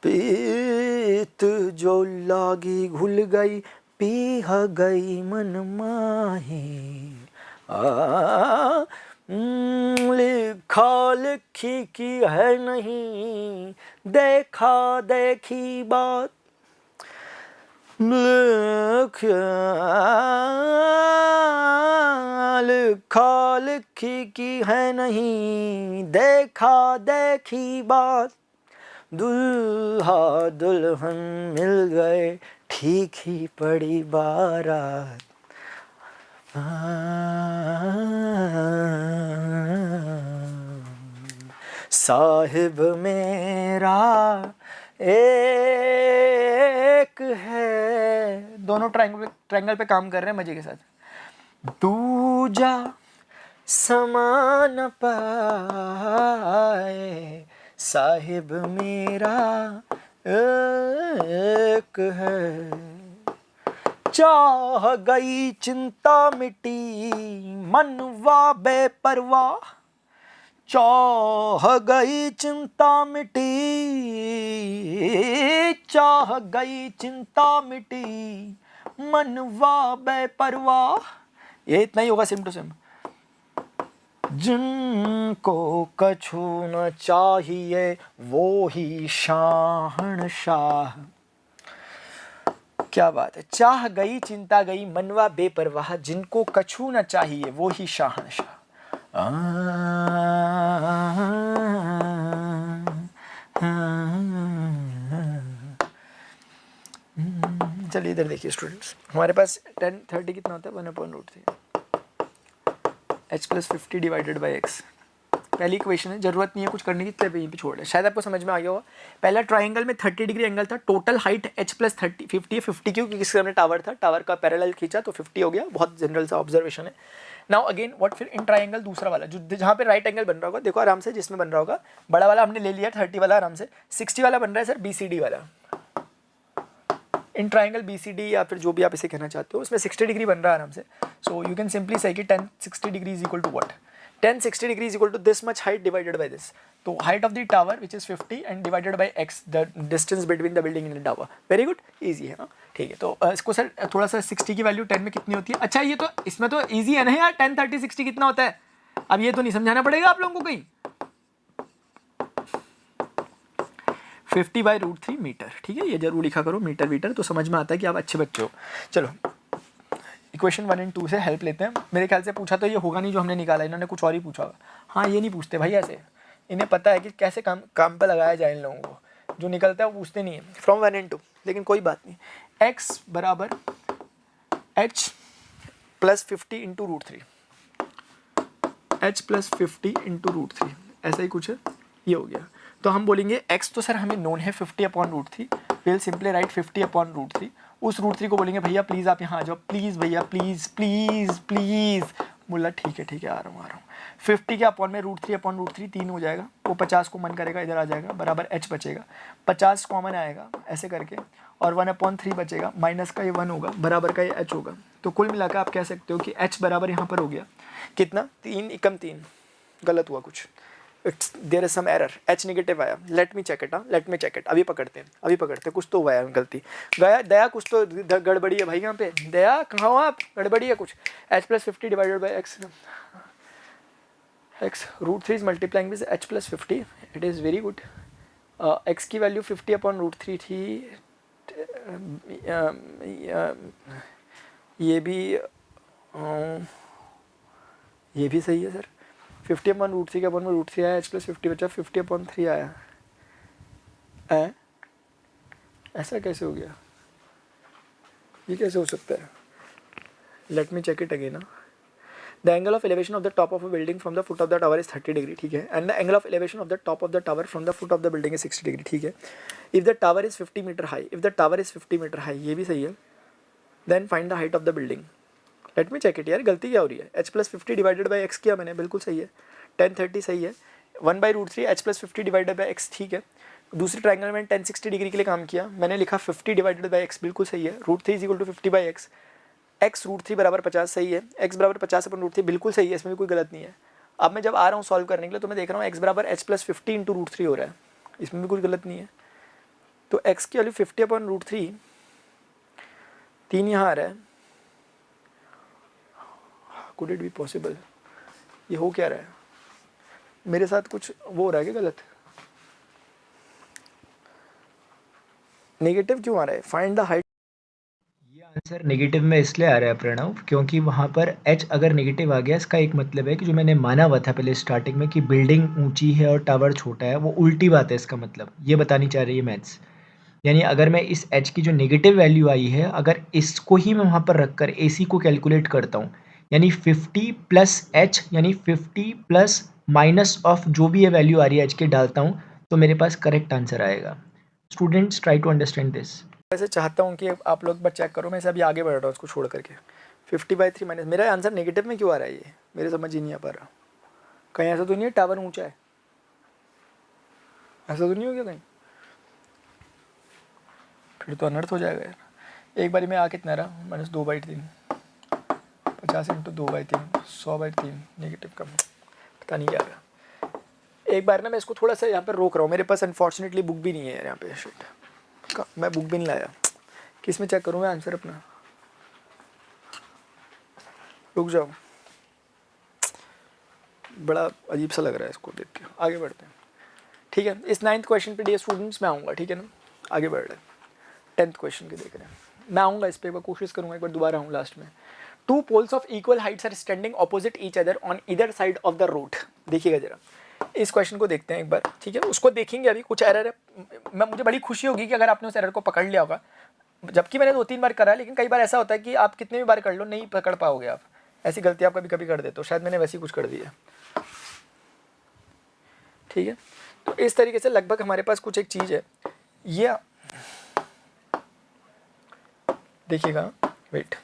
पीत जो लागी घुल गई, पीह गई मन माही। लिखा लिखी की है नहीं, देखा देखी बात, लिखा लिखी की है नहीं, देखा देखी बात, दुल्हा दुल्हन मिल गए, ठीक ही पड़ी बारात। साहिब मेरा एक है, दोनों ट्रायंगल पे काम कर रहे हैं मजे के साथ, दूजा समान पाए, साहिब मेरा एक है। चाह गई चिंता मिटी मनवा बेपरवाह, चाह गई चिंता मिटी, चाह गई चिंता मिटी मनवा बेपरवाह। ये इतना ही होगा सिम टू सिम। जिनको कछु न चाहिए वो ही शहंशाह। क्या बात है। चाह गई चिंता गई मनवा बेपरवाह, जिनको कछु न चाहिए वो ही शहंशाह। चलिए इधर देखिए स्टूडेंट्स, हमारे पास 10/30 कितना होता है 1/√3 h + 50 डिवाइडेड बाई x। पहली इक्वेशन है, जरूरत नहीं है कुछ करने की, इसलिए यहीं पे छोड़ है। शायद आपको समझ में आ गया होगा। पहला ट्राइंगल में 30 डिग्री एंगल था, टोटल हाइट h + 30 50 है। 50 क्यों? क्योंकि इसके सामने टावर था, टावर का पैरेलल खींचा तो 50 हो गया। बहुत जनरल सा ऑब्जर्वेशन है। नाउ अगेन व्हाट, फिर इन ट्राइंगल दूसरा वाला जो जहाँ पे राइट एंगल बन रहा होगा, देखो आराम से जिसमें बन रहा होगा, बड़ा वाला हमने ले लिया 30 वाला आराम से। 60 वाला बन रहा है सर BCD वाला। इन ट्राइंगल BCD या फिर जो भी आप इसे कहना चाहते हो, उसमें 60 डिग्री बन रहा है आराम से। सो यू कैन सिंपली से कि 10 60 degree is equal to what, 10 60 degree is equal to this much height divided by this. तो height of the tower which is 50 and divided by x, the distance between the building and the tower. Very good, easy है ना। ठीक है, तो इसको sir थोड़ा सा 60 की वैल्यू 10 में कितनी होती है। अच्छा ये तो इसमें तो ईजी है ना यार, 10 30 60 कितना होता है। अब ये तो नहीं समझाना पड़ेगा आप लोगों को कहीं। 50/√3 मीटर। ठीक है, ये जरूर लिखा करो मीटर वीटर, तो समझ में आता है कि आप अच्छे बच्चे हो। चलो इक्वेशन 1 और 2 से हेल्प लेते हैं। मेरे ख्याल से पूछा तो ये होगा नहीं जो हमने निकाला, इन्होंने कुछ और ही पूछा होगा। हाँ ये नहीं पूछते भाई ऐसे, इन्हें पता है कि कैसे काम पे लगाया जाए इन लोगों को। जो निकलता है वो पूछते नहीं है फ्रॉम 1 और 2, लेकिन कोई बात नहीं। x बराबर h + 50 इंटू √3, h + 50 इंटू √3 ऐसा ही कुछ है, ये हो गया। तो हम बोलेंगे x तो सर हमें नोन है 50/√3, विल सिंपली राइट 50/√3। उस √3 को बोलेंगे भैया प्लीज़ आप यहाँ आ जाओ, प्लीज़ भैया प्लीज़ प्लीज़ प्लीज़। बोला ठीक है आ रहा हूँ। 50 के अपॉन में √3/√3 3 हो जाएगा, वो 50 को मन करेगा इधर आ जाएगा, बराबर h बचेगा। 50 कॉमन आएगा ऐसे करके, और 1/3 बचेगा, माइनस का ये 1 होगा, बराबर का ये h होगा। तो कुल मिलाकर आप कह सकते हो कि h बराबर यहाँ पर हो गया कितना, 3 × 3। गलत हुआ कुछ, there is some error, h negative आया। Let me check it. अभी पकड़ते हैं, कुछ तो हुआ है गलती। दया कुछ तो गड़बड़ी है भाई यहाँ पे। दया कहाँ हो आप, गड़बड़ी है कुछ। h + 50 divided by x, √3 is multiplying with h + 50। It is very good. x की वैल्यू 50/√3 थी। ये भी सही है सर। 50/√3 के अपॉन में √3 आया, h + 50 बचा, 50/3 आया है। ऐसा कैसे हो गया, ये कैसे हो सकता है। Let me check it again. The angle of elevation of the top of a building from the foot of the tower is 30 degree. ठीक है, and the angle of elevation of the top of the tower from the foot of the building is 60 degree. ठीक है, if the tower is 50 metre high, ये भी सही है। Then find the height of the building. Late me check it यार, गलती क्या हो रही है। h + 50 डिवाइडेड बाई x किया मैंने, बिल्कुल सही है। 10 30 सही है। 1/√3 h + 50 डिवाइडेड बाई x, ठीक है। दूसरे ट्राइंगल में 10 60 डिग्री के लिए काम किया, मैंने लिखा 50 डिवाइडेड बाई x, बिल्कुल सही है। √3 = 50/x, x √3 बराबर 50 सही है। x बराबर 50/√3 बिल्कुल सही है, इसमें भी कोई गलत नहीं है। अब मैं जब आ रहा हूँ सॉल्व करने के लिए, तो मैं देख रहा हूँ x बराबर h + 50 इंटू √3 हो रहा है, इसमें भी कुछ गलत नहीं है। तो x की वैल्यू 50/√3, 3 यहाँ आ रहा है। कुड इट बी पॉसिबल, ये हो क्या रहा है मेरे साथ, कुछ वो हो रहा है क्या गलत। नेगेटिव क्यों आ रहा है, फाइंड द हाइट।
ये आंसर नेगेटिव में इसलिए आ रहा है प्रणव, क्योंकि वहाँ पर h अगर नेगेटिव आ गया, इसका एक मतलब है कि जो मैंने माना हुआ था पहले स्टार्टिंग में कि बिल्डिंग ऊंची है और टावर छोटा है, वो उल्टी बात है। इसका मतलब ये बतानी चाह रही है मैथ्स। यानी अगर मैं इस h की जो नेगेटिव वैल्यू आई है, अगर इसको ही मैं वहाँ पर रखकर AC को कैलकुलेट करता हूँ, यानी 50 प्लस h, यानी 50 प्लस माइनस ऑफ जो भी ये वैल्यू आ रही है h के डालता हूँ, तो मेरे पास करेक्ट आंसर आएगा। Students try to understand this.
वैसे चाहता हूँ कि आप लोग बस चेक करो, मैं इसे अभी आगे बढ़ रहा हूँ उसको छोड़ करके। 50/3 माइनस, मेरा आंसर नेगेटिव में क्यों आ रहा है, ये मेरे समझ ही नहीं आ पा रहा। कहीं ऐसा तो नहीं है टावर ऊंचा है, ऐसा तो नहीं हो गया कहीं, फिर तो अनर्थ हो जाएगा यार। एक बारी में आ कितना रहा, -2/3, 50 × 2/3, 100/3, नेगेटिव का पता नहीं क्या रहा। एक बार ना मैं इसको थोड़ा सा यहाँ पर रोक रहा हूँ, मेरे पास अनफॉर्चुनेटली बुक भी नहीं है यहाँ पे, शिट मैं बुक भी नहीं लाया, किस में चेक करूँ मैं आंसर अपना, रुक जाओ, बड़ा अजीब सा लग रहा है इसको देख के। आगे बढ़ते हैं, ठीक है। इस 9th क्वेश्चन पे डियर स्टूडेंट्स मैं आऊँगा, ठीक है ना। आगे बढ़ रहे हैं, 10th क्वेश्चन के देख रहे हैं, मैं आऊँगा इस पर, एक बार कोशिश करूँगा, एक बार दोबारा आऊँ लास्ट में। 2 poles of equal heights are standing opposite each other on either side of the road. देखिएगा जरा इस क्वेश्चन को देखते हैं एक बार, ठीक है। उसको देखेंगे, अभी कुछ एरर है, मुझे बड़ी खुशी होगी कि अगर आपने उस एरर को पकड़ लिया होगा, जबकि मैंने 2-3 बार करा, लेकिन कई बार ऐसा होता है कि आप कितने भी बार कर लो नहीं पकड़ पाओगे आप, ऐसी गलती आप कभी कभी कर देते हो, शायद मैंने वैसी कुछ कर दी है, ठीक है। तो इस तरीके से लगभग हमारे पास कुछ एक चीज़ है, ये देखिएगा, वेट,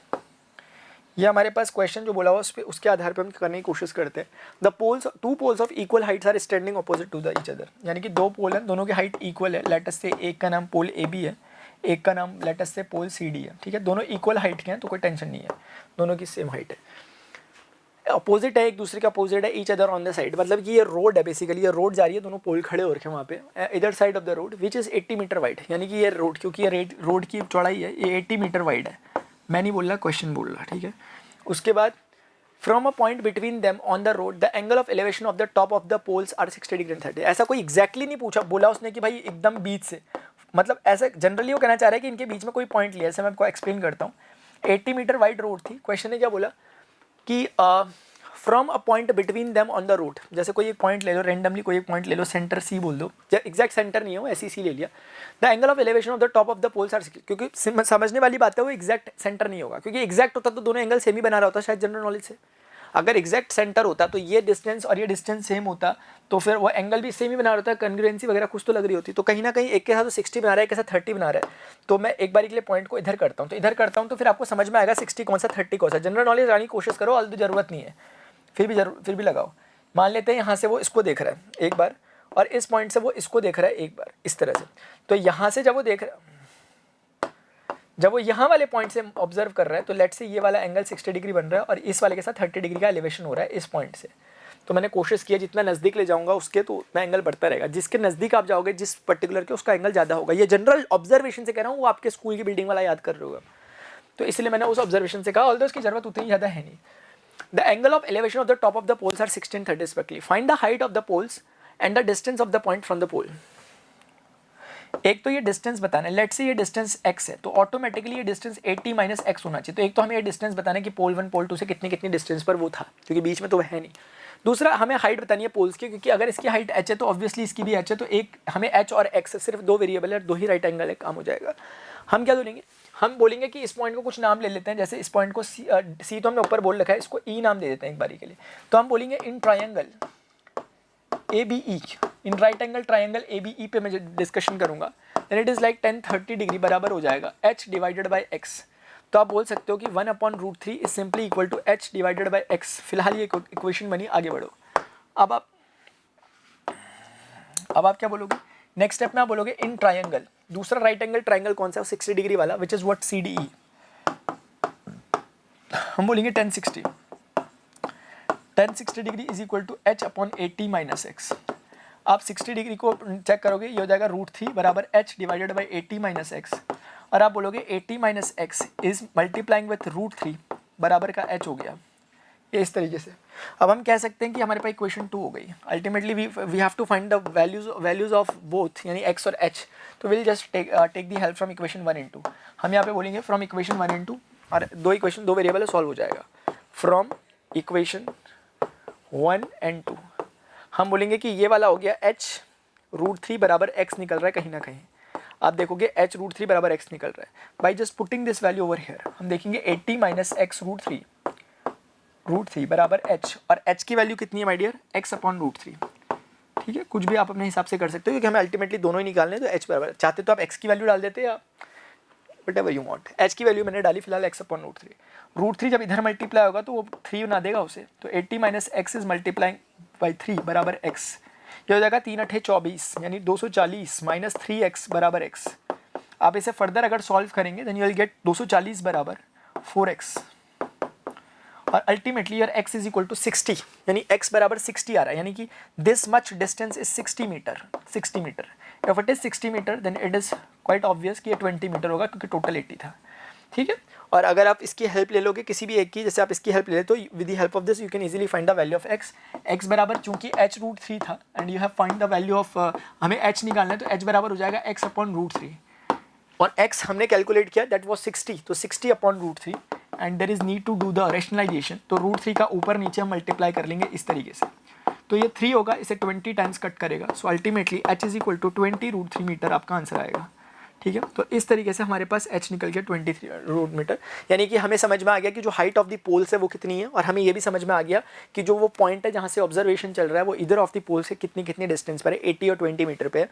ये हमारे पास क्वेश्चन जो बोला हुआ उस पे, उसके आधार पर हम करने की कोशिश करते हैं। The poles, 2 poles of equal heights are standing opposite to the each other, यानी कि 2 पोल हैं, दोनों की हाइट इक्वल है। लेट अस से एक का नाम पोल ए बी है, एक का नाम लेट अस से पोल सी डी है, ठीक है। दोनों इक्वल हाइट के हैं तो कोई टेंशन नहीं है, दोनों की सेम हाइट है, अपोजिट है, एक दूसरे का अपोजिट है, each other on the side, मतलब कि ये रोड है बेसिकली, ये रोड जा रही है, दोनों पोल खड़े हो रखे हैं वहाँ पे, इधर side of the road which is 80 metre wide, यानी कि ये रोड, क्योंकि ये रोड की चौड़ाई है, ये 80 मीटर वाइड है। मैं नहीं बोल रहा, क्वेश्चन बोल रहा, ठीक है। उसके बाद from a point between them on the road the angle of elevation of the top of the poles are 60 degree and 30। ऐसा कोई एग्जैक्टली नहीं पूछा, बोला उसने कि भाई एकदम बीच से, मतलब ऐसा जनरली वो कहना चाह रहा है कि इनके बीच में कोई पॉइंट लिया, ऐसे मैं आपको एक्सप्लेन करता हूँ। 80 मीटर वाइड रोड थी, क्वेश्चन ने क्या बोला कि from a point between them on the road, जैसे कोई एक पॉइंट ले लो, रेंडमली कोई एक पॉइंट ले लो, सेंटर सी बोल दो, एग्जैक्ट सेंटर नहीं हो, ऐसी सी ले लिया। The angle of elevation of the top of the poles are, क्योंकि समझने वाली बात है वो एग्जैक्ट सेंटर नहीं होगा, क्योंकि एग्जैक्ट होता तो दोनों एंगल सेम ही बना रहा होता शायद जनरल नॉलेज से। अगर एग्जैक्ट सेंटर होता तो ये डिस्टेंस और ये डिस्टेंस सेम होता तो फिर वो एंगल भी सेम ही बना रहा होता, कंग्रुएंसी वगैरह कुछ तो लग रही होती। तो कहीं ना कहीं एक के साथ तो 60 बना रहा है, एक के साथ 30 बना रहा है। तो मैं एक बार के लिए पॉइंट को इधर करता हूँ, तो इधर करता हूँ तो फिर आपको समझ में आएगा 60 कौन सा 30 कौन सा। जनरल नॉलेज लाने की कोशिश करो, अलग जरूरत नहीं है, फिर भी लगाओ। मान लेते हैं यहाँ से वो इसको देख रहा है एक बार, और इस पॉइंट से वो इसको देख रहा है एक बार, इस तरह से। तो यहाँ से जब वो देख रहा है, जब वो यहाँ वाले पॉइंट से ऑब्जर्व कर रहा है, तो लेट से ये वाला एंगल 60 डिग्री बन रहा है और इस वाले के साथ 30 डिग्री का एलिवेशन हो रहा है इस पॉइंट से। तो मैंने कोशिश किया जितना नज़दीक ले जाऊंगा उसके, तो उतना एंगल बढ़ता रहेगा। जिसके नज़दीक आप जाओगे जिस पर्टिकुलर के, उसका एंगल ज़्यादा होगा। ये जनरल ऑब्जर्वेशन से कह रहा हूँ, वो आपके स्कूल की बिल्डिंग वाला याद कर रहे होगा, तो इसलिए मैंने उस ऑब्जर्वेशन से कहा, ऑल्दो उसकी जरूरत उतनी ज़्यादा है नहीं। The angle of elevation of the top of the poles are 60 and 30 respectively. Find the height of the poles and the distance of the point from the pole. एक तो ये डिस्टेंस बताना है, लेट्स से ये distance x है, तो automatically ये distance 80 - x होना चाहिए। तो एक तो हमें ये डिस्टेंस बताना है कि पोल 1 पोल 2 से कितनी कितनी डिस्टेंस पर वो था, क्योंकि बीच में तो वह है नहीं। दूसरा हमें हाइट बतानी है पोल्स की, क्योंकि अगर इसकी हाइट h है तो ऑब्वियसली इसकी भी h है, तो एक हमें h और x सिर्फ 2 वेरिएबल है, 2 ही राइट एंगल है, काम हो जाएगा। हम क्या बोलेंगे, हम बोलेंगे कि इस पॉइंट को कुछ नाम ले लेते हैं, जैसे इस पॉइंट को सी तो हमने ऊपर बोल रखा है, इसको ई नाम दे देते हैं एक बारी के लिए। तो हम बोलेंगे in triangle A B E, in right angle triangle A B E पे मैं डिस्कशन करूंगा, then it is like 10 30 degree बराबर हो जाएगा h डिवाइडेड बाई x। तो आप बोल सकते हो कि 1/√3 is simply equal to h divided by x। फिलहाल ये इक्वेशन बनी, आगे बढ़ो। अब आप क्या बोलोगे, नेक्स्ट स्टेप में आप बोलोगे इन ट्राइंगल, दूसरा राइट एंगल ट्राइंगल कौन सा है, 60 डिग्री वाला, विच इज व्हाट CDE। हम बोलेंगे 1060 degree is equal to h/80 - x। आप 60 डिग्री को चेक करोगे, ये हो जाएगा √3 बराबर h डिवाइडेड बाई 80 - x, और आप बोलोगे 80 - x इज मल्टीप्लाइंग विथ √3 बराबर का h हो गया, ये इस तरीके से। अब हम कह सकते हैं कि हमारे पास इक्वेशन 2 हो गई। Ultimately we have to find the values of both, यानी x और h। तो will just take the help from equation 1 and 2। हम यहाँ पे बोलेंगे फ्रॉम इक्वेशन 1 and 2, और दो वेरिएबल है, सॉल्व हो जाएगा। फ्रॉम इक्वेशन 1 and 2 हम बोलेंगे कि ये वाला हो गया h √3 बराबर x निकल रहा है कहीं ना कहीं। आप देखोगे h √3 बराबर x निकल रहा है। By just putting this value over here हम देखेंगे 80 - x √3 बराबर h, और h की वैल्यू कितनी है माय डियर, x/√3। ठीक है, कुछ भी आप अपने हिसाब से कर सकते हो, क्योंकि हमें अल्टीमेटली दोनों ही निकालने हैं। तो h बराबर, चाहते तो आप x की वैल्यू डाल देते या whatever you want। h की वैल्यू मैंने डाली फिलहाल x/√3। √3 जब इधर मल्टीप्लाई होगा तो वो 3 बना देगा उसे, तो 80 - x इज मल्टीप्लाइंग बाई 3 बराबर x। ये हो जाएगा 3 × 8 = 24, यानी 240 - 3x बराबर x। आप इसे फर्दर अगर सॉल्व करेंगे देन यू विल गेट 240 बराबर 4x और ultimately your x is equal to 60, यानी x बराबर 60 आ रहा है, यानी कि this much distance is 60 metre. 60 metre if it is 60 metre then it is quite obvious कि ये 20 मीटर होगा क्योंकि टोटल 80 था, ठीक है। और अगर आप इसकी हेल्प ले लोगे किसी भी एक की, जैसे आप इसकी हेल्प ले ले तो with the help of this you can easily find the value of x बराबर चूंकि h√3 था and you have find the value of, हमें h निकालना है तो h बराबर हो जाएगा x अपॉन √3 और x हमने कैलकुलेट किया दैट वाज 60, तो 60 upon √3 and there is need to do the rationalisation, तो √3 का ऊपर नीचे हम मल्टीप्लाई कर लेंगे इस तरीके से, तो ये 3 होगा, इसे 20 टाइम्स कट करेगा, so ultimately h is equal to 20√3 metre आपका आंसर आएगा, ठीक है। तो इस तरीके से हमारे पास h निकल गया 23 रूट मीटर, यानी कि हमें समझ में आ गया कि जो हाइट ऑफ द पोल्स है वो कितनी है, और हमें ये भी समझ में आ गया कि जो वो पॉइंट है जहाँ से ऑब्जर्वेशन चल रहा है वो इधर ऑफ द पोल से कितनी कितनी डिस्टेंस पर है, 80 और 20 मीटर पे है।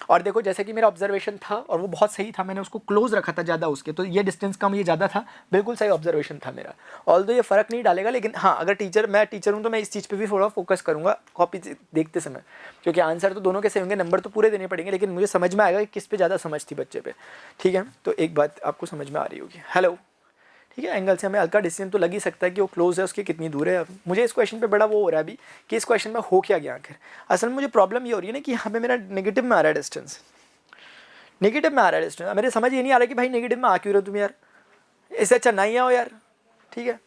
और देखो जैसे कि मेरा ऑब्जर्वेशन था और वो बहुत सही था, मैंने उसको क्लोज रखा था ज़्यादा उसके, तो ये डिस्टेंस कम ये ज़्यादा था, बिल्कुल सही ऑब्जर्वेशन था मेरा। ऑल्दो ये फ़र्क नहीं डालेगा, लेकिन हाँ अगर मैं टीचर हूँ तो मैं इस चीज़ पे भी थोड़ा फोकस करूँगा कॉपी देखते समय, क्योंकि आंसर तो दोनों के सही होंगे, नंबर तो पूरे देने पड़ेंगे, लेकिन मुझे समझ में आएगा कि किस पे ज़्यादा समझ थी बच्चे पे, ठीक है। तो एक बात आपको समझ में आ रही होगी, हेलो, ठीक है। एंगल से हमें हल्का डिसीजन तो लग ही सकता है कि वो क्लोज है उसकी कितनी दूर है। अब मुझे इस क्वेश्चन पे बड़ा वो हो रहा है अभी कि इस क्वेश्चन में हो क्या गया आखिर। असल में मुझे प्रॉब्लम ये हो रही है ना कि यहाँ पे मेरा नेगेटिव में आ रहा है डिस्टेंस, नेगेटिव में आ रहा है डिस्टेंस, मेरे समझ ये नहीं आ रहा कि भाई नेगेटिव में आ क्यों रहे हो तुम यार, इससे अच्छा ना ही आओ यार, ठीक है।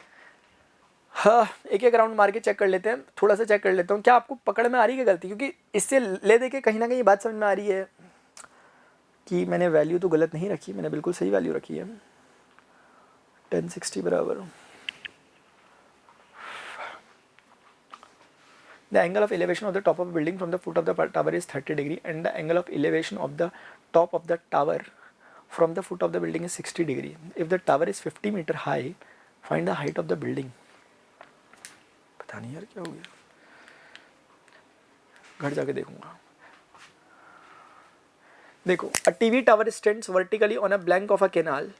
हाँ एक एक राउंड मार के चेक कर लेते हैं, थोड़ा सा चेक कर लेता हूँ क्या आपको पकड़ में आ रही है गलती, क्योंकि इससे ले दे के कहीं ना कहीं बात समझ में आ रही है कि मैंने वैल्यू तो गलत नहीं रखी, मैंने बिल्कुल सही वैल्यू रखी है। 1060 बराबर the angle of elevation of the top of a building from the foot of the tower is 30 degree and the angle of elevation of the top of the tower from the foot of the building is 60 degree. If the tower is 50 meter high, find the height of the building. पता नहीं यार क्या हो गया, घर जाके देखूंगा। देखो, a TV tower stands vertically on a bank of a canal.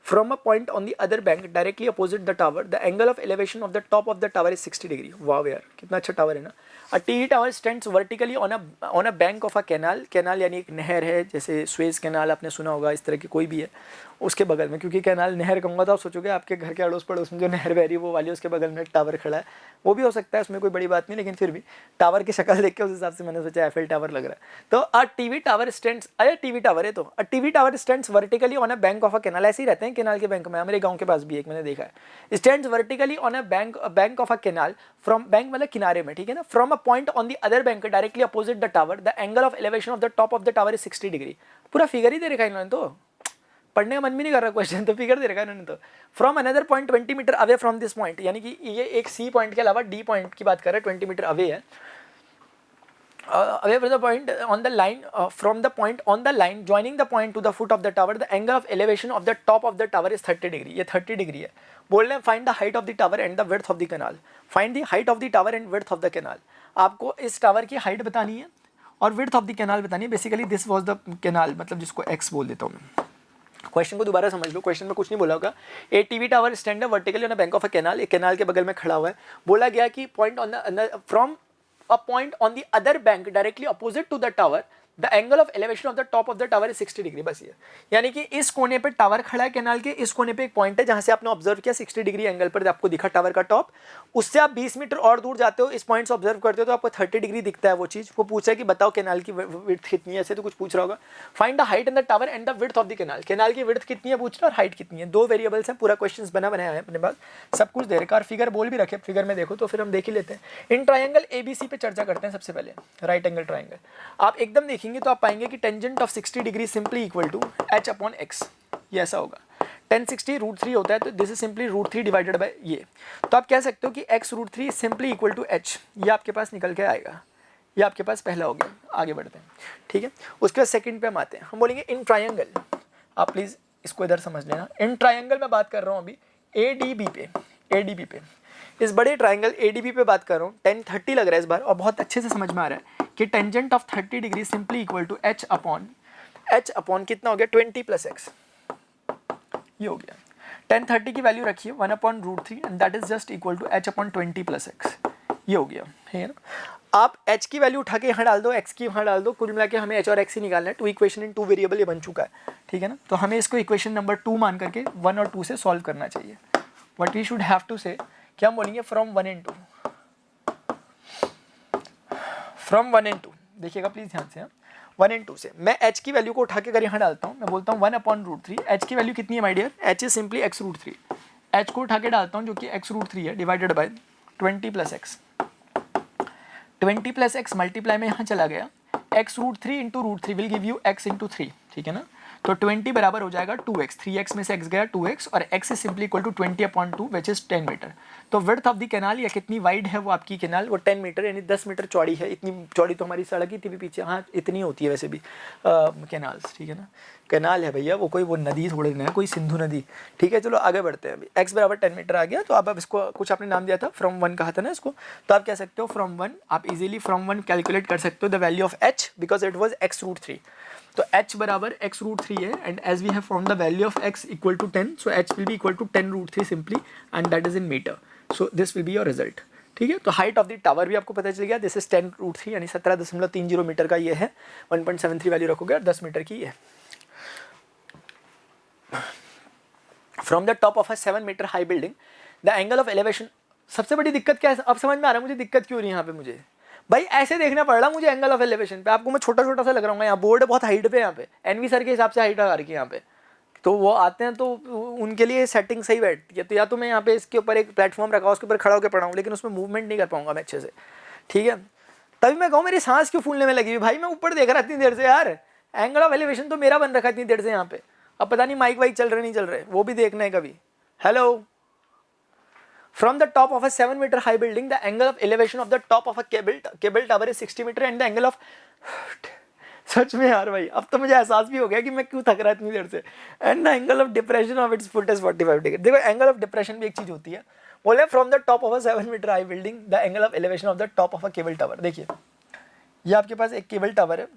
From a point on the other bank directly opposite the tower, the angle of elevation of the top of the tower is 60 degree. वाव यार कितना अच्छा tower है ना। A TV tower stands vertically on a bank of a canal. Canal यानी एक नहर है, जैसे स्वेज कैनाल आपने सुना होगा, इस तरह की कोई भी है उसके बगल में, क्योंकि कैनाल नहर कहूँगा तो आप सोचोगे आपके घर के अड़ोस पड़ोस में जो नहर बह रही है वो वाली, उसके बगल में एक टावर खड़ा है, वो भी हो सकता है, उसमें कोई बड़ी बात नहीं, लेकिन फिर भी टावर की शक्ल देख के उस हिसाब से मैंने सोचा एफएल टावर लग रहा है। तो अ टीवी टावर स्टैंड्स, अरे टीवी टावर है तो a TV tower stands vertically on a bank of a canal, ऐसे ही रहते हैं कैनाल के बैंक में, मेरे गाँव के पास भी एक मैंने देखा है, stands vertically on a bank of a canal, from bank मतलब किनारे में, ठीक है ना, from a point on the other bank directly opposite the tower, the angle of elevation of the top of the tower is 60 degree. पूरा figure ही दे रखा है इन्होंने, तो पढ़ने का मन भी नहीं कर रहा क्वेश्चन, तो फिगर दे रखा है इन्होंने तो। From another point 20 metre away from this point, यानी कि ये एक सी पॉइंट के अलावा डी पॉइंट की बात कर रहे हैं, 20 मीटर अवे है, away from the point on the line, from the point on the line joining the point to the foot of the tower, the angle of elevation of the top of the tower is 30 degree. ये 30 degree है। बोल रहे हैं find the height of the tower and the width of the canal, find the height of the tower and width of the canal. आपको इस tower की हाइट बतानी है और विड्थ ऑफ द कैनाल बतानी है। Basically this was the canal, मतलब जिसको एक्स बोल देता हूँ मैं। क्वेश्चन को दोबारा समझ लो, क्वेश्चन में कुछ नहीं बोला होगा। A TV tower stand vertically on a bank of a canal, एक कैनाल के बगल में खड़ा हुआ है। बोला गया कि point on the from a point on the other bank directly opposite to the tower, the angle of elevation of the top of the tower is 60 degree. बस ये, यानी कि इस कोने पे टावर खड़ा है कैनाल के, इस कोने पे एक पॉइंट है जहां से आपने ऑब्जर्व किया 60 डिग्री एंगल पर आपको दिखा टावर का टॉप, उससे आप 20 मीटर और दूर जाते हो, इस पॉइंट से ऑब्जर्व करते हो तो आपको 30 डिग्री दिखता है वो चीज। वो पूछा है कि बताओ कैनाल की विड्थ कितनी है, ऐसे तो कुछ पूछ रहा होगा। Find the height in the tower and the width of the canal, canal की विड्थ कितनी है पूछना और हाइट कितनी है, दो वेरिएबल्स हैं। पूरा क्वेश्चन बनाया है अपने पास, सब कुछ दे रखा, और फिगर बोल भी रखे, फिगर में देखो तो फिर हम देख ही लेते हैं। इन ट्राइंगल एबीसी पे चर्चा करते हैं सबसे पहले। राइट एंगल ट्राइंगल आप एकदम देखेंगे तो आप पाएंगे कि tangent of 60 degree simply equal to h upon x, ये ऐसा होगा। 1060 √3 होता है, तो this is simply √3 divided by ये, तो आप कह सकते हो कि x √3 simply equal to h, ये आपके पास निकल के आएगा। ये आपके पास पहला हो गया, आगे बढ़ते हैं, ठीक है। उसके बाद सेकंड पे हम आते हैं, हम बोलेंगे इन ट्राइंगल, आप प्लीज इसको इधर समझ लेना। इन ट्राइंगल में बात कर रहा हूँ अभी ADB पे, ADB पे, इस बड़े ट्राइंगल ADB पे बात कर रहा हूँ। 1030 लग रहा है इस बार, और बहुत अच्छे से समझ में आ रहा है कि tangent of 30 degree simply equal to h upon कितना हो गया 20 प्लस x, ये हो गया। 1030 की वैल्यू रखिए 1 upon √3 and that is just equal to h upon 20 plus x, ये हो गया, है ना। आप h की वैल्यू उठा के यहाँ डाल दो, x की वहाँ डाल दो, कुल मिला के हमें h और x ही निकालना है। Two equation in two variable ये बन चुका है, ठीक है ना। तो हमें इसको इक्वेशन नंबर 2 मान करके 1 और 2 से सॉल्व करना चाहिए। What we should have to say, क्या हम बोलेंगे, फ्रॉम 1 and 2, फ्रॉम 1 and 2, देखिएगा प्लीज ध्यान से, 1 and 2 से मैं h की वैल्यू को उठा के अगर यहाँ डालता हूँ, मैं बोलता हूँ 1/√3, h की वैल्यू कितनी है my dear, h is simply x√3, h को उठा के डालता हूँ जो कि x√3 है, divided by 20 + x, 20 + x multiply में यहाँ चला गया, x√3 into √3 will give you x into 3, ठीक है ना। तो 20 बराबर हो जाएगा 2x, 3x में से x गया 2x, और x is simply equal to 20/2 which is 10 metre. तो विड्थ ऑफ द कैनाल, या कितनी वाइड है वो आपकी कैनाल, वो 10 मीटर यानी 10 मीटर चौड़ी है। इतनी चौड़ी तो हमारी सड़क ही थी भी पीछे, हाँ इतनी होती है वैसे भी कैनाल्स, ठीक है ना। कैनाल है भैया, वो कोई वो नदी थोड़ी ना है, कोई सिंधु नदी, ठीक है। चलो आगे बढ़ते हैं। अभी x बराबर 10 मीटर आ गया, तो अब इसको कुछ आपने नाम दिया था, फ्रॉम 1 कहा था ना इसको, तो आप कह सकते हो फ्रॉम 1, आप इजीली फ्रॉम 1 कैलकुलेट कर सकते हो the value of h because it was x√3। तो h बराबर x√3 है, and as we have found the value of x equal to 10, so h will be equal to 10√3 simply, and that is in metre, so this will be your result, ठीक है। तो height of the tower भी आपको पता चल गया, this is 10√3 यानी 17.30 metre का ये है, 1.73 वैल्यू रखोगे और 10 मीटर की है। From the top of a 7 metre high building the angle of elevation, सबसे बड़ी दिक्कत क्या है, अब समझ में आ रहा है मुझे दिक्कत क्यों हो रही है यहाँ पे मुझे, भाई ऐसे देखना पड़ रहा मुझे एंगल ऑफ एलिवेशन पे, आपको मैं छोटा छोटा सा लग रहा हूँ, यहाँ बोर्ड बहुत हाइट पे, यहाँ पे एनवी सर के हिसाब से हाइट आ रही है यहाँ पे, तो वो आते हैं तो उनके लिए सेटिंग सही बैठती है। तो या तो मैं यहाँ पे इसके ऊपर एक प्लेटफॉर्म रखा, उसके ऊपर खड़ा होकर पढ़ाऊँ, लेकिन उसमें मूवमेंट नहीं कर पाऊंगा मैं अच्छे से, ठीक है। तभी मैं कहूँ मेरी सांस क्यों फूलने में लगी हुई, भाई मैं ऊपर देख रहा इतनी देर से यार, एंगल ऑफ एलिवेशन तो मेरा बन रखा है इतनी देर से यहाँ पे, अब पता नहीं माइक वाइक चल रहे नहीं चल रहे, वो भी देखना है कभी। Hello, from the top of a 7 meter high building the angle of elevation of the top of a cable tower is 60 meter and the angle of सच में यार भाई अब तो मुझे एहसास भी हो गया कि मैं क्यों थक रहा इतनी देर से, and the angle of depression of its foot is 45 degree. देखो एंगल ऑफ डिप्रेशन भी एक चीज होती है, बोले from the top of a 7 metre high building the angle of elevation of the top of a cable tower. देखिए ये आपके पास एक केबल टावर है,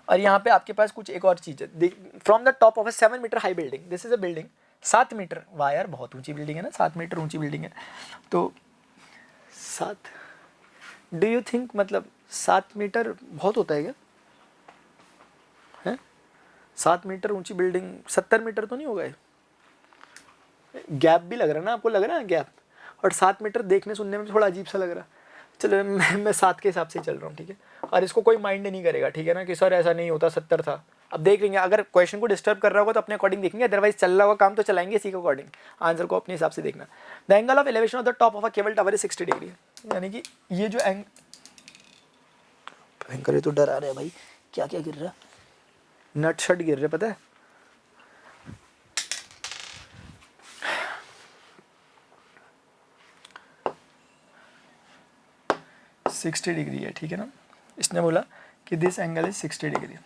और यहाँ पे आपके पास कुछ एक और चीज है, from the top of a 7 metre high building, this is a building 7 metre, वाह यार बहुत ऊंची बिल्डिंग है ना, 7 मीटर ऊंची बिल्डिंग है, तो 7, डू यू थिंक मतलब 7 मीटर बहुत होता है क्या, है 7 मीटर ऊंची बिल्डिंग 70 मीटर तो नहीं होगा, गैप भी लग रहा है ना आपको, लग रहा है गैप, और 7 मीटर देखने सुनने में थोड़ा अजीब सा लग रहा है। चलो मैं 7 के हिसाब से चल रहा हूँ, ठीक है, और इसको कोई माइंड नहीं करेगा, ठीक है ना, कि सर ऐसा नहीं होता 70 था। अब देख लेंगे, अगर क्वेश्चन को डिस्टर्ब कर रहा होगा तो अपने अकॉर्डिंग देखेंगे, अदरवाइज चल रहा होगा काम तो चलाएंगे इसी के अकॉर्डिंग, आंसर को अपने हिसाब से देखना। The angle of elevation of the top of a cable tower is 60 degree, यानी कि ये जो भयंकर, तो डरा रहे भाई, क्या क्या गिर रहा, नट शट गिर रहे, पता है। $60 डिग्री है, ठीक है ना, इसने बोला कि दिस एंगल इज 60 डिग्री।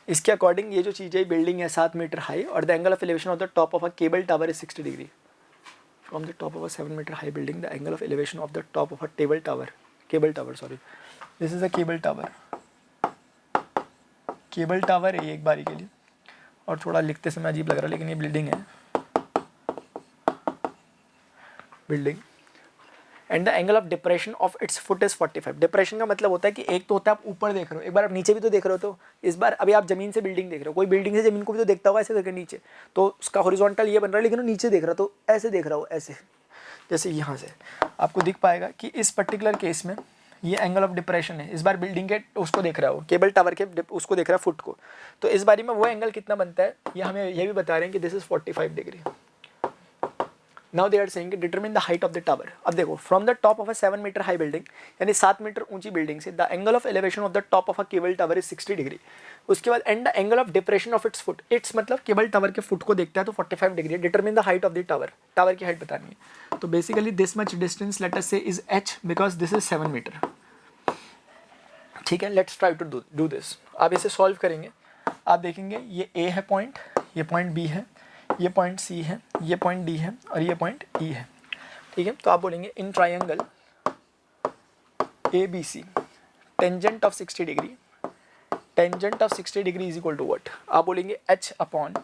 इसके अकॉर्डिंग ये जो चीज़ है बिल्डिंग है 7 मीटर हाई, और the angle of elevation of the top of a cable tower is 60 degree. From the top of a 7 metre high building the angle of elevation of the top of a cable tower sorry, this is a cable tower है ये एक बारी के लिए, और थोड़ा लिखते समय अजीब लग रहा है लेकिन ये बिल्डिंग है, building, and the angle of depression of its foot is 45। Depression का मतलब होता है कि एक तो होता है आप ऊपर देख रहे हो, एक बार आप नीचे भी तो देख रहे हो, तो इस बार अभी आप जमीन से बिल्डिंग देख रहे हो, कोई बिल्डिंग से जमीन को भी तो देखता होगा ऐसे करके नीचे, तो उसका हॉरिजॉन्टल ये बन रहा है, लेकिन वो नीचे देख रहा, तो ऐसे देख रहा हो, ऐसे जैसे यहाँ से आपको दिख पाएगा कि इस पर्टिकुलर केस में ये एंगल ऑफ डिप्रेशन है, इस बार बिल्डिंग के उसको देख रहा हो, केबल टावर के उसको देख रहा है फुट को, तो इस बारी में वो एंगल कितना बनता है ये हमें ये भी बता रहे हैं कि this is 45 degree. Now they are saying determine the height of the tower. अब देखो from the top of a 7 metre high building, यानी 7 मीटर ऊंची बिल्डिंग से the angle of elevation of the top of a cable tower is 60 degree. उसके बाद and the angle of depression of its foot, its मतलब cable tower के foot को देखता है तो 45 degree. Determine the height of the tower, tower की हाइट बतानी है, तो basically this much distance let us say is h because this is 7 metre, ठीक है। Let's try to do this. आप इसे सॉल्व करेंगे, आप देखेंगे ये A है पॉइंट, ये पॉइंट B है, ये पॉइंट C है, ये पॉइंट D है, और ये पॉइंट E है, ठीक है। तो आप बोलेंगे in triangle ABC tangent of 60 degree, tangent of 60 degree is equal to what, आप बोलेंगे h upon,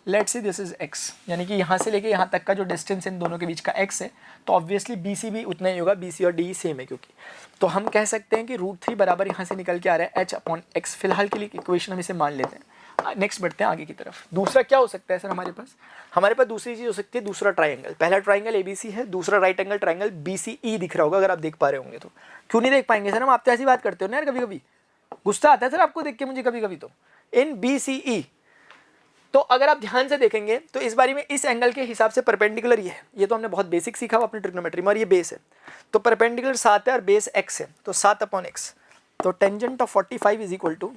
let's see this is x, यानी कि यहाँ से लेके यहाँ तक का जो डिस्टेंस इन दोनों के बीच का x है, तो ऑब्वियसली BC भी उतना ही होगा, BC और DE सेम है क्योंकि, तो हम कह सकते हैं कि √3 बराबर यहाँ से निकल के आ रहा है h अपॉन x। फिलहाल के लिए इक्वेशन हम इसे मान लेते हैं, नेक्स्ट बढ़ते हैं आगे की तरफ। दूसरा क्या हो सकता है सर हमारे पास दूसरी चीज़ हो सकती है दूसरा ट्राइंगल। पहला ट्राइंगल ABC है, दूसरा राइट एंगल ट्राइंगल BCE दिख रहा होगा अगर आप देख पा रहे होंगे तो। क्यों नहीं देख पाएंगे सर हम, आप तो ऐसी बात करते हो ना यार, कभी कभी गुस्सा आता है सर आपको देख के मुझे कभी कभी। तो इन BCE, तो अगर आप ध्यान से देखेंगे तो इस बारी में इस एंगल के हिसाब से परपेंडिकुलर ये है, ये तो हमने बहुत बेसिक सीखा हुआ अपनी ट्रिग्नोमेट्री में, और ये बेस है तो परपेंडिकुलर 7 है और बेस x है तो 7/x। तो tangent of 45 is equal to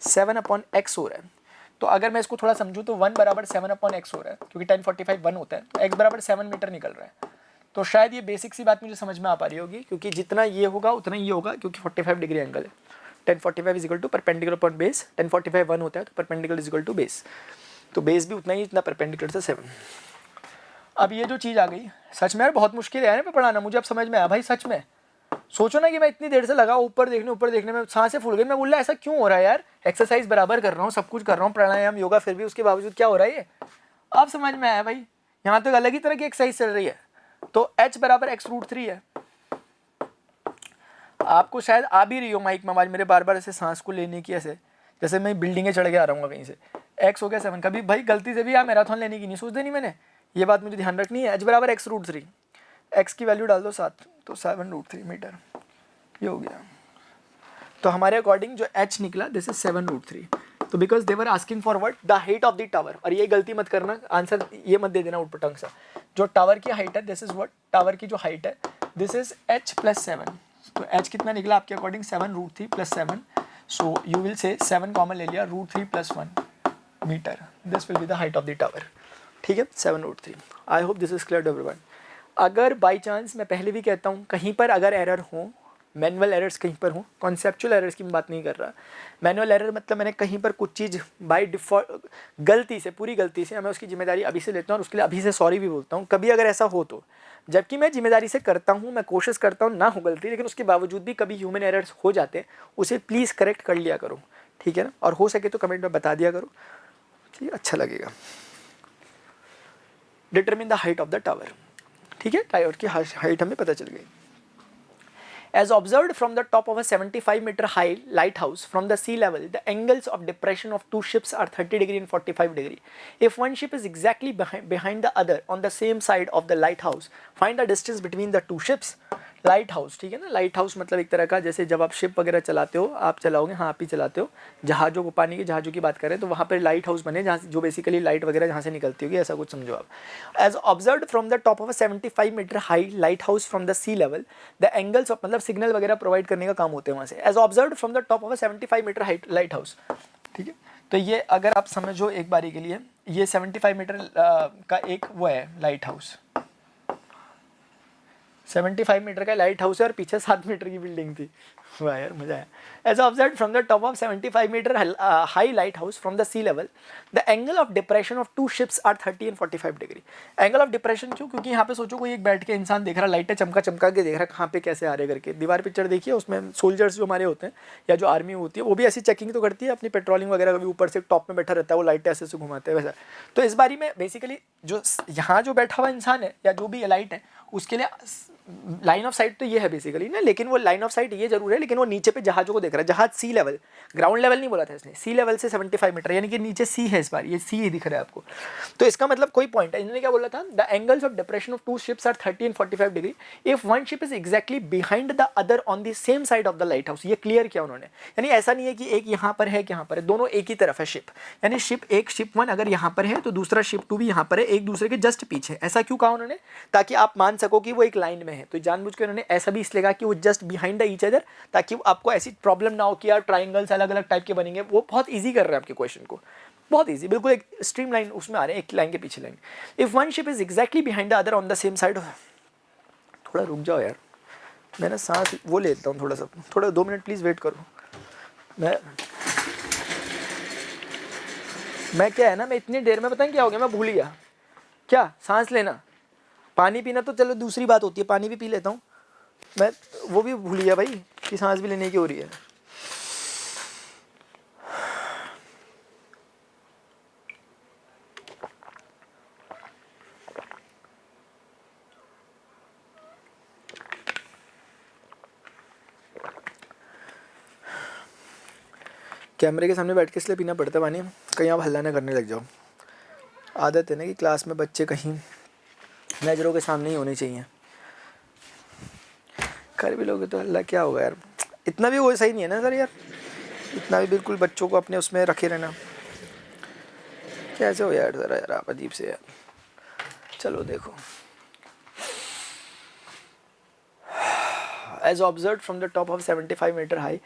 7/x हो रहा है। तो अगर मैं इसको थोड़ा समझूं तो 1 बराबर 7/x हो रहा है, क्योंकि 1045 1 होता है तो x बराबर 7 मीटर निकल रहा है। तो शायद ये बेसिक सी बात मुझे समझ में आ पा रही होगी, क्योंकि जितना ये होगा उतना ये होगा, क्योंकि 45 डिग्री एंगल है। 1045 is equal to perpendicular upon base, 1045 1 होता है तो perpendicular is equal to base, तो बेस भी उतना ही जितना परपेंडिकुलर से 7। अब ये जो चीज़ आ गई सच में यार बहुत मुश्किल है ना पढ़ाना, मुझे अब समझ में आया भाई सच में। सोचो ना कि मैं इतनी देर से लगा ऊपर देखने में सांसें फूल गई, मैं बोल रहा ऐसा क्यों हो रहा है यार, एक्सरसाइज बराबर कर रहा हूँ, सब कुछ कर रहा हूँ, प्राणायाम योगा, फिर भी उसके बावजूद क्या हो रहा है ये। अब समझ में आया भाई, यहाँ तो अलग ही तरह की एक्सरसाइज चल रही है। तो h बराबर x√3 है। आपको शायद आ भी रही हो माइक में आवाज मेरे बार बार ऐसे सांस को लेने की, ऐसे जैसे मैं बिल्डिंगे चढ़ के आ रहा हूँ कहीं से। x हो गया 7, कभी भाई गलती से भी यार मैराथन लेने की नहीं सोच देनी मैंने, ये बात मुझे ध्यान रखनी है। h बराबर x√3, x की वैल्यू डाल दो 7 तो 7√3 मीटर, ये हो गया। तो हमारे अकॉर्डिंग जो h निकला दिस इज 7√3। तो because they were asking for what, the height of the tower. और ये गलती मत करना, आंसर ये मत दे देना उटपटांग सा। जो टावर की हाइट है दिस इज व्हाट, टावर की जो हाइट है दिस इज h + 7। तो h कितना निकला आपके according 7√3 + 7। So you will say 7 common ले लिया, √3 + 1 metre, this will be the height of the tower. ठीक है 7√3। I hope this is clear to everyone. अगर बाई चांस, मैं पहले भी कहता हूँ, कहीं पर अगर एरर हो, मैनुअल एरर्स कहीं पर हो, कॉन्सेप्चुअल एरर्स की मैं बात नहीं कर रहा। मैनुअल एरर मतलब मैंने कहीं पर कुछ चीज़ बाय डिफ़ॉल्ट गलती से, पूरी गलती से, मैं उसकी जिम्मेदारी अभी से लेता हूँ और उसके लिए अभी से सॉरी भी बोलता हूँ कभी अगर ऐसा हो तो। जबकि मैं जिम्मेदारी से करता हूँ, मैं कोशिश करता हूँ ना हो गलती, लेकिन उसके बावजूद भी कभी ह्यूमन एरर्स हो जाते हैं, उसे प्लीज़ करेक्ट कर लिया करो, ठीक है ना। और हो सके तो कमेंट में बता दिया करो, ठीक, अच्छा लगेगा। Determine the height of the tower, ठीक है, टावर की हाइट हमें पता चल गई। As observed from the top of a 75-meter high lighthouse from the sea level, the angles of depression of two ships are 30 degree and 45 degree. If one ship is exactly behind the other on the same side of the lighthouse, find the distance between the two ships. Light house, ठीक है ना, light house मतलब एक तरह का, जैसे जब आप शिप वगैरह चलाते हो, आप चलाओगे, हाँ आप ही चलाते हो, जहाज़ों को, पानी के जहाज़ों की बात करें तो वहाँ पर लाइट हाउस बने जहाँ जो बेसिकली लाइट वगैरह जहाँ से निकलती होगी, ऐसा कुछ समझो आप। As observe from the top of 75-meter high lighthouse from the sea level, the angles of, मतलब सिग्नल वगैरह प्रोवाइड करने का काम होते हैं वहाँ से। As observe from the top of 75-meter height lighthouse, ठीक है। तो ये अगर आप समझो एक बारी के लिए, ये 75 मीटर का एक वो है लाइट हाउस, 75 मीटर का लाइट हाउस है और पीछे 7 मीटर की बिल्डिंग थी। वाह यार मजा आया। As observe from the top of 75 metre high lighthouse from the sea level, the angle of depression of two ships are 30 and 45 degree. Angle of depression क्यों, क्योंकि यहाँ पे सोचो कोई एक बैठ के इंसान देख रहा, लाइटें चमका चमका के देख रहा है कहाँ पे कैसे आ रहे करके। दीवार पिक्चर देखिए, उसमें सोल्जर्स जो हमारे होते हैं या जो आर्मी होती है वो भी ऐसी चेकिंग तो करती है अपनी, पेट्रोलिंग वगैरह, कभी ऊपर से टॉप में बैठा रहता है वो लाइटें ऐसे से घुमाते हैं वैसा। तो इस बारी में बेसिकली जो यहाँ जो बैठा हुआ इंसान है या जो भी लाइट है उसके लिए लाइन ऑफ साइट तो ये है बेसिकली ना, लेकिन वो लाइन ऑफ साइट ये जरूर है, लेकिन वो नीचे पे जहाज़ों को देख रहा है। जहाज सी लेवल, ग्राउंड लेवल नहीं बोला था इसने, सी लेवल से 75 मीटर, यानी कि नीचे सी है इस बार, ये सी ही दिख रहा है आपको। तो इसका मतलब कोई पॉइंट है, इन्होंने क्या बोला था, the angles of depression of two ships are 30 and 45 degree if one ship is exactly behind the other on the same side of the lighthouse. ये क्लियर किया उन्होंने, यानी ऐसा नहीं है कि एक यहाँ पर है एक यहाँ पर है, दोनों एक ही तरफ है शिप, यानी शिप एक, शिप 1 अगर यहाँ पर है तो दूसरा शिप 2 भी यहाँ पर है, एक दूसरे के जस्ट पीछे। ऐसा क्यों कहा उन्होंने, ताकि आप मान सको कि वो एक लाइन में है। तो जानबूझ के उन्होंने ऐसा भी इसलिए कहा कि वो just behind the each other, ताकि आपको ऐसी प्रॉब्लम ना हो कि यार ट्राइंगल्स अलग अलग टाइप के बनेंगे। वो बहुत ईजी कर रहे हैं आपके क्वेश्चन को, बहुत ईजी, बिल्कुल एक स्ट्रीम लाइन उसमें आ रहे हैं, एक लाइन के पीछे line. If one ship is exactly behind the other on the same side, थोड़ा रुक जाओ यार, मैं ना सांस वो लेता हूँ थोड़ा सा, थोड़ा 2 मिनट प्लीज़ वेट करो। मैं क्या है ना, मैं इतनी देर में बताएं क्या हो गया, मैं भूल गया क्या, सांस लेना, पानी पीना तो चलो दूसरी बात होती है, पानी भी पी लेता हूँ मैं, वो भी भूल गया भाई कि सांस भी लेने की हो रही है। कैमरे के सामने बैठ के इसलिए पीना पड़ता है पानी, कहीं आप हल्ला ना करने लग जाओ। आदत है ना कि क्लास में बच्चे कहीं नज़रों के सामने ही होने चाहिए। कर भी लोगे तो हल्ला क्या होगा यार, इतना भी वो सही नहीं है ना सर यार, इतना भी बिल्कुल बच्चों को अपने उसमें रखे रहना कैसे हो यार ज़रा यार, आप अजीब से यार। चलो देखो, as observed from the top of 75 meter high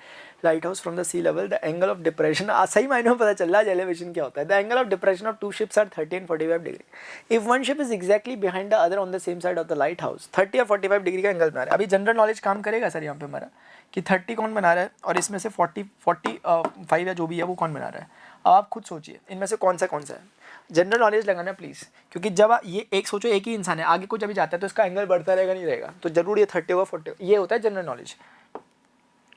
lighthouse from the sea level, the angle of depression, सही मायने में पता चल रहा है elevation क्या होता है। The angle of depression of two ships are 30 and 45 degree. If one ship is exactly behind the other on the same side of the lighthouse, 30 और 45 डिग्री का एंगल बना रहा है। अभी जनरल नॉलेज काम करेगा सर यहाँ पे हमारा कि 30 कौन बना रहा है और इसमें से 45 या जो भी है वो कौन बना रहा है। अब आप खुद सोचिए इनमें से कौन सा है। जनरल नॉलेज लगाना प्लीज़, क्योंकि जब ये एक सोचो एक ही इंसान है, आगे कुछ अभी जाता है तो इसका एंगल बढ़ता रहेगा नहीं रहेगा, तो जरूर ये 30 होगा 40, ये होता है जनरल नॉलेज।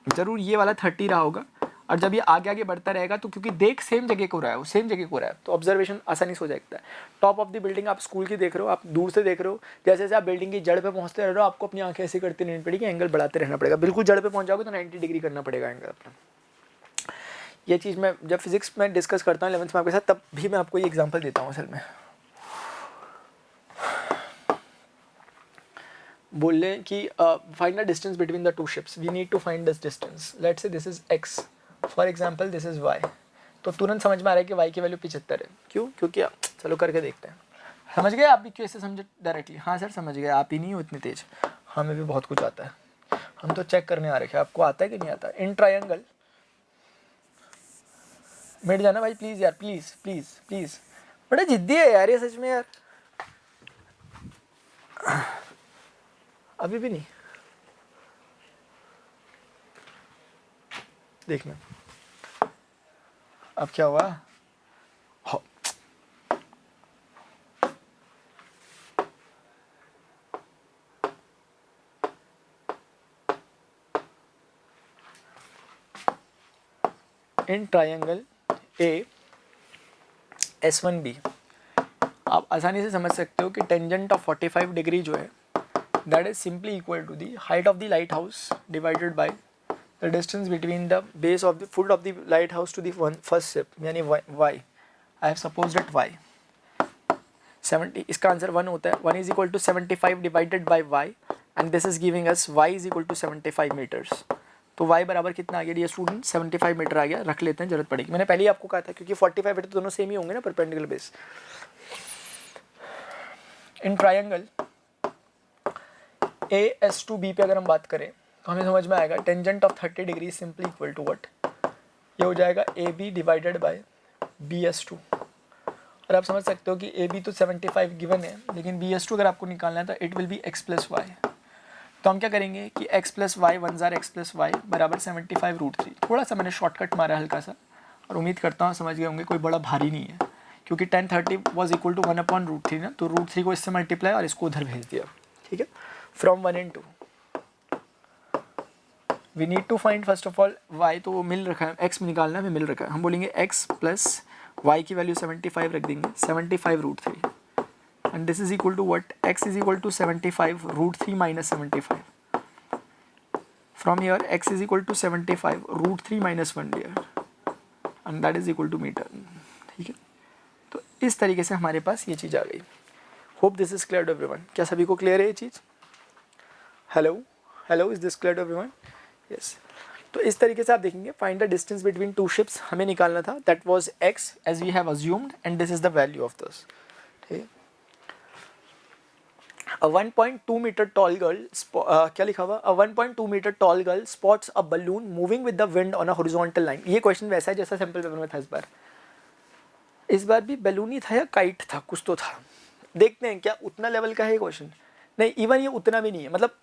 जरूर ये वाला 30 रहा होगा, और जब ये आगे आगे बढ़ता रहेगा तो क्योंकि देख सेम जगह को रहा है, वो सेम जगह को रहा है, तो ऑब्जर्वेशन आसानी से हो जाता है। टॉप ऑफ द बिल्डिंग आप स्कूल की देख रहे हो, आप दूर से देख रहे हो, जैसे जैसे आप बिल्डिंग की जड़ पे पहुंचते रह रहे हो, आपको अपनी आंखें ऐसी करती रहनी पड़ेगी, एंगल बढ़ाते रहना पड़ेगा। बिल्कुल जड़ पे पहुंच जाओगे तो 90 डिग्री करना पड़ेगा एंगल अपना। ये चीज़ मैं जब फिजिक्स में डिस्कस करता हूँ 11th में आपके साथ, तब भी मैं आपको ये एग्जाम्पल देता हूँ असल में। बोले कि find the distance between the two ships, we need to find this distance, let's say this is x, for example this is y। तो तुरंत समझ में आ रहा है कि y की वैल्यू 75 है। क्यों? क्योंकि चलो करके देखते हैं। समझ गए आप भी क्यों ऐसे समझे डायरेक्टली? हाँ सर समझ गए, आप ही नहीं हो इतने तेज, हमें भी बहुत कुछ आता है, हम तो चेक करने आ रखे। आपको आता है कि नहीं आता? इन ट्रायंगल, मिट जाना भाई प्लीज़ यार, प्लीज़ प्लीज़ प्लीज़, बड़ा जिद्दी है यार ये सच में यार। अभी भी नहीं देखना अब क्या हुआ। इन ट्रायंगल ए S1B आप आसानी से समझ सकते हो कि टेंजेंट ऑफ 45 डिग्री जो है that is simply equal to the height of the lighthouse divided by the distance between the base of the foot of the lighthouse to the first ship, यानी y। I have supposed it y 70, इसका answer 1 होता है। 1 is equal to 75 divided by y and this is giving us y is equal to 75 metres. तो y बराबर कितना आ गया dear student? 75 metre आ गया। रख लेते हैं, जरूरत पड़ेगी। मैंने पहले ही आपको कहा था क्योंकि 45 मीटर तो दोनों सेम ही होंगे ना, perpendicular base. In triangle AS2B पे अगर हम बात करें तो हमें समझ में आएगा tangent of 30 degree simply equal to what, ये हो जाएगा AB डिवाइडेड बाय BS2। और आप समझ सकते हो कि AB तो 75 गिवन है, लेकिन BS2 अगर आपको निकालना है तो it will be x plus y. तो हम क्या करेंगे कि x प्लस वाई 1 जार x प्लस वाई बराबर 75√3। थोड़ा सा मैंने शॉर्टकट मारा हल्का सा, और उम्मीद करता हूँ समझ गए होंगे, कोई बड़ा भारी नहीं है, क्योंकि 1030 वॉज इक्वल टू 1/√3 ना, तो √3 को इससे मल्टीप्लाई और इसको उधर भेज दिया। ठीक है, from 1 and 2 we need to find first of all y, तो वो मिल रखा है, x निकालना हमें मिल रखा है। हम बोलेंगे x प्लस y की वैल्यू 75 रख देंगे, 75√3 and this is equal to what? X is equal to 75√3 minus 75. From here x is equal to 75√3 minus 1 dear, and that is equal to meter. ठीक है, तो इस तरीके से हमारे पास ये चीज़ आ गई। Hope this is clear to everyone. क्या सभी को क्लियर है ये चीज़? Hello hello, is this clear to everyone? Yes. तो इस तरीके से आप देखेंगे find the distance between two ships हमें निकालना था, that was x as we have assumed and this is the value of this. ठीक है, A 1.2 meter tall girl, क्या लिखा हुआ? A 1.2 meter tall girl spots a balloon moving with the wind on a horizontal line. ये question वैसा है जैसा sample paper में था इस बार भी बैलून ही था या काइट था, कुछ तो था। देखते हैं क्या उतना लेवल का है क्वेश्चन। नहीं, इवन ये उतना भी नहीं है, मतलब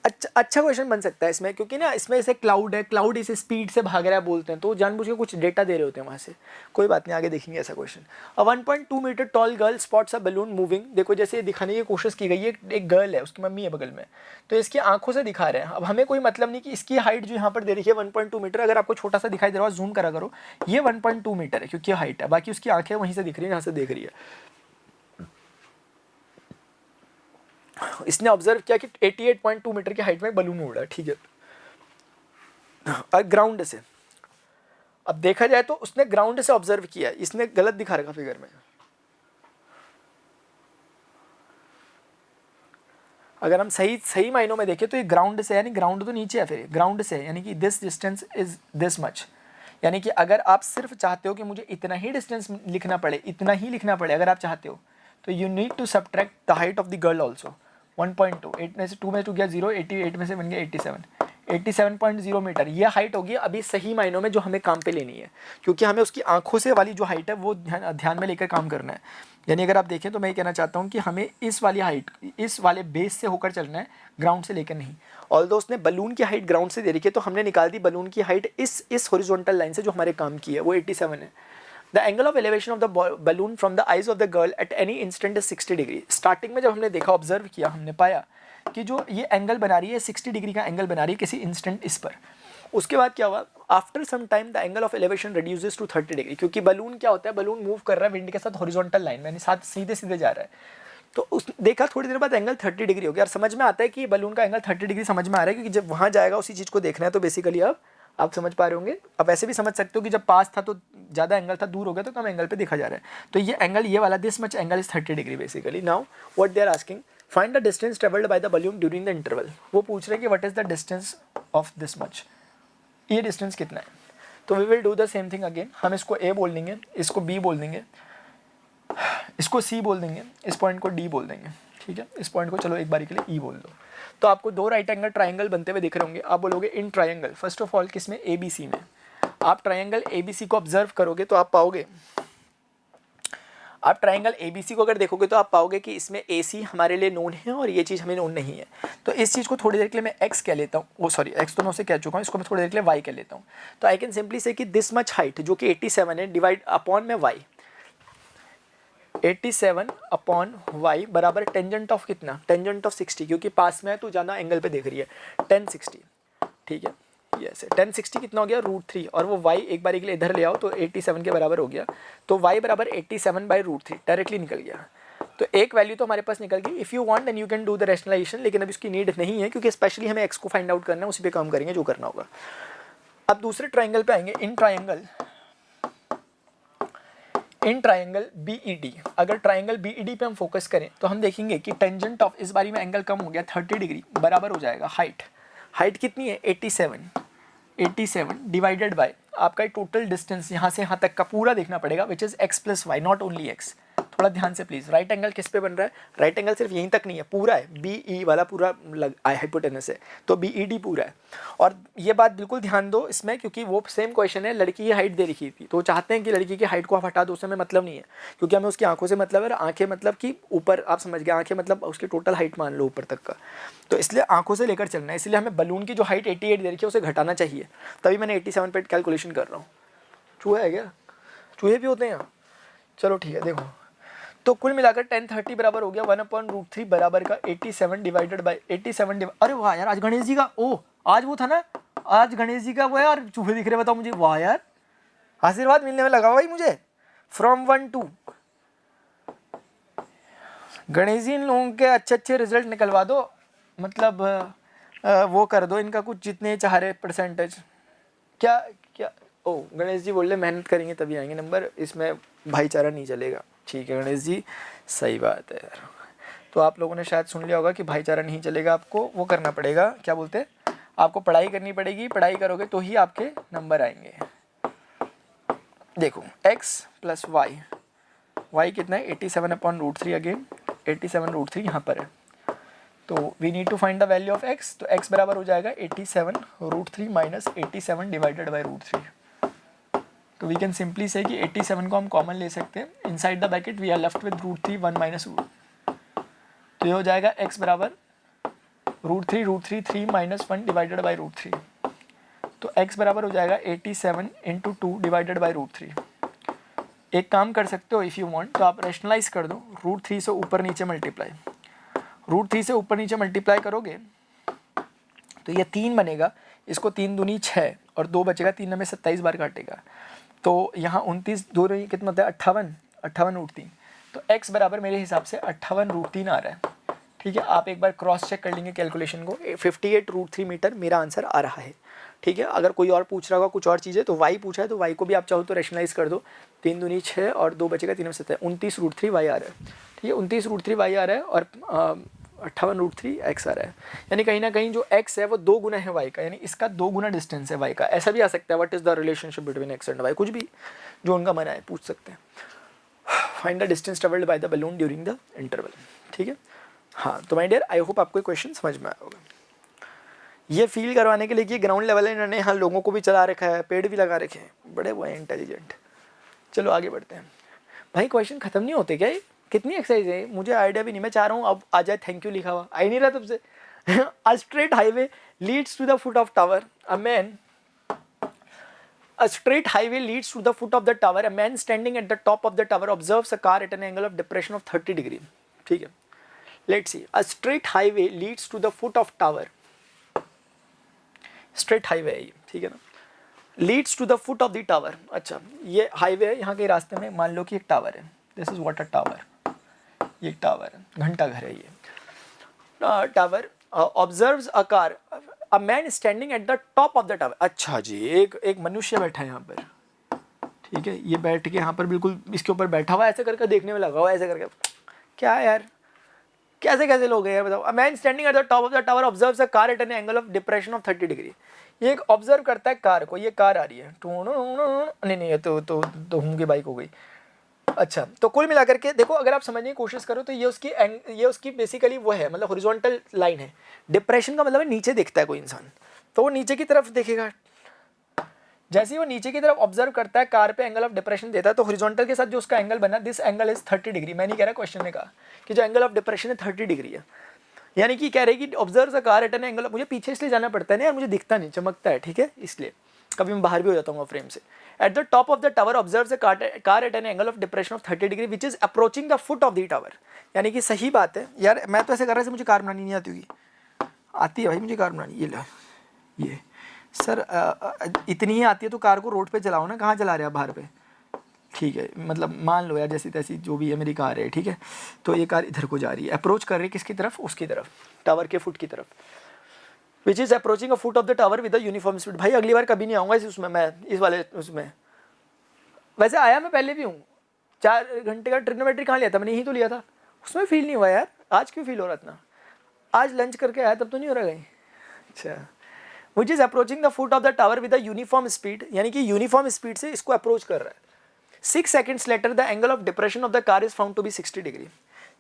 अच्छा क्वेश्चन बन सकता है इसमें, क्योंकि ना इसमें ऐसे क्लाउड है, क्लाउड इसे स्पीड से भाग रहा है बोलते हैं, तो जानबूझ के कुछ डेटा दे रहे होते हैं वहाँ से। कोई बात नहीं, आगे देखेंगे ऐसा क्वेश्चन। अ 1.2 मीटर टॉल गर्ल स्पॉट्स अ बैलून मूविंग। देखो जैसे दिखाने की कोशिश की गई है, एक गर्ल है, उसकी मम्मी है बगल में, तो इसकी आंखों से दिखा रहे हैं। अब हमें कोई मतलब नहीं कि इसकी हाइट जो यहाँ पर दे रही है 1.2 मीटर, अगर आपको छोटा सा दिखाई दे रहा है जूम करा करो, ये 1.2 मीटर है क्योंकि हाइट है, बाकी उसकी आंखें वहीं से दिख रही है जहाँ से देख रही है। इसने ऑब्जर्व किया कि 88.2 मीटर की हाइट में बलून उड़ रहा है। ठीक है, ग्राउंड से अब देखा जाए तो उसने ग्राउंड से ऑब्जर्व किया, इसने गलत दिखा रखा फिगर में। अगर हम सही मायनों में देखें तो ये ग्राउंड से, यानी ग्राउंड तो नीचे है, फिर ग्राउंड से यानी कि this distance is this much, यानी कि अगर आप सिर्फ चाहते हो कि मुझे इतना ही डिस्टेंस लिखना पड़े, इतना ही लिखना पड़े अगर आप चाहते हो, तो you need to subtract the height of the girl also. 1.2, 8 में से 2 में 2 गया 0, 88 में से बन गया 87, 87.0 मीटर। ये हाइट होगी अभी सही मायनों में जो हमें काम पे लेनी है, क्योंकि हमें उसकी आंखों से वाली जो हाइट है वो ध्यान में लेकर काम करना है। यानी अगर आप देखें तो मैं ये कहना चाहता हूँ कि हमें इस वाली हाइट, इस वाले बेस से होकर चलना है, ग्राउंड से लेकर नहीं। ऑल्दो उसने बलून की हाइट ग्राउंड से दे रखी है, तो हमने निकाल दी बलून की हाइट इस हॉरिजॉन्टल लाइन से जो हमारे काम की है, वो 87 है। The angle of elevation of the balloon from the eyes of the girl at any instant is 60 degree. Starting में जब हमने देखा, ऑब्जर्व किया, हमने पाया कि जो ये एंगल बना रही है 60 डिग्री का एंगल बना रही है किसी इंस्टेंट इस पर। उसके बाद क्या हुआ, after some time the angle of elevation reduces to 30 degree, क्योंकि बलून क्या होता है, बलून मूव कर रहा है विंड के साथ हॉरिजॉन्टल लाइन में, यानी साथ सीधे सीधे जा रहा है। तो उस देखा थोड़ी देर बाद एंगल 30 डिग्री हो गया, और समझ में आता है कि बलून का एंगल 30 डिग्री समझ में आ रहा है, क्योंकि जब वहाँ जाएगा उसी चीज़ को देखना है। तो बेसिकली अब आप समझ पा रहे होंगे। अब ऐसे भी समझ सकते हो कि जब पास था तो ज़्यादा एंगल था, दूर हो गया तो कम एंगल पे देखा जा रहा है। तो ये एंगल, ये वाला this much angle is 30 degree basically. Now what they are asking, find the distance travelled by the balloon during the interval. वो पूछ रहे हैं कि what is the distance of this much, ये डिस्टेंस कितना है। तो we will do the same thing again. हम इसको ए बोल देंगे, इसको बी बोल देंगे, इसको सी बोल देंगे, इस पॉइंट को डी बोल देंगे, ठीक है। इस पॉइंट को चलो एक बारी के लिए ई बोल दो। तो आपको दो राइट एंगल ट्राइंगल बनते हुए दिख रहे होंगे। आप बोलोगे in triangle, first of all किसमें, ए बी सी में। आप ट्राइंगल ए बी सी को ऑब्जर्व करोगे तो आप पाओगे, आप ट्राइंगल ए बी सी को अगर देखोगे तो आप पाओगे कि इसमें ए सी हमारे लिए नोन है और ये चीज़ हमें नोन नहीं है। तो इस चीज़ को थोड़ी देर के लिए मैं एक्स कह लेता हूँ, वो सॉरी एक्स तो मैं उसे कह चुका हूँ, इसको मैं थोड़ी देर के लिए वाई कह लेता हूँ। तो आई कैन सिंपली से कि दिस मच हाइट जो कि 87 है डिवाइड अपॉन में वाई, 87 अपॉन वाई बराबर टेंजेंट ऑफ कितना, टेंजेंट ऑफ 60, क्योंकि पास में है तो ज़्यादा एंगल पे देख रही है, 1060, ठीक है। यस, 1060 कितना हो गया, √3, और वो y एक बार के लिए इधर ले आओ तो 87 के बराबर हो गया। तो y बराबर 87/√3 डायरेक्टली निकल गया। तो एक वैल्यू तो हमारे पास निकल गई। If you want then you can do the rationalisation, लेकिन अब इसकी नीड नहीं है, क्योंकि स्पेशली हमें x को फाइंड आउट करना है, उसी पे काम करेंगे जो करना होगा। अब दूसरे ट्राइंगल पे आएंगे, इन ट्राइंगल BED। अगर ट्राइंगल BED पे हम फोकस करें तो हम देखेंगे कि टेंजेंट ऑफ, इस बारी में एंगल कम हो गया 30 डिग्री, बराबर हो जाएगा हाइट कितनी है 87 डिवाइडेड बाय आपका टोटल डिस्टेंस यहाँ से यहाँ तक का पूरा देखना पड़ेगा, which is x plus y, not only x। थोड़ा ध्यान से प्लीज, राइट एंगल किस पे बन रहा है, राइट एंगल सिर्फ यहीं तक नहीं है, पूरा है, BE वाला पूरा हाइपोटेनस है, तो BED पूरा है। और ये बात बिल्कुल ध्यान दो इसमें, क्योंकि वो सेम क्वेश्चन है, लड़की की हाइट दे रखी थी, तो चाहते हैं कि लड़की की हाइट को आप हटा दो, उससे हमें मतलब नहीं है, क्योंकि हमें उसकी आंखों से मतलब है। आंखें मतलब कि ऊपर, आप समझ गए, आंखें मतलब उसकी टोटल हाइट मान लो ऊपर तक का, तो इसलिए आंखों से लेकर चलना है। इसलिए हमें बलून की जो हाइट 88 दे रखी है उसे घटाना चाहिए, तभी मैंने 87 पे कैलकुलेशन कर रहा हूँ। चूहा है क्या, चूहे भी होते हैं यहाँ, चलो ठीक है। देखो तो कुल मिलाकर 1030 बराबर हो गया 1/√3 बराबर का 87 डिवाइडेड बाय 87। अरे वाह यार, आज गणेश जी का, ओ आज वो था ना, आज गणेश जी का वो है, और चूहे दिख रहे, बताओ मुझे। वाह यार, आशीर्वाद मिलने में लगा भाई मुझे, फ्रॉम 1 to। गणेश जी इन लोगों के अच्छे रिजल्ट निकलवा दो, मतलब वो कर दो इनका कुछ जितने चाह रहे परसेंटेज। क्या क्या, ओ गणेश जी बोल रहे मेहनत करेंगे तभी आएंगे नंबर, इसमें भाईचारा नहीं चलेगा। ठीक है गणेश जी, सही बात है यार। तो आप लोगों ने शायद सुन लिया होगा कि भाईचारा नहीं चलेगा, आपको वो करना पड़ेगा, क्या बोलते हैं, आपको पढ़ाई करनी पड़ेगी, पढ़ाई करोगे तो ही आपके नंबर आएंगे। देखो x प्लस वाई कितना है 87/√3, अगेन 87√3 यहाँ पर है, तो we need to find the value of x। तो x बराबर हो जाएगा 87√3 माइनस 87 डिवाइडेड बाई √3। तो वी कैन सिंपली से कि 87 को हम कॉमन ले सकते हैं, inside the bracket we are left with √3 1 minus root. तो ये हो जाएगा x बराबर √3 3 माइनस 1 डिवाइडेड बाई √3। तो x बराबर हो जाएगा 87 इंटू 2 डिवाइडेड बाई √3। एक काम कर सकते हो इफ़ यू वांट, तो आप रैशनलाइज कर दो, √3 से ऊपर नीचे मल्टीप्लाई, √3 से ऊपर नीचे मल्टीप्लाई करोगे तो ये 3 बनेगा, इसको 3 दूनी 6 और 2 बचेगा, 3 में 27 बार काटेगा, तो यहाँ 29 2 कितना होता है 58 √3। तो x बराबर मेरे हिसाब से 58 √3 आ रहा है, ठीक है, आप एक बार क्रॉस चेक कर लेंगे कैलकुलेशन को। 58√3 मीटर मेरा आंसर आ रहा है। ठीक है, अगर कोई और पूछ रहा होगा कुछ और चीज़ें तो वाई पूछा है तो वाई को भी आप चाहो तो रेशनलाइज कर दो। 3 दूनी 6 और 2 बचेगा 3 में 7 29√3 वाई आ रहा है। ठीक है, 29√3 वाई आ रहा है और 58√3 एक्स आ रहा है। यानी कहीं ना कहीं जो एक्स है वो 2 गुना है वाई का, यानी इसका 2 गुना डिस्टेंस है वाई का। ऐसा भी आ सकता है what is the relationship between x and y, कुछ भी जो उनका मन है पूछ सकते हैं। Find the distance travelled by the balloon during the interval. ठीक है, हाँ तो माय डियर आई होप आपको क्वेश्चन समझ में आया होगा। ये फील करवाने के लिए कि ग्राउंड लेवल है, इन्होंने हाँ लोगों को भी चला रखा है, पेड़ भी लगा रखे हैं, बड़े वो हैं इंटेलिजेंट। चलो आगे बढ़ते हैं। भाई क्वेश्चन खत्म नहीं होते क्या? कितनी एक्सरसाइज है मुझे आइडिया भी नहीं, मैं चाह रहा हूँ अब आ जाए थैंक यू लिखा हुआ, आ ही नहीं रहा तब से। A straight highway leads to the foot of tower, A straight highway leads to the foot of the tower. A man standing at the top of the tower observes a car at an angle of depression of 30 degree. ठीक है, let's see. A straight highway leads to the foot of tower. Straight highway है ये, ठीक है ना? Leads to the foot of the tower. अच्छा, ये highway है, यहाँ के रास्ते में मान लो कि एक टावर है. This is what a tower. ये एक टावर है, घंटा घर है ये. Tower observes a car, a man standing at the top of the tower. अच्छा जी, एक मनुष्य बैठा है यहाँ पर. ठीक है, ये बैठ के यहाँ पर बिल्कुल इसके ऊपर बैठा हुआ, ऐसे करके देखने में लगा हुआ, ऐसे करके. क्या यार, कैसे कैसे लोग हैं यार बताओ. अ man standing at the top of the tower observes a car at an angle of depression of 30 degree. ये एक ऑब्जर्व करता है कार को, ये कार आ रही है, नहीं ये तो हम की बाइक हो गई. अच्छा, तो कुल मिलाकर के देखो, अगर आप समझने की कोशिश करो तो ये उसकी बेसिकली वो है, मतलब हॉरिजॉन्टल लाइन है. डिप्रेशन का मतलब है नीचे देखता है कोई इंसान, तो वो नीचे की तरफ देखेगा. जैसे ही वो नीचे की तरफ ऑब्जर्व करता है, कार पे एंगल ऑफ डिप्रेशन देता है, तो हॉरिजॉन्टल के साथ जो उसका एंगल बना, दिस एंगल इज 30 डिग्री. मैं नहीं कह रहा, क्वेश्चन ने कहा कि जो एंगल ऑफ डिप्रेशन है 30 डिग्री है. यानी कि कह रहे कि observe the car at an angle, मुझे पीछे इसलिए जाना पड़ता है ना यार, मुझे दिखता नहीं, चमकता है, ठीक है, इसलिए कभी मैं बाहर भी हो जाता हूँ फ्रेम से. Eight the top of the tower observe the car at an angle of depression of 30 degree which is approaching the foot of the tower. यानी कि सही बात है यार, मैं तो ऐसे कर रहा है, मुझे कार बनानी नहीं आती होगी. आती है भाई मुझे कार बनानी. ये ला, ये सर इतनी ही आती है तो कार को रोड पे चलाओ ना, कहाँ चला रहे हैं बाहर पे. ठीक है, मतलब मान लो यार जैसी तैसी जो भी है मेरी कार है, ठीक है, तो ये कार इधर को जा रही है, अप्रोच कर रही है किसकी तरफ, उसकी तरफ, टावर के फुट की तरफ. Which is approaching a foot of the tower with a uniform speed. भाई अगली बार कभी नहीं आऊँगा उसमें, मैं इस वाले उसमें. वैसे आया मैं पहले भी हूँ, 4 घंटे का ट्रिग्नोमेट्री कहाँ लिया था मैंने, यही तो लिया था, उसमें फील नहीं हुआ यार. आज क्यों फील हो रहा इतना, आज लंच करके आया तब तो नहीं हो रहा कहीं. अच्छा, which is approaching the foot of the tower with a uniform speed, यानी कि यूनिफॉर्म स्पीड से इसको अप्रोच कर रहा है. 6 seconds later the angle of depression of the car is found to be 60 degree.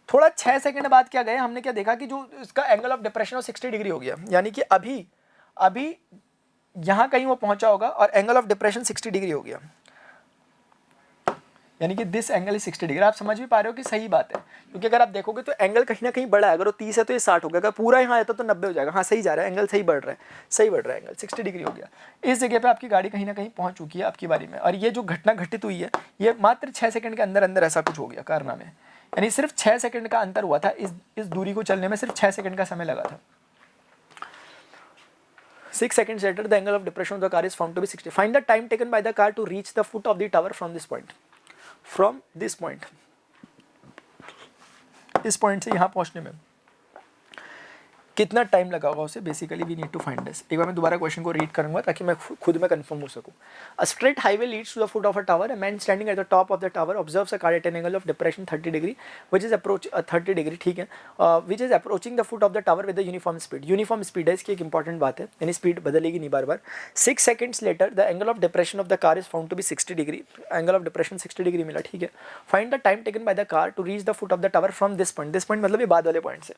थोड़ा 6 सेकंड बाद क्या गए, हमने क्या देखा कि जो इसका angle of depression of 60 degree हो गया. यानी कि अभी यहाँ कहीं वो पहुंचा होगा और एंगल ऑफ डिप्रेशन 60 डिग्री हो गया. यानी कि दिस एंगल इज 60 डिग्री. आप समझ भी पा रहे हो कि सही बात है, क्योंकि अगर आप देखोगे तो एंगल कहीं ना कहीं बढ़ा है. अगर वो 30 है तो ये 60 हो गया, अगर पूरा यहाँ आता तो 90 हो जाएगा. हाँ सही जा रहा है, एंगल सही बढ़ रहा है, सही बढ़ रहा है, एंगल 60 डिग्री हो गया. इस जगह पे आपकी गाड़ी कहीं ना कहीं पहुंच चुकी है आपकी बारी में. और ये जो घटना घटित हुई है, ये मात्र 6 सेकंड के अंदर अंदर ऐसा कुछ हो गया कारनामे. यानी सिर्फ 6 सेकंड का अंतर हुआ था, इस दूरी को चलने में सिर्फ 6 सेकंड का समय लगा था. 6 seconds later, the angle of depression of the car is found to be 60. Find the time taken by the car to reach the foot of the tower from this point. From this point. इस point से यहाँ पहुँचने में कितना time लगा होगा उसे. Basically we need to find this. एक बार मैं दोबारा क्वेश्चन को रीड करूंगा ताकि मैं खुद में कंफर्म हो सकूं. A straight highway leads to the foot of a tower. A man standing at the top of the tower observes a car at an angle of depression 30 degree which is approach 30 degree. ठीक है, which is approaching the foot of the tower with the uniform speed. Uniform speed है इसकी एक important बात है, यानी speed बदलेगी नहीं बार बार. 6 seconds later the angle of depression of the car is found to be 60 degree. Angle of depression 60 degree मिला. ठीक है, find the time taken by the car to reach the foot of the tower from this point. This point मतलब ये बाद वाले point से.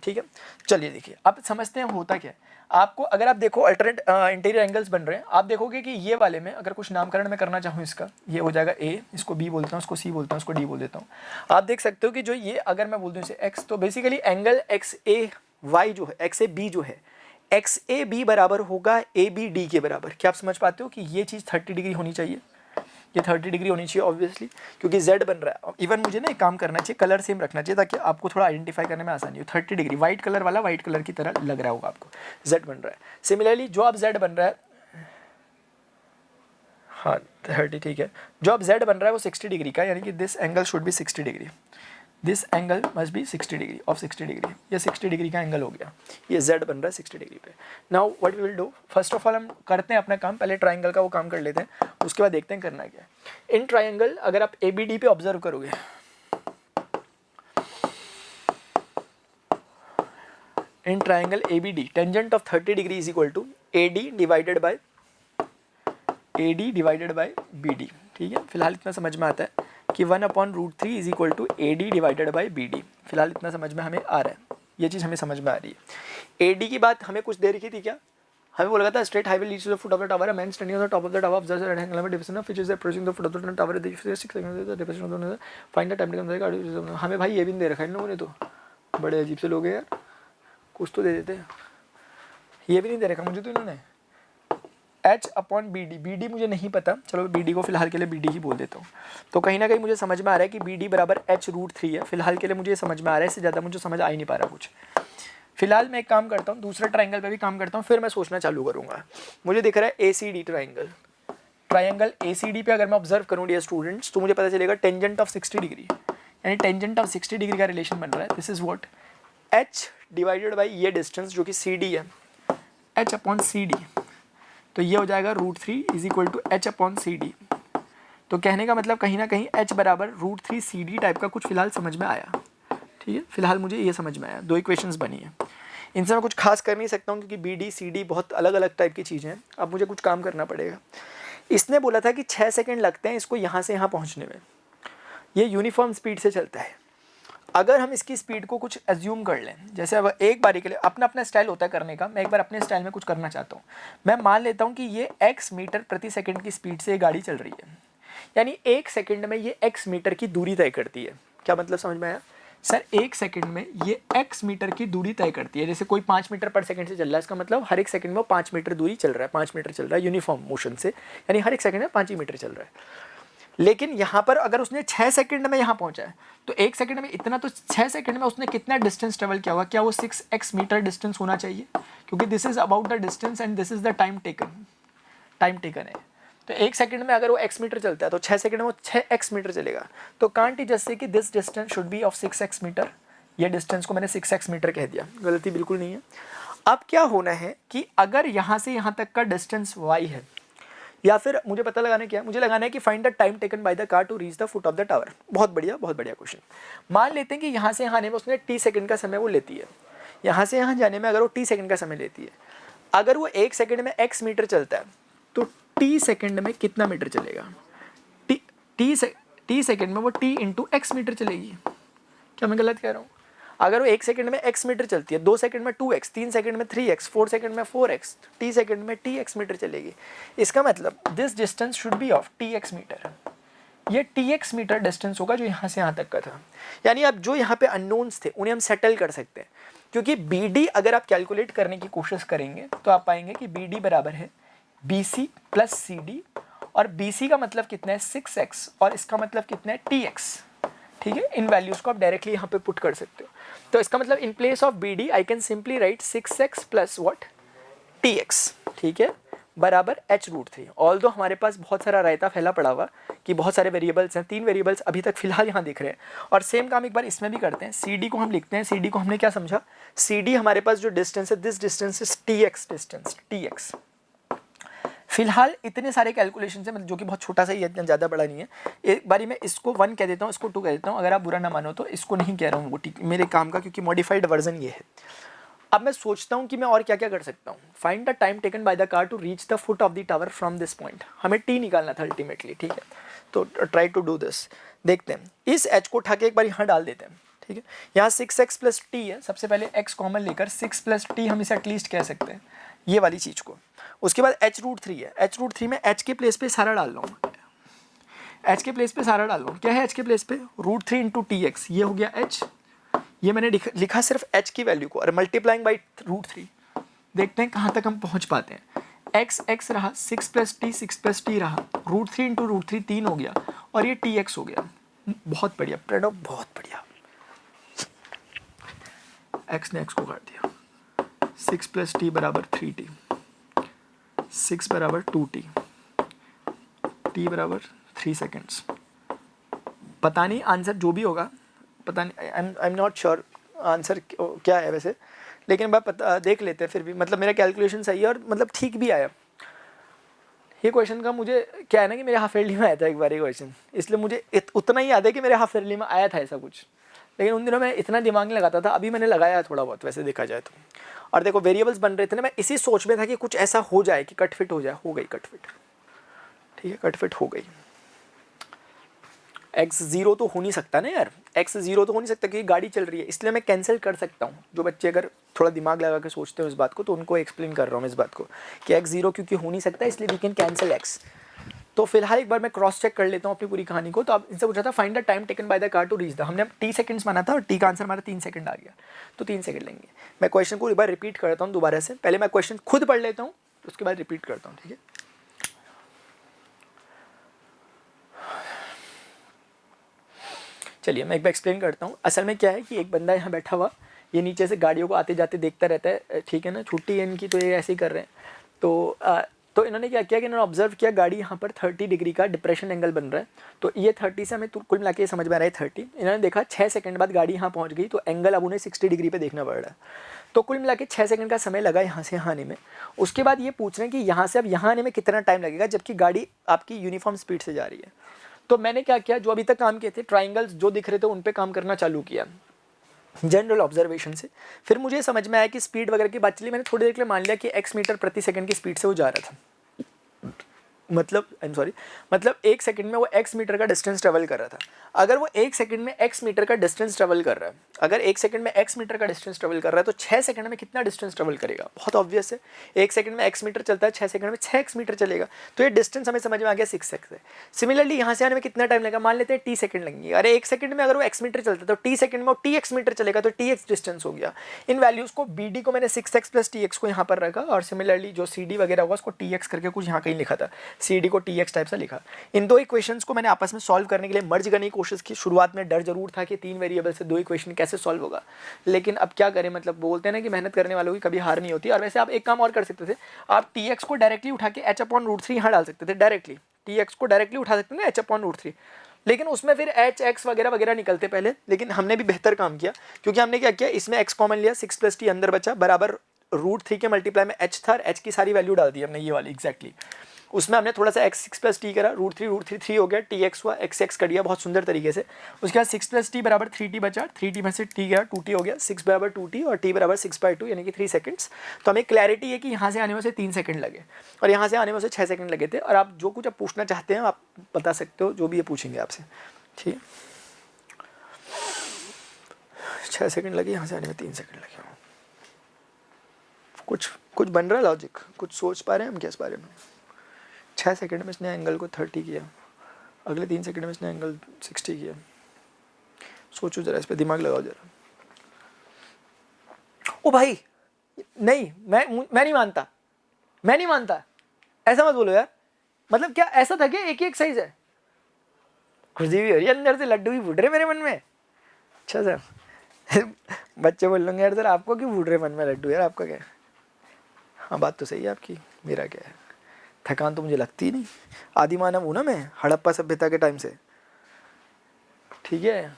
ठीक है, चलिए देखिए अब समझते हैं होता क्या है. आपको अगर आप देखो अल्टरनेट इंटीरियर एंगल्स बन रहे हैं, आप देखोगे कि ये वाले में अगर कुछ नामकरण मैं करना चाहूँ इसका, ये हो जाएगा ए, इसको बी बोलता हूँ, इसको सी बोलता हूँ, इसको डी बोल देता हूँ. आप देख सकते हो कि जो ये अगर मैं बोल दूँ इसे एक्स, तो बेसिकली एंगल एक्स ए वाई जो है, एक्स ए बी जो है, एक्स ए बी बराबर होगा ए बी डी के बराबर. क्या आप समझ पाते हो कि ये चीज़ 30 डिग्री होनी चाहिए, ये 30 डिग्री होनी चाहिए ऑब्वियसली, क्योंकि z बन रहा है. इवन मुझे ना एक काम करना चाहिए, कलर सेम रखना चाहिए ताकि आपको थोड़ा आइडेंटिफाई करने में आसानी हो. 30 डिग्री वाइट कलर वाला वाइट कलर की तरह लग रहा होगा आपको, z बन रहा है. सिमिलरली जो अब z बन रहा है, हाँ 30 ठीक है, जो अब z बन रहा है वो 60 डिग्री का, यानी कि this angle should be 60 degree. This angle must be 60 degree of 60 degree, ये 60 डिग्री का एंगल हो गया, ये z बन रहा है 60 डिग्री पे। Now what we will do, first of all हम करते हैं अपना काम, पहले ट्राइंगल का वो काम कर लेते हैं, उसके बाद देखते हैं करना क्या है। इन ट्राइंगल अगर आप ए बी डी पे ऑब्जर्व करोगे, in triangle A B D tangent of 30 degree is equal to A D divided by B D. ठीक है, फिलहाल इतना समझ में आता है कि 1/√3 is equal to A D divided by B D. फिलहाल इतना समझ में हमें आ रहा है, ये चीज़ हमें समझ में आ रही है। ए डी की बात हमें कुछ देर की थी क्या, हमें बोला था straight highway leads to the foot of the tower, a man standing on the top of the tower observes the rectangular division of which is approaching the foot of the tower, the 6 seconds the division of the find the time taken. हमें भाई ये भी नहीं दे रखा इन लोगों ने, तो बड़े अजीब से लोग हैं यार, कुछ तो दे देते हैं, ये भी नहीं दे रखा मुझे तो इन्होंने। H/BD, BD मुझे नहीं पता, चलो BD को फिलहाल के लिए BD ही बोल देता हूँ। तो कहीं ना कहीं मुझे समझ में आ रहा है कि BD बराबर H√3 है, फिलहाल के लिए मुझे समझ में आ रहा है, इससे ज़्यादा मुझे समझ आ ही नहीं पा रहा कुछ। फिलहाल मैं एक काम करता हूँ, दूसरे ट्राइंगल पे भी काम करता हूँ, फिर मैं सोचना चालू करूँगा। मुझे दिख रहा है ACD ट्राइंगल, ट्राइंगल ACD पे अगर मैं ऑब्जर्व करूँ डियर स्टूडेंट्स, तो मुझे पता चलेगा टेंजेंट ऑफ 60 डिग्री, यानी टेंजेंट ऑफ 60 डिग्री का रिलेशन बन रहा है। This is what H divided by ये डिस्टेंस जो कि CD है, H/CD, तो ये हो जाएगा √3 इज इक्वल टू H/CD। तो कहने का मतलब कहीं ना कहीं H बराबर √3 CD टाइप का कुछ फिलहाल समझ में आया। ठीक है, फिलहाल मुझे ये समझ में आया, दो इक्वेशंस बनी है, इनसे मैं कुछ खास कर नहीं सकता हूँ क्योंकि BD CD बहुत अलग अलग टाइप की चीज़ें हैं। अब मुझे कुछ काम करना पड़ेगा। इसने बोला था कि 6 सेकेंड लगते हैं इसको यहाँ से यहाँ पहुँचने में, ये यूनिफॉर्म स्पीड से चलता है। अगर हम इसकी स्पीड को कुछ एज्यूम कर लें, जैसे अब एक बारी के लिए अपना अपना स्टाइल होता है करने का, मैं एक बार अपने स्टाइल में कुछ करना चाहता हूँ। मैं मान लेता हूँ कि ये x मीटर प्रति सेकंड की स्पीड से ये गाड़ी चल रही है, यानी 1 सेकंड में ये x मीटर की दूरी तय करती है। क्या मतलब समझ में आया सर, 1 सेकंड में ये x मीटर की दूरी तय करती है। जैसे कोई 5 मीटर पर सेकंड से चल रहा है, इसका मतलब हर एक सेकंड में 5 मीटर दूरी चल रहा है, 5 मीटर चल रहा है यूनिफॉर्म मोशन से, यानी हर एक सेकंड में 5 ही मीटर चल रहा है। लेकिन यहाँ पर अगर उसने 6 सेकंड में यहाँ पहुँचा है, तो 1 सेकंड में इतना, तो 6 सेकंड में उसने कितना डिस्टेंस ट्रेवल किया होगा, क्या वो 6x मीटर डिस्टेंस होना चाहिए, क्योंकि this is about the distance and this is the time taken है। तो 1 सेकंड में अगर वो x मीटर चलता है तो 6 सेकंड में वो 6x मीटर चलेगा। तो कांट ही जस्ट से कि this distance should be of 6x metre, ये डिस्टेंस को मैंने 6x मीटर कह दिया, गलती बिल्कुल नहीं है। अब क्या होना है कि अगर यहाँ से यहाँ तक का डिस्टेंस y है, या फिर मुझे पता लगाना क्या है, मुझे लगाना है कि find the time taken by the car to reach the foot of the tower. बहुत बढ़िया क्वेश्चन। मान लेते हैं कि यहाँ से यहाँ आने में उसने t सेकंड का समय वो लेती है, यहाँ से यहाँ जाने में अगर वो t सेकंड का समय लेती है, अगर वो 1 सेकंड में x मीटर चलता है तो t सेकंड में कितना मीटर चलेगा, t सेकंड में वो t इंटू x मीटर चलेगी। क्या मैं गलत कह रहा हूँ? अगर वो 1 सेकंड में x मीटर चलती है, 2 सेकंड में 2x, 3 सेकंड में 3x, 4 सेकंड में 4x, t सेकंड में tx मीटर चलेगी। इसका मतलब this distance should be of tx metre, ये tx मीटर डिस्टेंस होगा जो यहाँ से यहाँ तक का था। यानी अब जो यहाँ पे अननोन्स थे उन्हें हम सेटल कर सकते हैं, क्योंकि BD अगर आप कैलकुलेट करने की कोशिश करेंगे तो आप पाएंगे कि BD बराबर है BC प्लस CD, और BC का मतलब कितना है 6x, और इसका मतलब कितना है tx। ठीक है, इन वैल्यूज को आप डायरेक्टली यहाँ पे पुट कर सकते हो। तो इसका मतलब in place of BD I can simply write 6x plus what tx, ठीक है, बराबर H√3। ऑल्दो हमारे पास बहुत सारा रायता फैला पड़ा हुआ कि बहुत सारे वेरिएबल्स हैं, 3 वेरिएबल्स अभी तक फिलहाल यहाँ दिख रहे हैं, और सेम काम एक बार इसमें भी करते हैं। CD को हम लिखते हैं, CD को हमने क्या समझा, CD हमारे पास जो डिस्टेंस है, this distance is tx distance, tx। फिलहाल इतने सारे कैलकुलेशन है, मतलब जो कि बहुत छोटा सा ही है, इतना ज़्यादा बड़ा नहीं है। एक बारी मैं इसको 1 कह देता हूँ, इसको 2 कह देता हूँ, अगर आप बुरा ना मानो तो इसको नहीं कह रहा हूँ, वो ठीक मेरे काम का, क्योंकि मॉडिफाइड वर्जन ये है। अब मैं सोचता हूँ कि मैं और क्या क्या कर सकता हूँ। Find the time taken by the car to reach the foot of the tower from this point, हमें t निकालना था अल्टीमेटली। ठीक है, तो ट्राई टू डू दिस। देखते हैं, इस h को उठा के एक बार यहाँ डाल देते हैं। ठीक है, यहाँ 6x प्लस t है, सबसे पहले x कॉमन लेकर 6 प्लस t हम इसे एटलीस्ट कह सकते हैं, ये वाली चीज़ को। उसके बाद H√3 है, H√3 में h के प्लेस पे सारा डाल रहा हूँ, h के प्लेस पे सारा डाल रहा हूँ। क्या है h के प्लेस पे, √3 इंटू tx, ये हो गया h, ये मैंने लिखा सिर्फ h की वैल्यू को, और मल्टीप्लाइंग बाई √3। देखते हैं कहाँ तक हम पहुँच पाते हैं। x रहा 6 प्लस t रहा, √3 इंटू √3 3 हो गया, और ये tx हो गया। बहुत बढ़िया प्रणव, बहुत बढ़िया। x ने x को काट दिया, 6 प्लस t बराबर 3t, 6 बराबर 2t, t बराबर 3 सेकेंड्स। पता नहीं आंसर जो भी होगा, पता नहीं, I am not sure answer क्या है वैसे, लेकिन मैं पता देख लेते हैं फिर भी, मतलब मेरा कैलकुलेशन सही है और मतलब ठीक भी आया। ये क्वेश्चन का मुझे क्या है ना कि मेरे हाफ ईयरली में आया था एक बार ये क्वेश्चन, इसलिए मुझे उतना ही याद है कि मेरे हाफ ईयरली में आया था ऐसा कुछ, लेकिन उन दिनों मैं इतना दिमाग नहीं लगाता था, अभी मैंने लगाया थोड़ा बहुत वैसे देखा जाए तो। और देखो वेरिएबल्स बन रहे थे ना, मैं इसी सोच में था कि कुछ ऐसा हो जाए कि कट फिट हो जाए, हो गई कट फिट, ठीक है कट फिट हो गई। एक्स जीरो तो हो नहीं सकता ना यार, एक्स जीरो तो हो नहीं सकता क्योंकि गाड़ी चल रही है, इसलिए मैं कैंसिल कर सकता हूँ। जो बच्चे अगर थोड़ा दिमाग लगा के सोचते हो इस बात को, तो उनको एक्सप्लेन कर रहा हूँ मैं इस बात को कि एक्स जीरो क्योंकि हो नहीं सकता, इसलिए वी कैन कैंसिल एक्स। तो फिलहाल एक बार मैं क्रॉस चेक कर लेता हूँ अपनी पूरी कहानी को। तो आप इनसे पूछा था find the time taken by the car to reach the, हमने टी सेकंड्स माना था और टी का आंसर हमारा 3 सेकंड आ गया, तो 3 सेकंड लेंगे। मैं क्वेश्चन को एक बार रिपीट करता हूँ दोबारा से, पहले मैं क्वेश्चन खुद पढ़ लेता हूँ उसके बाद रिपीट करता हूँ, ठीक है। चलिए मैं एक बार एक्सप्लेन करता हूँ। असल में क्या है कि एक बंदा यहाँ बैठा हुआ, ये नीचे से गाड़ियों को आते जाते देखता रहता है, ठीक है ना, छुट्टी है इनकी तो ये ऐसे ही कर रहे हैं। तो इन्होंने क्या किया कि इन्होंने ऑब्जर्व किया गाड़ी यहाँ पर 30 डिग्री का डिप्रेशन एंगल बन रहा है, तो ये 30 से हमें कुल मिला के समझ में आ रहा है 30। इन्होंने देखा 6 सेकंड बाद गाड़ी यहाँ पहुँच गई, तो एंगल अब उन्हें 60 डिग्री पे देखना पड़ रहा है। तो कुल मिला के 6 सेकंड का समय लगा यहाँ से यहाँ आने में। उसके बाद ये पूछ रहे हैं कि यहाँ से अब यहाँ आने में कितना टाइम लगेगा, जबकि गाड़ी आपकी यूनिफॉर्म स्पीड से जा रही है। तो मैंने क्या किया, जो अभी तक काम किए थे ट्राइंगल्स जो दिख रहे थे उन पे काम करना चालू किया जनरल ऑब्जर्वेशन से। फिर मुझे समझ में आया कि स्पीड वगैरह की बात चली, मैंने थोड़ी देर के लिए मान लिया कि x मीटर प्रति सेकंड की स्पीड से वो जा रहा था, मतलब आई एम सॉरी, मतलब 1 सेकंड में वो x मीटर का डिस्टेंस ट्रेवल कर रहा था। अगर वो 1 सेकंड में x मीटर का डिस्टेंस ट्रेवल कर रहा है, अगर 1 सेकंड में x मीटर का डिस्टेंस ट्रेवल कर रहा है, तो 6 सेकंड में कितना डिस्टेंस ट्रेवल करेगा, बहुत ऑब्वियस है। 1 सेकंड में x मीटर चलता है, 6 सेकंड में 6x मीटर चलेगा, तो ये डिस्टेंस हमें समझ में आ गया 6x है। सिमिलरली यहाँ से आने में कितना टाइम लगेगा, मान लेते हैं t सेकंड लगेंगे। अरे 1 सेकंड में अगर वो x मीटर चलता है तो t सेकंड में वो tx मीटर चलेगा, तो tx डिस्टेंस हो गया। इन वैल्यूज़ को bd को मैंने 6x प्लस tx को यहाँ पर रखा, और सिमिलरली जो cd वगैरह होगा उसको tx करके कुछ यहाँ कहीं लिखा था, cd को tx टाइप से लिखा। इन दो इक्वेशंस को मैंने आपस में सॉल्व करने के लिए मर्ज करने की कोशिश की। शुरुआत में डर जरूर था कि 3 वेरिएबल से 2 इक्वेशन कैसे सॉल्व होगा, लेकिन अब क्या करें, मतलब बोलते हैं ना कि मेहनत करने वालों की कभी हार नहीं होती। और वैसे आप एक काम और कर सकते थे, आप tx को डायरेक्टली उठा के h/√3 यहाँ डाल सकते थे, डायरेक्टली tx को डायरेक्टली उठा सकते थे ना h/√3, लेकिन उसमें फिर h x वगैरह वगैरह निकलते पहले। लेकिन हमने भी बेहतर काम किया, क्योंकि हमने क्या किया, इसमें x कॉमन लिया, 6 + t अंदर बचा, बराबर √3 के मल्टीप्लाई में h था, h की सारी वैल्यू डाल दी हमने ये वाली एग्जैक्टली। उसमें हमने थोड़ा सा x 6 + t करा, √3 3 हो गया, tx हुआ, x कट गया बहुत सुंदर तरीके से। उसके बाद 6 + t बराबर 3t बचा, 3t में से t गया, 2t हो गया, 6 बराबर 2t और t बराबर 6/2 यानी कि 3 सेकंड्स। तो हमें क्लैरिटी है कि यहाँ से आने में से 3 सेकंड लगे और यहाँ से आने में से 6 सेकंड लगे थे। और आप जो कुछ आप पूछना चाहते हैं आप बता सकते हो, जो भी ये पूछेंगे आपसे, ठीक है। 6 सेकंड लगे, यहाँ से आने में 3 सेकंड लगे। कुछ बन रहा है लॉजिक, कुछ सोच पा रहे हैं हम क्या इस बारे में। 6 सेकंड में इसने एंगल को 30 किया, अगले 3 सेकंड में इसने एंगल 60 किया। सोचो जरा, इस पे दिमाग लगाओ जरा। ओ भाई नहीं, मैं नहीं मानता, मैं नहीं मानता, ऐसा मत बोलो यार। मतलब क्या ऐसा था कि एक ही एक्सरसाइज है? खुशी भी हो रही है, अंदर से लड्डू भी फूट रहे मेरे मन में। अच्छा सर बच्चे बोल लेंगे यार सर आपको क्यों फूट रहे मन में लड्डू, यार आपका क्या है? हाँ बात तो सही है आपकी, मेरा क्या है, थकान तो मुझे लगती ही नहीं। आदि मानव हूँ ना मैं, हड़प्पा सभ्यता के टाइम से, ठीक है।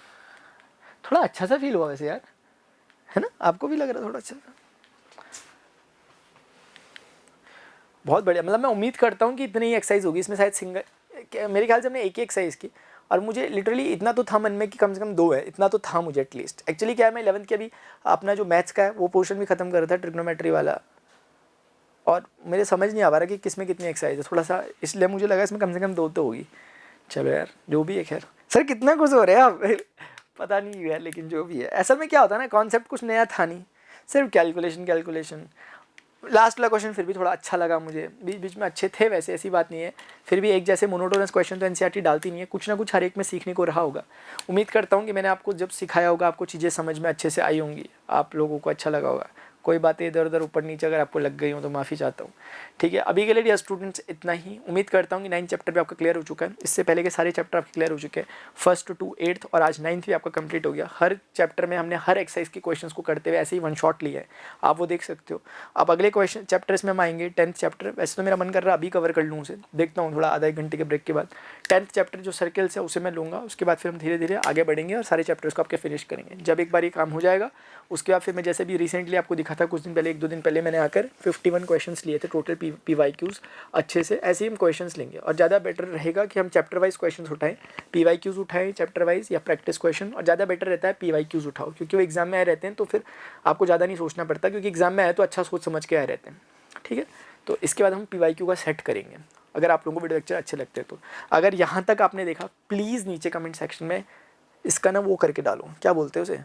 थोड़ा अच्छा सा फील हुआ वैसे यार, है ना, आपको भी लग रहा थोड़ा अच्छा सा? बहुत बढ़िया। मतलब मैं उम्मीद करता हूँ कि इतनी ही एक्सरसाइज होगी इसमें, शायद सिंगल, मेरे ख्याल से हमने एक ही एक्सरसाइज की, और मुझे लिटरली इतना तो था मन में कि कम से कम 2 है, इतना तो था मुझे एटलीस्ट। एक्चुअली क्या है, मैं 11th के अभी अपना जो मैथ्स का है वो पोर्शन भी खत्म कर रहा था, ट्रिग्नोमेट्री वाला, और मेरे समझ नहीं आ रहा कि किस में कितनी एक्सरसाइज है थोड़ा सा, इसलिए मुझे लगा इसमें कम से कम 2 तो होगी। चलो यार जो भी है, खैर सर कितना खुश हो रहे हैं आप पता नहीं यार, लेकिन जो भी है। असल में क्या होता है ना, कॉन्सेप्ट कुछ नया था नहीं, सिर्फ कैलकुलेशन। लास्ट वाला क्वेश्चन फिर भी थोड़ा अच्छा लगा मुझे, बीच बीच में अच्छे थे वैसे, ऐसी बात नहीं है, फिर भी एक जैसे मोनोटोनस क्वेश्चन तो एनसीईआरटी डालती नहीं है, कुछ ना कुछ हर एक में सीखने को रहा होगा। उम्मीद करता हूँ कि मैंने आपको जब सिखाया होगा आपको चीज़ें समझ में अच्छे से आई होंगी, आप लोगों को अच्छा लगा होगा। कोई बातें इधर उधर ऊपर नीचे अगर आपको लग गई हो तो माफ़ी चाहता हूँ, ठीक है। अभी के लिए डियर स्टूडेंट्स इतना ही। उम्मीद करता हूँ कि 9th चैप्टर भी आपका क्लियर हो चुका है। इससे पहले के सारे चैप्टर आपके क्लियर हो चुके हैं, 1st to 8th, और आज 9th भी आपका कंप्लीट हो गया। हर चैप्टर में हमने हर एक्सरसाइज के क्वेश्चंस को करते हुए ऐसे ही वन शॉट लिया है, आप वो देख सकते हो। अब अगले क्वेश्चन चैप्टर्स में हम आएंगे 10th चैप्टर। वैसे तो मेरा मन कर रहा है अभी कवर कर लूँ उसे, देखता हूँ थोड़ा आधा एक घंटे के ब्रेक के बाद। 10th चैप्टर जो सर्कल्स है उसे मैं लूँगा, उसके बाद फिर हम धीरे धीरे आगे बढ़ेंगे और सारे चैप्टर्स को आपके फिनिश करेंगे। जब एक बार ये काम हो जाएगा उसके बाद फिर मैं जैसे भी रिसेंटली आपको दिखा था कुछ दिन पहले, 1-2 दिन पहले मैंने आकर 51 क्वेश्चंस लिए थे टोटल PYQs अच्छे से। ऐसे ही हम क्वेश्चंस लेंगे और ज़्यादा बेटर रहेगा कि हम चैप्टर वाइज क्वेश्चंस उठाएं, PYQs उठाएं चैप्टर वाइज या प्रैक्टिस क्वेश्चन, और ज़्यादा बेटर रहता है PYQs उठाओ, क्योंकि वो एग्जाम में आए रहते हैं तो फिर आपको ज़्यादा नहीं सोचना पड़ता, क्योंकि एग्जाम में आए तो अच्छा सोच समझ के आए रहते हैं, ठीक है। तो इसके बाद हम PYQ का सेट करेंगे। अगर आप लोगों को वीडियो लेक्चर अच्छे लगते हैं तो अगर यहाँ तक आपने देखा, प्लीज़ नीचे कमेंट सेक्शन में इसका ना वो करके डालो, क्या बोलते हैं उसे,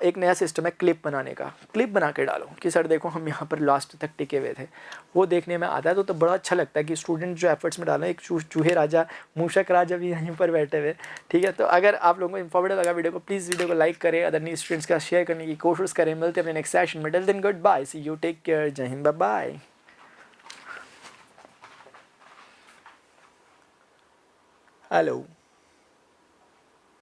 एक नया सिस्टम है क्लिप बनाने का, क्लिप बना के डालो कि सर देखो हम यहाँ पर लास्ट तक टिके हुए थे। वो देखने में आता है तो बड़ा अच्छा लगता है कि स्टूडेंट जो एफर्ट्स में डाल रहे हैं, एक चूहे राजा मूषक राजा भी यहीं पर बैठे हुए, ठीक है। तो अगर आप लोगों को इन्फॉर्मेटिव लगा वीडियो को, प्लीज़ वीडियो को लाइक करें, अदर न्यू स्टूडेंट्स का शेयर करने की कोशिश करें। मिलते हैं अपने नेक्स्ट सेशन में, till then good bye, see you, take care, जय हिंद, बाय। हेलो।